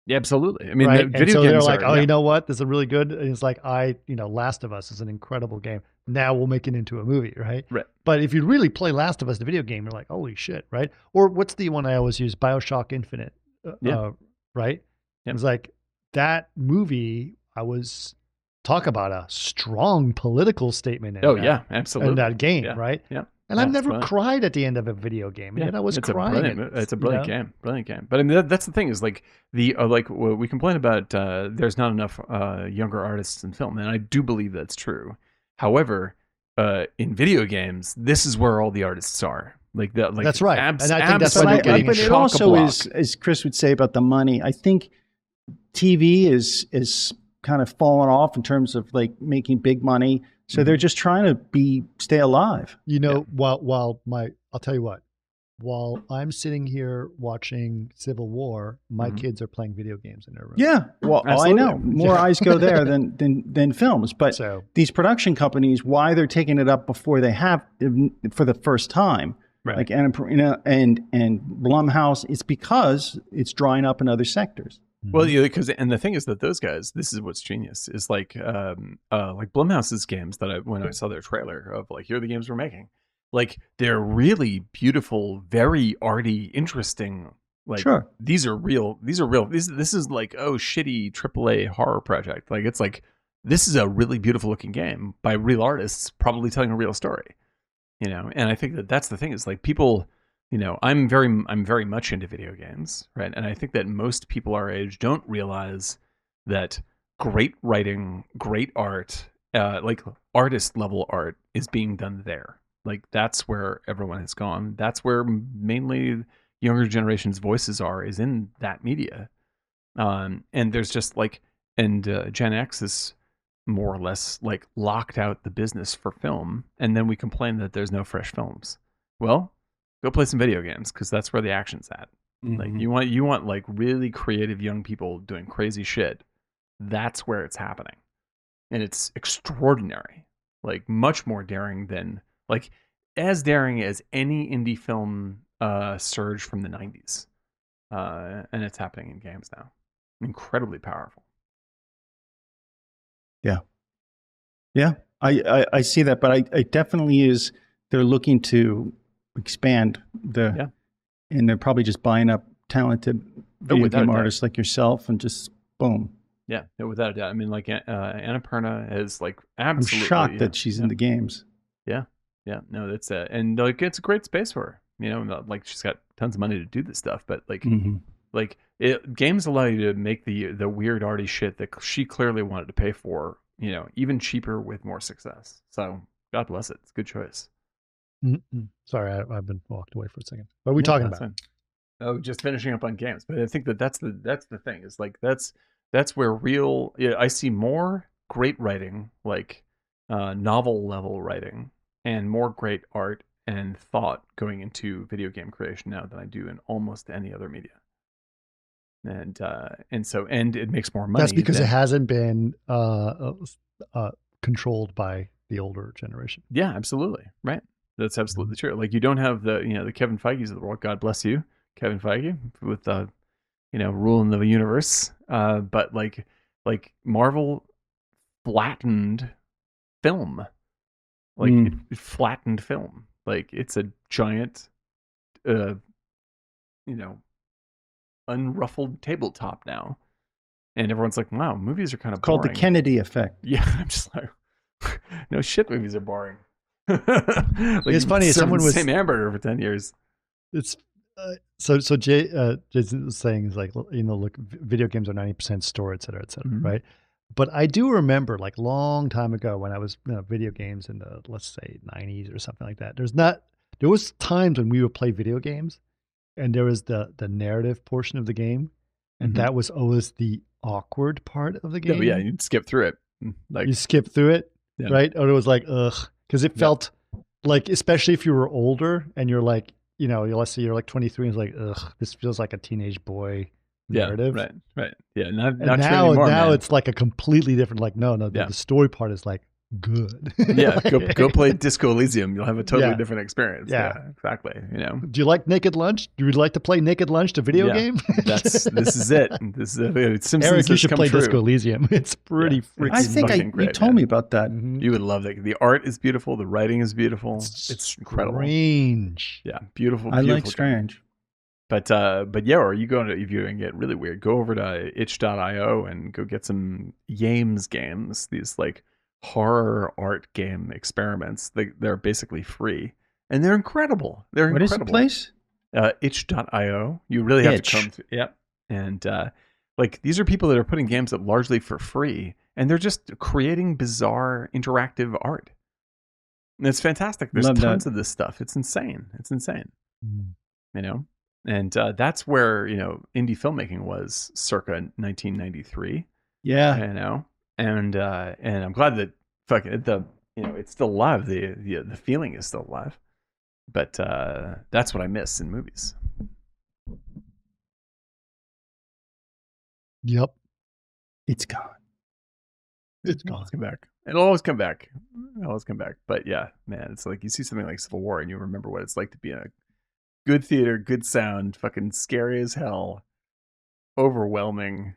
Yeah, absolutely. I mean, right? Video so games they're like, are, you know what? This is really good. And it's like, Last of Us is an incredible game. Now we'll make it into a movie, right? Right. But if you really play Last of Us, the video game, you're like, holy shit, right? Or what's the one I always use? BioShock Infinite. Right? Yep. It's like that movie. Talk about a strong political statement. Yeah, absolutely. In that game, right? Yeah. And I've never cried at the end of a video game, and yet I was crying. It's a brilliant game, But I mean, that's the thing is like we complain about there's not enough younger artists in film, and I do believe that's true. However, in video games, this is where all the artists are. That's right, and I think that's what but it also is, as Chris would say about the money. I think TV is kind of fallen off in terms of like making big money. So they're just trying to stay alive. I'll tell you what, while I'm sitting here watching Civil War, my kids are playing video games in their room. Yeah. Well, I know more eyes go there than films, but these production companies, why they're taking it up before they have for the first time, right. Like, and Blumhouse, it's because it's drying up in other sectors. Well, yeah, and the thing is that those guys, this is what's genius, is like Blumhouse's games that when I saw their trailer of like, here are the games we're making, like they're really beautiful, very arty, interesting. Like these are real. This is like, shitty AAA horror project. Like it's like, this is a really beautiful looking game by real artists, probably telling a real story, and I think that's the thing is like people. I'm very much into video games, right? And I think that most people our age don't realize that great writing, great art, like artist level art is being done there. Like that's where everyone has gone. That's where mainly younger generation's voices is in that media. And there's just like, Gen X is more or less like locked out the business for film. And then we complain that there's no fresh films. Well, go play some video games because that's where the action's at. Like you want like really creative young people doing crazy shit. That's where it's happening, and it's extraordinary. Like much more daring than like as daring as any indie film surge from the '90s, and it's happening in games now. Incredibly powerful. Yeah. I see that, but I definitely is. They're looking to expand and they're probably just buying up talented video game artists like yourself and just boom. Yeah, without a doubt. I mean, like Annapurna is like absolutely. I'm shocked that she's in the games. Yeah. No, that's and like it's a great space for her. Like she's got tons of money to do this stuff, but like, games allow you to make the weird arty shit that she clearly wanted to pay for. Even cheaper with more success. So God bless it. It's a good choice. Sorry, I've been walked away for a second. What are we talking about? Fine. Oh, just finishing up on games. But I think that's the thing. Is like that's where real. I see more great writing, like novel level writing, and more great art and thought going into video game creation now than I do in almost any other media. And it makes more money. That's because it hasn't been controlled by the older generation. Yeah, absolutely. Right. That's absolutely true. Like you don't have the Kevin Feige's of the world. God bless you, Kevin Feige, with ruling the universe. But like Marvel flattened film, like it flattened film. Like it's a giant, unruffled tabletop now. and everyone's like, "Wow, movies are kind of Called boring." the Kennedy effect. Yeah, I'm just like, no shit, movies are boring. Like, It's funny, served someone the was- same hamburger for 10 years. It's so Jason was saying is like, look, video games are 90% story, et cetera, Mhm. right? But I do remember like long time ago when I was video games in the, let's say, 90s or something like that. There was times when we would play video games and there was the narrative portion of the game, and Mhm. that was always the awkward part of the game. No, yeah, you'd skip through it. Like, You skip through it, Yeah. right? Or it was like, ugh, because it Yeah. felt like, especially if you were older and you're like, let's say you're like 23 and it's like, ugh, this feels like a teenage boy narrative. Yeah, right. Yeah, not And true now anymore, man. it's like a completely different, like, no, Yeah. the story part is like good. Yeah, go play Disco Elysium. You'll have a totally Yeah. different experience. Yeah. Yeah, exactly. Do you like Naked Lunch? Do you like to play Naked Lunch, the video Yeah. game? This is it. This is it. Simpsons Eric, you has should come play true. Disco Elysium. It's pretty Yeah. freaking. I think fucking you great, told man. me about that. Mhm. You would love that. The art is beautiful. The writing is beautiful. It's incredible. Strange. Yeah, beautiful. I beautiful like game. Strange. But yeah, or you go to, if you get really weird, go over to itch.io and go get some Yames games. These like horror art game experiments. They're basically free and they're incredible. They're What is the incredible. place? Itch.io. You really have Itch. to come through. Yep. And like these are people that are putting games up largely for free, and they're just creating bizarre interactive art. And it's fantastic. There's Love tons that. of this stuff. It's insane. It's insane. Mm. And that's where indie filmmaking was circa 1993. Yeah. And I'm glad that it's still alive. The feeling is still alive. But that's what I miss in movies. Yep. It's gone. It's It'll gone. always come back. It'll always come back. It'll always come back. But yeah, man, it's like you see something like Civil War and you remember what it's like to be in a good theater, good sound, fucking scary as hell, overwhelming,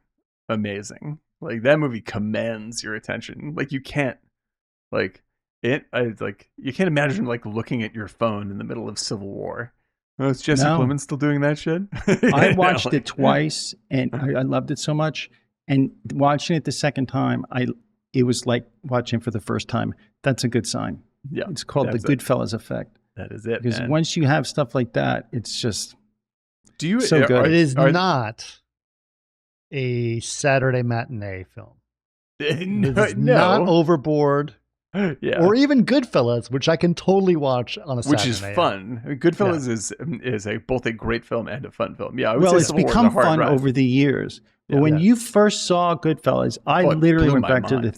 amazing. Like that movie commands your attention. Like you can't you can't imagine like looking at your phone in the middle of Civil War. Oh, is Jesse No. Plemons still doing that shit? I watched it twice and I loved it so much. And watching it the second time, it was like watching for the first time. That's a good sign. Yeah, It's called the that's it. Goodfellas effect. That is it. Because man. once you have stuff like that, it's just Do you so good. It is not a Saturday matinee film. It is not Overboard yeah. or even Goodfellas, which I can totally watch on a Saturday. Which is fun. Goodfellas is both a great film and a fun film. Yeah, I would well, say it's Civil War is become a hard fun ride. over the years. But Yeah. when you first saw Goodfellas, I Oh, it literally blew went my back to mind.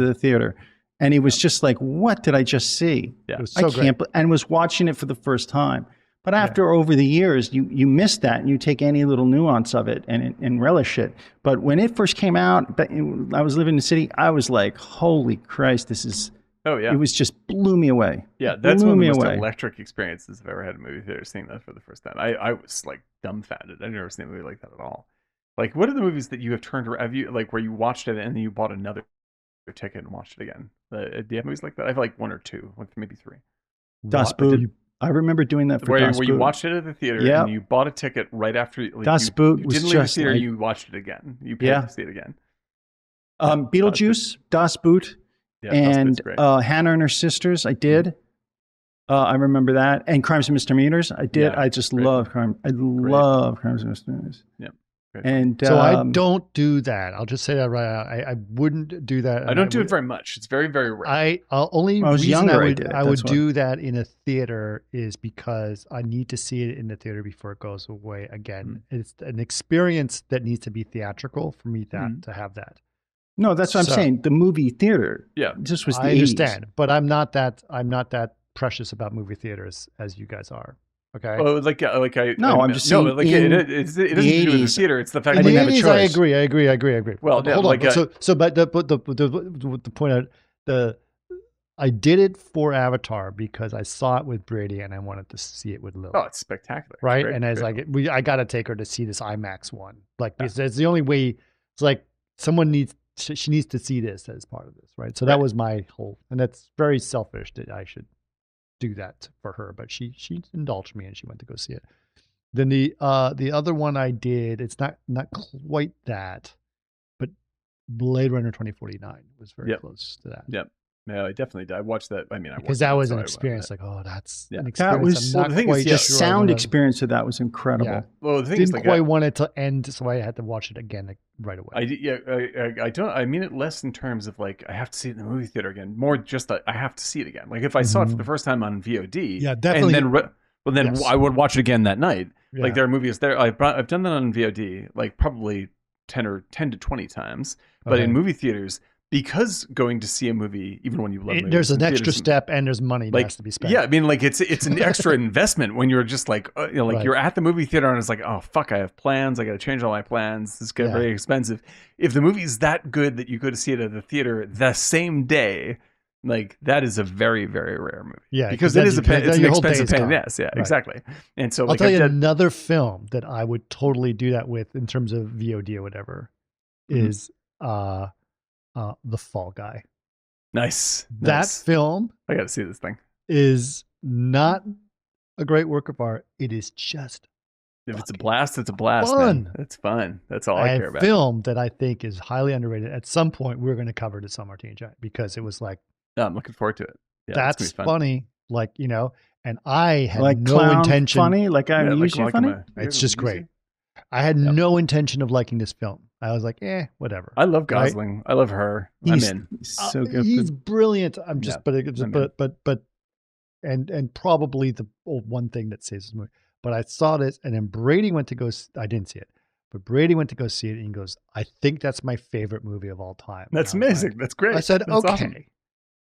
the theater, and it was just like, what did I just see? Yeah. It was I so can't, great. and was watching it for the first time. But after over the years, you miss that and you take any little nuance of it and relish it. But when it first came out, I was living in the city. I was like, holy Christ, this is. Oh yeah. It was just blew me away. Yeah, that's Blew one of me the most away. electric experiences I've ever had in a movie theater, seeing that for the first time. I was like dumbfounded. I've never seen a movie like that at all. Like, what are the movies that you have turned around? Have you, like, where you watched it and then you bought another ticket and watched it again? Do you have movies like that? I have like one or two, like maybe three. Das Boot. I remember doing that for Where Das you Boot. watched it at the theater Yep. and you bought a ticket right after. Like, Das Boot you was didn't leave the just theater. like- You watched it again. You paid Yeah. to see it again. Beetlejuice, Das Boot, Yeah, Das and Boot's great. Hannah and Her Sisters. I did. I remember that. And Crimes and Misdemeanors. I did. Yeah, I just great. love crime. I love Crimes and Misdemeanors. Yeah. Great. And So I don't do that. I'll just say that right out. I wouldn't do that. I don't do it very much. It's very, very rare. Only When I was reason younger, I I would, did it. I would That's why. do that in a theater is because I need to see it in the theater before it goes away again. It's an experience that needs to be theatrical for me to have that. no, that's what I'm So- saying. The movie theater. Yeah. This was the I 80s. understand, but I'm not that precious about movie theaters as you guys are. Okay. Oh, like I. No, I'm just saying No, like in it doesn't the do with the 80s, theater. It's the fact In that the didn't have a 80s, I choice. agree. Well, But yeah, hold like, on. But the point out I did it for Avatar because I saw it with Brady and I wanted to see it with Lily. Oh, it's spectacular. Right. Great, And as great. I got to take her to see this IMAX one. Like, because it's the only way. It's like someone she needs to see this as part of this. Right. So that Right. was my whole, and that's very selfish that I should do that for her, but she indulged me and she went to go see it. Then the other one I did, it's not quite that. Blade Runner 2049 was very Yep. close to that. Yep. No, I definitely did. I watched that. I mean, I Because watched that it, was so an I- experience. Like, oh, that's Yeah. an That experience. was- I'm well, not the thing is, quite yeah, The sure I sound wanna- experience of that was incredible. Yeah. Well, the thing Didn't is, like, quite want it to end, so I had to watch it again right away. I don't. I mean it less in terms of like I have to see it in the movie theater again. More just that I have to see it again. Like if I saw it for the first time on VOD, Yeah, definitely. and then Yes. I would watch it again that night. Yeah. Like there are movies there. I've done that on VOD like probably 10 to 20 times. But Okay. in movie theaters, because going to see a movie, even when you love movies, there's an in extra theaters, step and there's money that like, has to be spent. yeah, I mean, like it's an extra investment when you're just like, Right. you're at the movie theater and it's like, oh fuck, I have plans, I got to change all my plans. This is getting very expensive. If the movie's that good that you go to see it at the theater the same day, like that is a very, very rare movie. Yeah, because then it is you- it's an your whole day expensive is pain in the gone. ass. Yeah, Right. exactly. And so I'll like tell you I've done- another film that I would totally do that with in terms of VOD or whatever is The Fall Guy. nice. That film I got to see this thing. is not a great work of art. It is just If it's a blast, it's a blast. fun. Man. It's fun. That's all I care a about. film that I think is highly underrated. At some point, we're going to cover it at San Martin Giant because it was like, No, I'm looking forward to it. Yeah, that's it's gonna be fun. funny. Like, you know, and I had Like no clown intention. funny, like I'm Yeah, like usually funny. It's just great. I had Yep. no intention of liking this film. I was like, whatever. I love Right? Gosling. I love her. He's I'm in. so good. He's brilliant. I'm just, Yeah, I'm in. but, and probably the one thing that saves this movie. But I saw this, and then Brady went to go. I didn't see it, but Brady went to go see it, and he goes, "I think that's my favorite movie of all time." That's And I was amazing. That's great. I said, That's "Okay, awesome.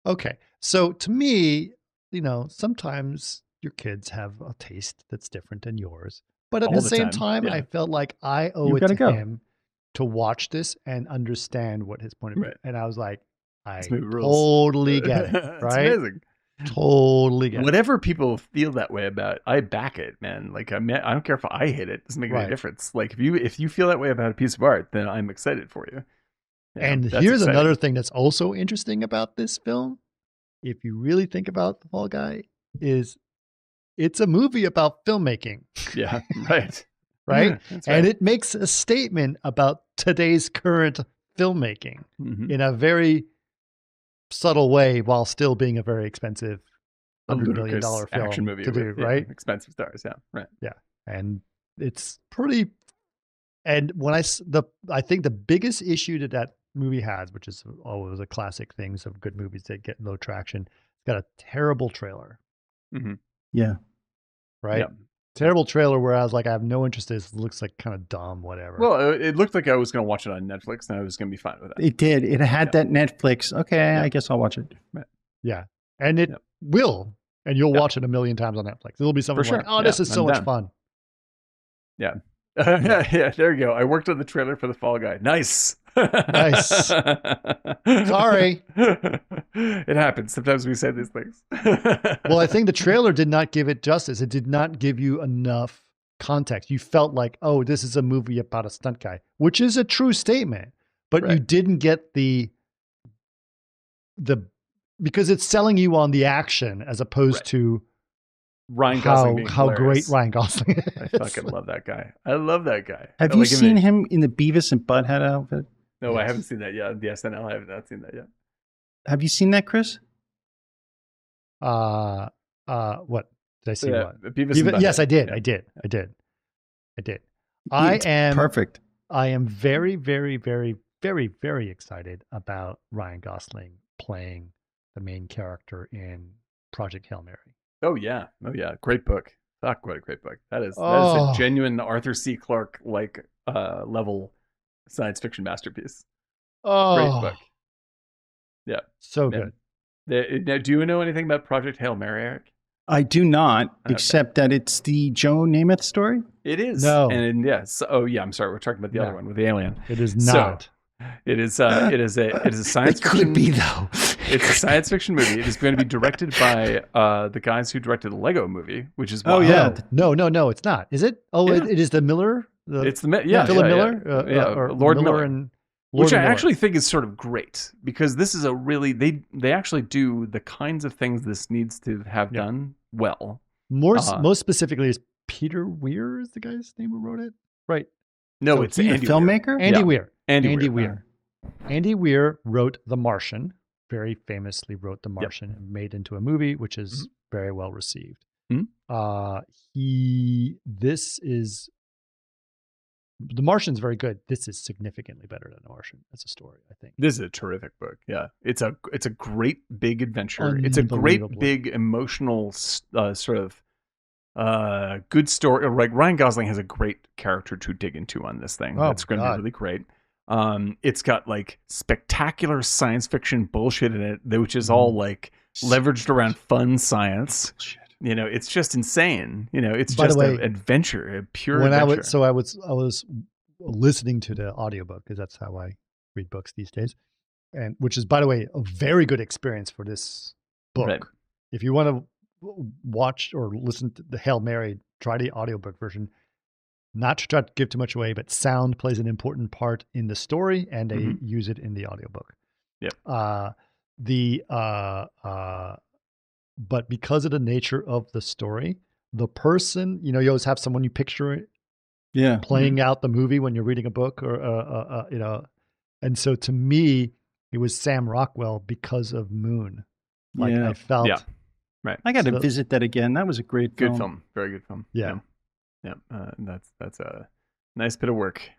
okay." So to me, you know, sometimes your kids have a taste that's different than yours, but at All the the same time, time, yeah. I felt like I owe You it gotta to go. him to watch this and understand what his point of view. Right. And I was like, I This movie rules. totally get it, It's right? amazing. Totally get it. Whatever people feel that way about, I back it, man. Like I don't care if I hate it. It doesn't make any Right. difference. Like if you feel that way about a piece of art, then I'm excited for you. Yeah, And that's here's exciting. another thing that's also interesting about this film. If you really think about The Fall Guy, is it's a movie about filmmaking, Yeah, right. right? That's And right. it makes a statement about today's current filmmaking Mhm. in a very subtle way while still being a very expensive A $100 million ludicrous film action movie to do, with, yeah, right? expensive stars. Yeah, right. And it's pretty. And when I think the biggest issue that movie has, which is always a classic things of good movies that get low traction, it's got a terrible trailer, Yeah. right? Yeah. Terrible trailer where I was like, I have no interest in this. It looks like kind of dumb, whatever. Well, it looked like I was going to watch it on Netflix, and I was going to be fine with that. It did. It had Yeah. that Netflix. Okay, Yeah. I guess I'll watch it. yeah, and it Yep. will, and you'll Yep. watch it a million times on Netflix. It'll be something sure. like, oh, this Yeah, is so I'm much down. fun. Yeah. Yeah, there you go. I worked on the trailer for The Fall Guy. Nice. Nice. Sorry. It happens. Sometimes we say these things. Well, I think the trailer did not give it justice. It did not give you enough context. You felt like, oh, this is a movie about a stunt guy, which is a true statement, but you Right. didn't get the because it's selling you on the action as opposed Right. to Ryan Gosling being how great hilarious. Ryan Gosling is. I fucking love that guy. I love that guy. Have I you like him seen in- him in the Beavis and Butthead outfit? No, I Yes. haven't seen that yet. The SNL, I have not seen that yet. Have you seen that, Chris? What did I see? Yeah, What? Beavis and Yes, Butthead. I did. Yeah. I did. I It's am perfect. I am very, very, very, very, very excited about Ryan Gosling playing the main character in Project Hail Mary. Oh yeah. Great book. Fuck, what a great book. That is Oh. a genuine Arthur C. Clarke like level science fiction masterpiece. Oh, Great book. Yeah. so Man. good. Now, do you know anything about Project Hail Mary, Eric? I do not, Okay. except that it's the Joe Namath story. It is. No. And yes. Oh yeah. I'm sorry. We're talking about the No. other one with the alien. It is So, not. It is. It is a science It fiction. could be though. It's a science fiction movie. It is going to be directed by the guys who directed the Lego Movie, which is Oh, wild. yeah. No, it's not. Is it? Oh, Yeah. it is the Miller. It's the yeah, Philip yeah, Miller. yeah. Or Lord Miller. and Which Lord I Miller. actually think is sort of great because this is a really they actually do the kinds of things this needs to have Yeah. done well. most specifically is Peter Weir is the guy's name who wrote it, right? No, So it's he's Andy a Weir. filmmaker. Andy Yeah. Weir. Andy Andy Weir. Weir. Andy Weir wrote The Martian, very famously wrote The Martian and made into a movie, which is very well received. This is The Martian's very good. This is significantly better than The Martian as a story, I think. This is a terrific book. Yeah, it's a great big adventure. It's a great big emotional sort of good story. Like Ryan Gosling has a great character to dig into on this thing. That's going to be really great. It's got like spectacular science fiction bullshit in it, which is all like leveraged around fun science. Bullshit. You know, it's just insane. You know, it's just an adventure, a pure adventure. I was listening to the audiobook because that's how I read books these days, and which is, by the way, a very good experience for this book. Right. If you want to watch or listen to the Hail Mary, try the audiobook version. Not to try to give too much away, but sound plays an important part in the story, and they use it in the audiobook. Yep. But because of the nature of the story, the person, you always have someone you picture playing out the movie when you're reading a book or, and so to me, it was Sam Rockwell because of Moon. I felt. Yeah. Right. I got to visit that again. That was a great film. Good film. Very good film. Yeah. That's a nice bit of work.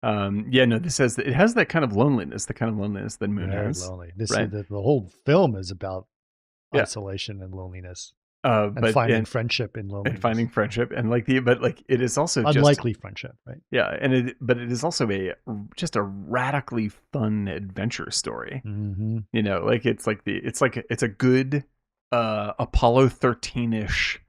This has it has that kind of loneliness, the kind of loneliness that Moon has. Lonely. The whole film is about isolation and loneliness, and finding friendship in loneliness, and finding friendship, and it is also unlikely friendship, right? Yeah, it is also just a radically fun adventure story. Mm-hmm. You know, it's a good Apollo 13-ish.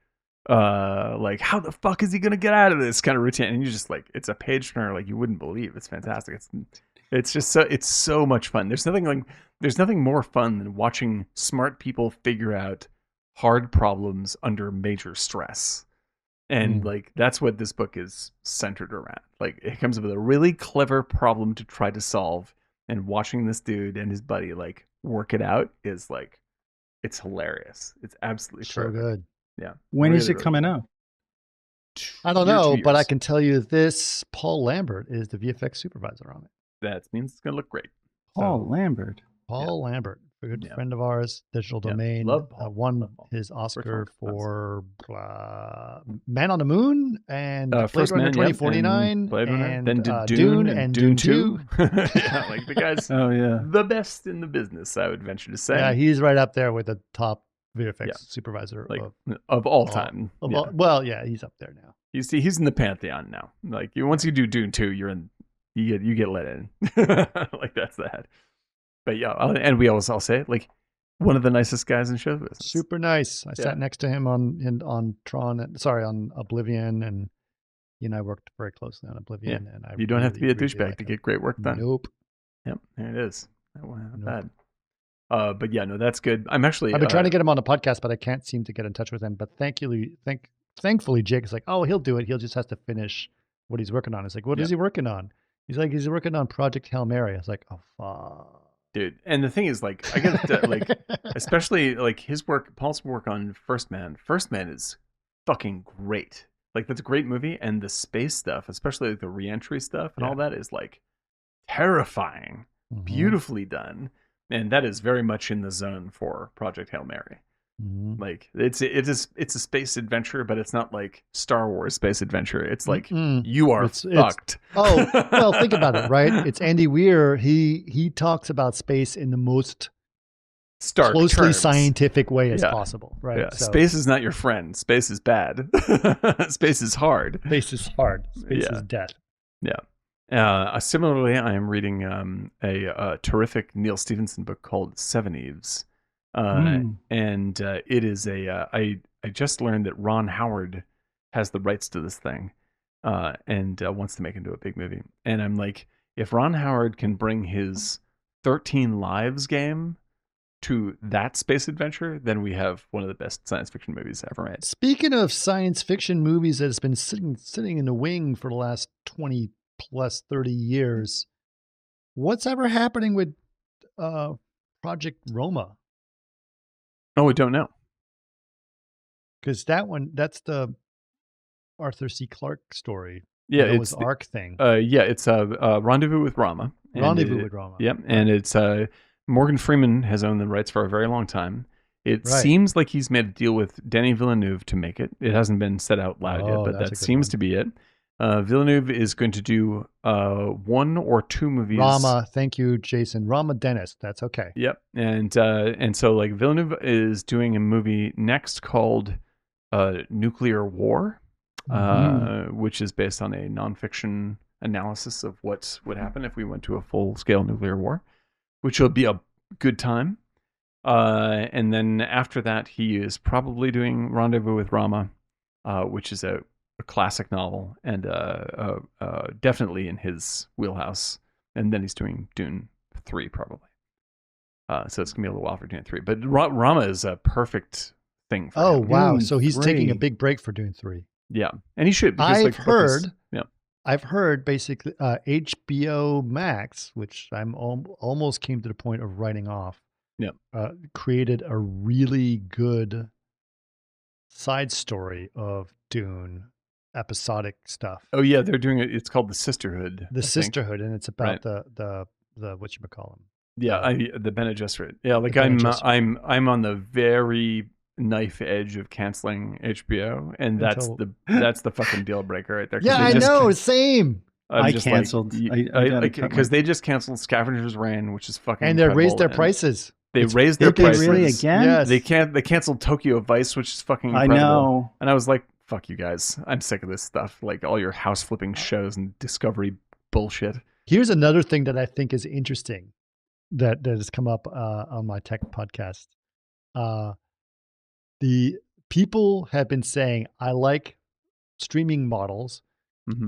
How the fuck is he gonna get out of this kind of routine? And you just it's a page turner like you wouldn't believe. It's fantastic. It's just so much fun. There's nothing more fun than watching smart people figure out hard problems under major stress. And that's what this book is centered around. Like it comes up with a really clever problem to try to solve, and watching this dude and his buddy work it out is it's hilarious. It's absolutely so good. Yeah. When is it coming out? I don't know, but I can tell you this: Paul Lambert is the VFX supervisor on it. That means it's gonna look great. Paul Lambert, a good friend of ours, Digital Domain, won his Oscar for Man on the Moon and Blade Runner 2049, and then did Dune and Dune 2. The guy's the best in the business, I would venture to say. Yeah, he's right up there with the top VFX supervisor of all time. He's up there now. He's in the pantheon now. Once you do Dune 2, you're in. You get let in. That's that. But and I'll say one of the nicest guys in show business. Super nice. I sat next to him on Oblivion, and he and I worked very closely on Oblivion. Yeah. And you don't have to be a douchebag to get great work done. Nope. Yep, there it is. That wasn't bad. But that's good. I've been trying to get him on the podcast, but I can't seem to get in touch with him. But thankfully, Jake is he'll do it. He'll just has to finish what he's working on. It's what is he working on? He's working on Project Hail Mary. I was like, oh fuck. Dude, and the thing is, I get especially his work, Paul's work on First Man. First Man is fucking great. That's a great movie, and the space stuff, especially the re-entry stuff and all that, is terrifying, beautifully done, and that is very much in the zone for Project Hail Mary. Mm-hmm. It's a space adventure, but it's not like Star Wars space adventure. It's you are fucked. Think about it, right? It's Andy Weir. He talks about space in the most stark closely terms. Scientific way as possible, right? Yeah. So, space is not your friend. Space is bad. Space is hard. Space is hard. Space is death. Yeah. Similarly, I am reading a terrific Neil Stephenson book called Seven Eves. And it is I just learned that Ron Howard has the rights to this thing, and wants to make it into a big movie. And I'm if Ron Howard can bring his 13 Lives game to that space adventure, then we have one of the best science fiction movies ever made. Speaking of science fiction movies that has been sitting in the wing for the last 20 plus 30 years, what's ever happening with Project Roma? Oh, I don't know. Because that's the Arthur C. Clarke story. Yeah, it was Arc thing. It's a Rendezvous with Rama, Rendezvous with Rama. Yep, and it's Morgan Freeman has owned the rights for a very long time. It seems like he's made a deal with Denis Villeneuve to make it. It hasn't been said out loud yet, but that seems to be it. Villeneuve is going to do 1 or 2 movies. Rama, thank you, Jason. Rama Dennis, that's okay. Yep, and so like Villeneuve is doing a movie next called Nuclear War, which is based on a nonfiction analysis of what would happen if we went to a full-scale nuclear war, which will be a good time. And then after that, he is probably doing Rendezvous with Rama, which is a classic novel and definitely in his wheelhouse. And then he's doing Dune 3 probably. So it's going to be a little while for Dune 3. But Rama is a perfect thing for him. Wow. Dune So he's 3. taking a big break for Dune 3. Yeah. And he should. Because, I've heard basically HBO Max, which I'm almost came to the point of writing off, created a really good side story of Dune episodic stuff. Oh yeah, they're doing it. It's called The Sisterhood. The Sisterhood, and it's about the whatchamacallem. Yeah, the Bene Gesserit. Yeah, like I'm on the very knife edge of canceling HBO, and that's the fucking deal breaker right there. Yeah, I know. Same. I canceled. Because they just canceled Scavenger's Reign, which is fucking and they raised their prices. They raised their prices. Really again? Yes. They canceled Tokyo Vice, which is fucking incredible. I know. And I was like, fuck you guys. I'm sick of this stuff. Like all your house flipping shows and Discovery bullshit. Here's another thing that I think is interesting that has come up on my tech podcast. The people have been saying, I like streaming models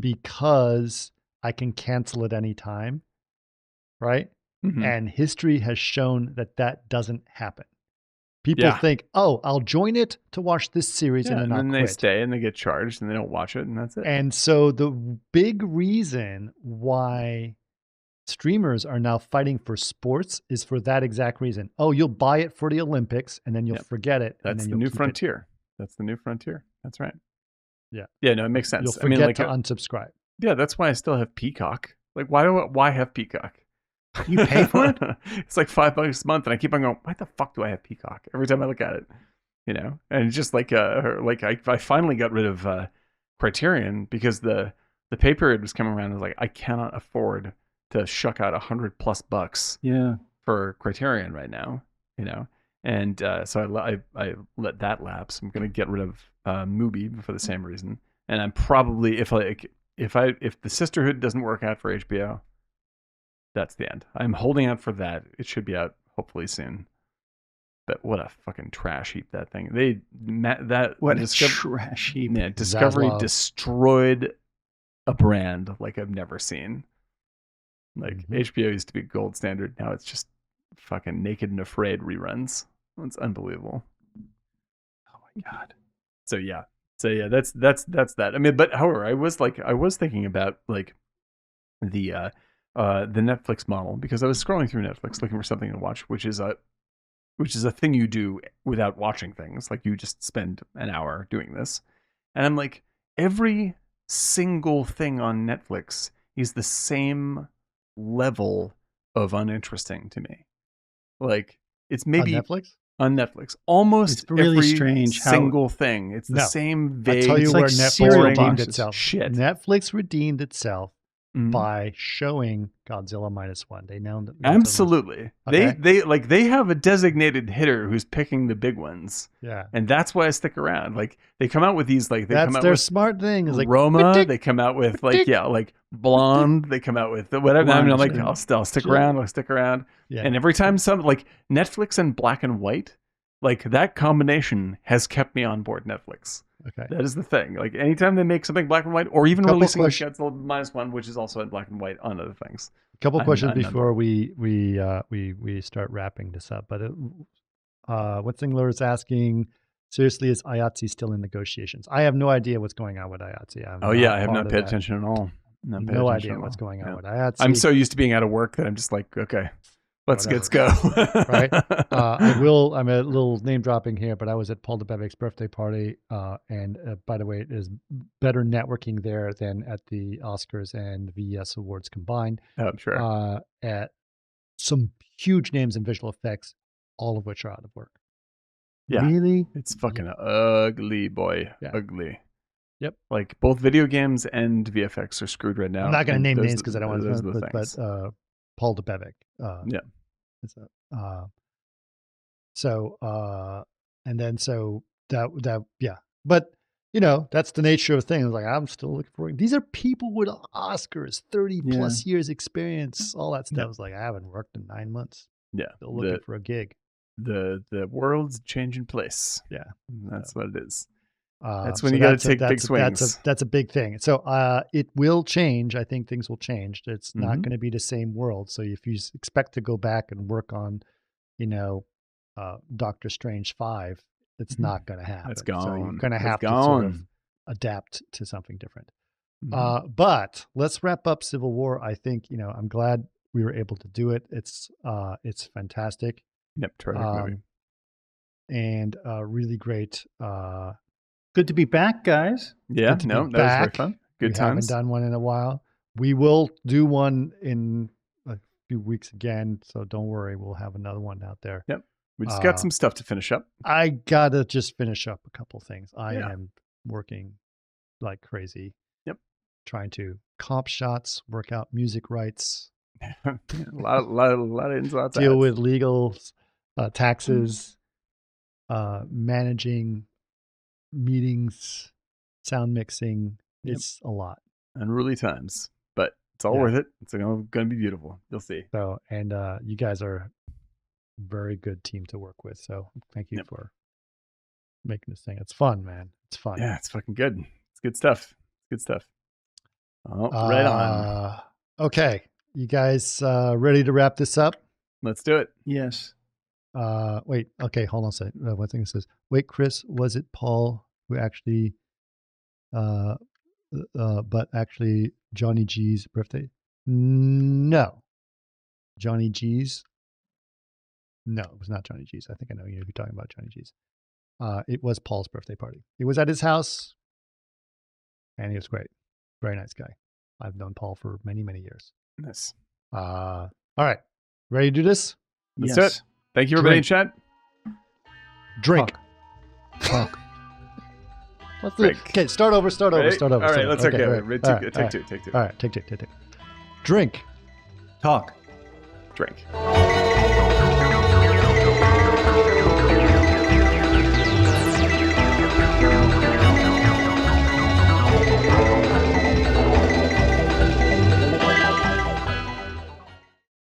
because I can cancel at any time, right? And history has shown that doesn't happen. People think, oh, I'll join it to watch this series and then I'll quit. They stay and they get charged and they don't watch it and that's it. And so the big reason why streamers are now fighting for sports is for that exact reason. Oh, you'll buy it for the Olympics and then you'll forget it. That's the new frontier. That's the new frontier. That's right. Yeah. Yeah, no, it makes sense. You'll forget to unsubscribe. Yeah, that's why I still have Peacock. Like, why have Peacock? You pay for it? It's like $5 a month, and I keep on going, why the fuck do I have Peacock? Every time I look at it, and it's just like I finally got rid of Criterion because the pay period was coming around. I was like, I cannot afford to shuck out $100+ for Criterion right now, and so I let that lapse. I'm gonna get rid of Mubi for the same reason, and I'm probably if the Sisterhood doesn't work out for HBO, that's the end. I'm holding out for that. It should be out hopefully soon. But what a fucking trash heap that thing. Trash heap. Yeah, Discovery destroyed a brand like I've never seen. Like HBO used to be gold standard. Now it's just fucking Naked and Afraid reruns. It's unbelievable. Oh my god. So yeah, that's that. I mean, but however, I was thinking about like the Netflix model because I was scrolling through Netflix looking for something to watch, which is a thing you do without watching things. Like you just spend an hour doing this, and I'm like, every single thing on Netflix is the same level of uninteresting to me. Like it's maybe on Netflix. Almost it's really every strange single thing. It's the same vague. I'll tell you where Netflix redeemed itself. Shit. Netflix redeemed itself by showing Godzilla -1. They know that. Absolutely. Okay. They have a designated hitter who's picking the big ones. Yeah. And that's why I stick around. Like they come out with these that's their smart thing. Is like Roma. They come out with like Blonde. They come out with whatever. I mean, I'm like, I'll stick around. I'll stick around. Yeah. And every time like Netflix and black and white, like that combination has kept me on board Netflix. Okay. That is the thing. Like anytime they make something black and white, or even releasing Godzilla -1, which is also in black and white on other things. A couple questions before we start wrapping this up. But Witzingler is asking, seriously, is IATSE still in negotiations? I have no idea what's going on with IATSE. I have not paid attention at all. No idea what's going on with IATSE. I'm so used to being out of work that I'm just like, okay. Let's whatever. go. Right? I'm a little name dropping here, but I was at Paul Debevic's birthday party. And by the way, there's better networking there than at the Oscars and VES Awards combined. Oh, I'm sure. At some huge names in visual effects, all of which are out of work. Yeah. Really? It's fucking ugly, boy. Yeah. Ugly. Yep. Like both video games and VFX are screwed right now. I'm not going to and name those- names because I don't want those are to, the but things. Paul Debevic. Yeah. Yeah. But that's the nature of things. Like I'm still looking for. These are people with Oscars, 30 plus years experience, all that stuff. Yeah. It's like I haven't worked in 9 months. Yeah. Still looking for a gig. The world's changing place. Yeah. That's what it is. That's So when you got to take big swings. That's a big thing. So it will change. I think things will change. It's not Mhm. going to be the same world. So if you expect to go back and work on, Doctor Strange 5, it's not going to happen. That's So you're gone. going to That's have to sort of gone. adapt to something different. Mhm. But let's wrap up Civil War. I think, I'm glad we were able to do it. It's fantastic. Yep. Terrific movie. And really great. Good to be back, guys. Yeah. good to be No, that was back. very fun. Good We times. haven't done one in a while. We will do one in a few weeks again, so don't worry. We'll have another one out there. Yep. We just got some stuff to finish up. I gotta just finish up a couple things. I Yeah. am working like crazy. Yep. Trying to comp shots, work out music rights, a lot of ins, lots of deal outs. with legals, taxes, managing meetings, sound mixing. Yep. It's a lot. Unruly times, but it's all Yeah. worth it. It's going to be beautiful. You'll see. So, and you guys are a very good team to work with. So thank you Yep. for making this thing. It's fun, man. It's fun. Yeah, it's fucking good. It's good stuff. Good stuff. Oh, right on. Okay. You guys ready to wrap this up? Let's do it. Yes. Wait. Okay. Hold on a second. One thing it says, wait, Chris, was it Paul who actually, but actually Johnny G's birthday? No. Johnny G's? No, it was not Johnny G's. I think I know you're talking about Johnny G's. It was Paul's birthday party. It was at his house, and he was great. Very nice guy. I've known Paul for many, many years. Nice. All right. Ready to do this? Let's Yes. do it. Thank you, everybody in chat. Drink. Talk. Let's do it. Drink. Okay, start over. All right, let's okay. take two. All right, take two. Drink. Talk. Drink.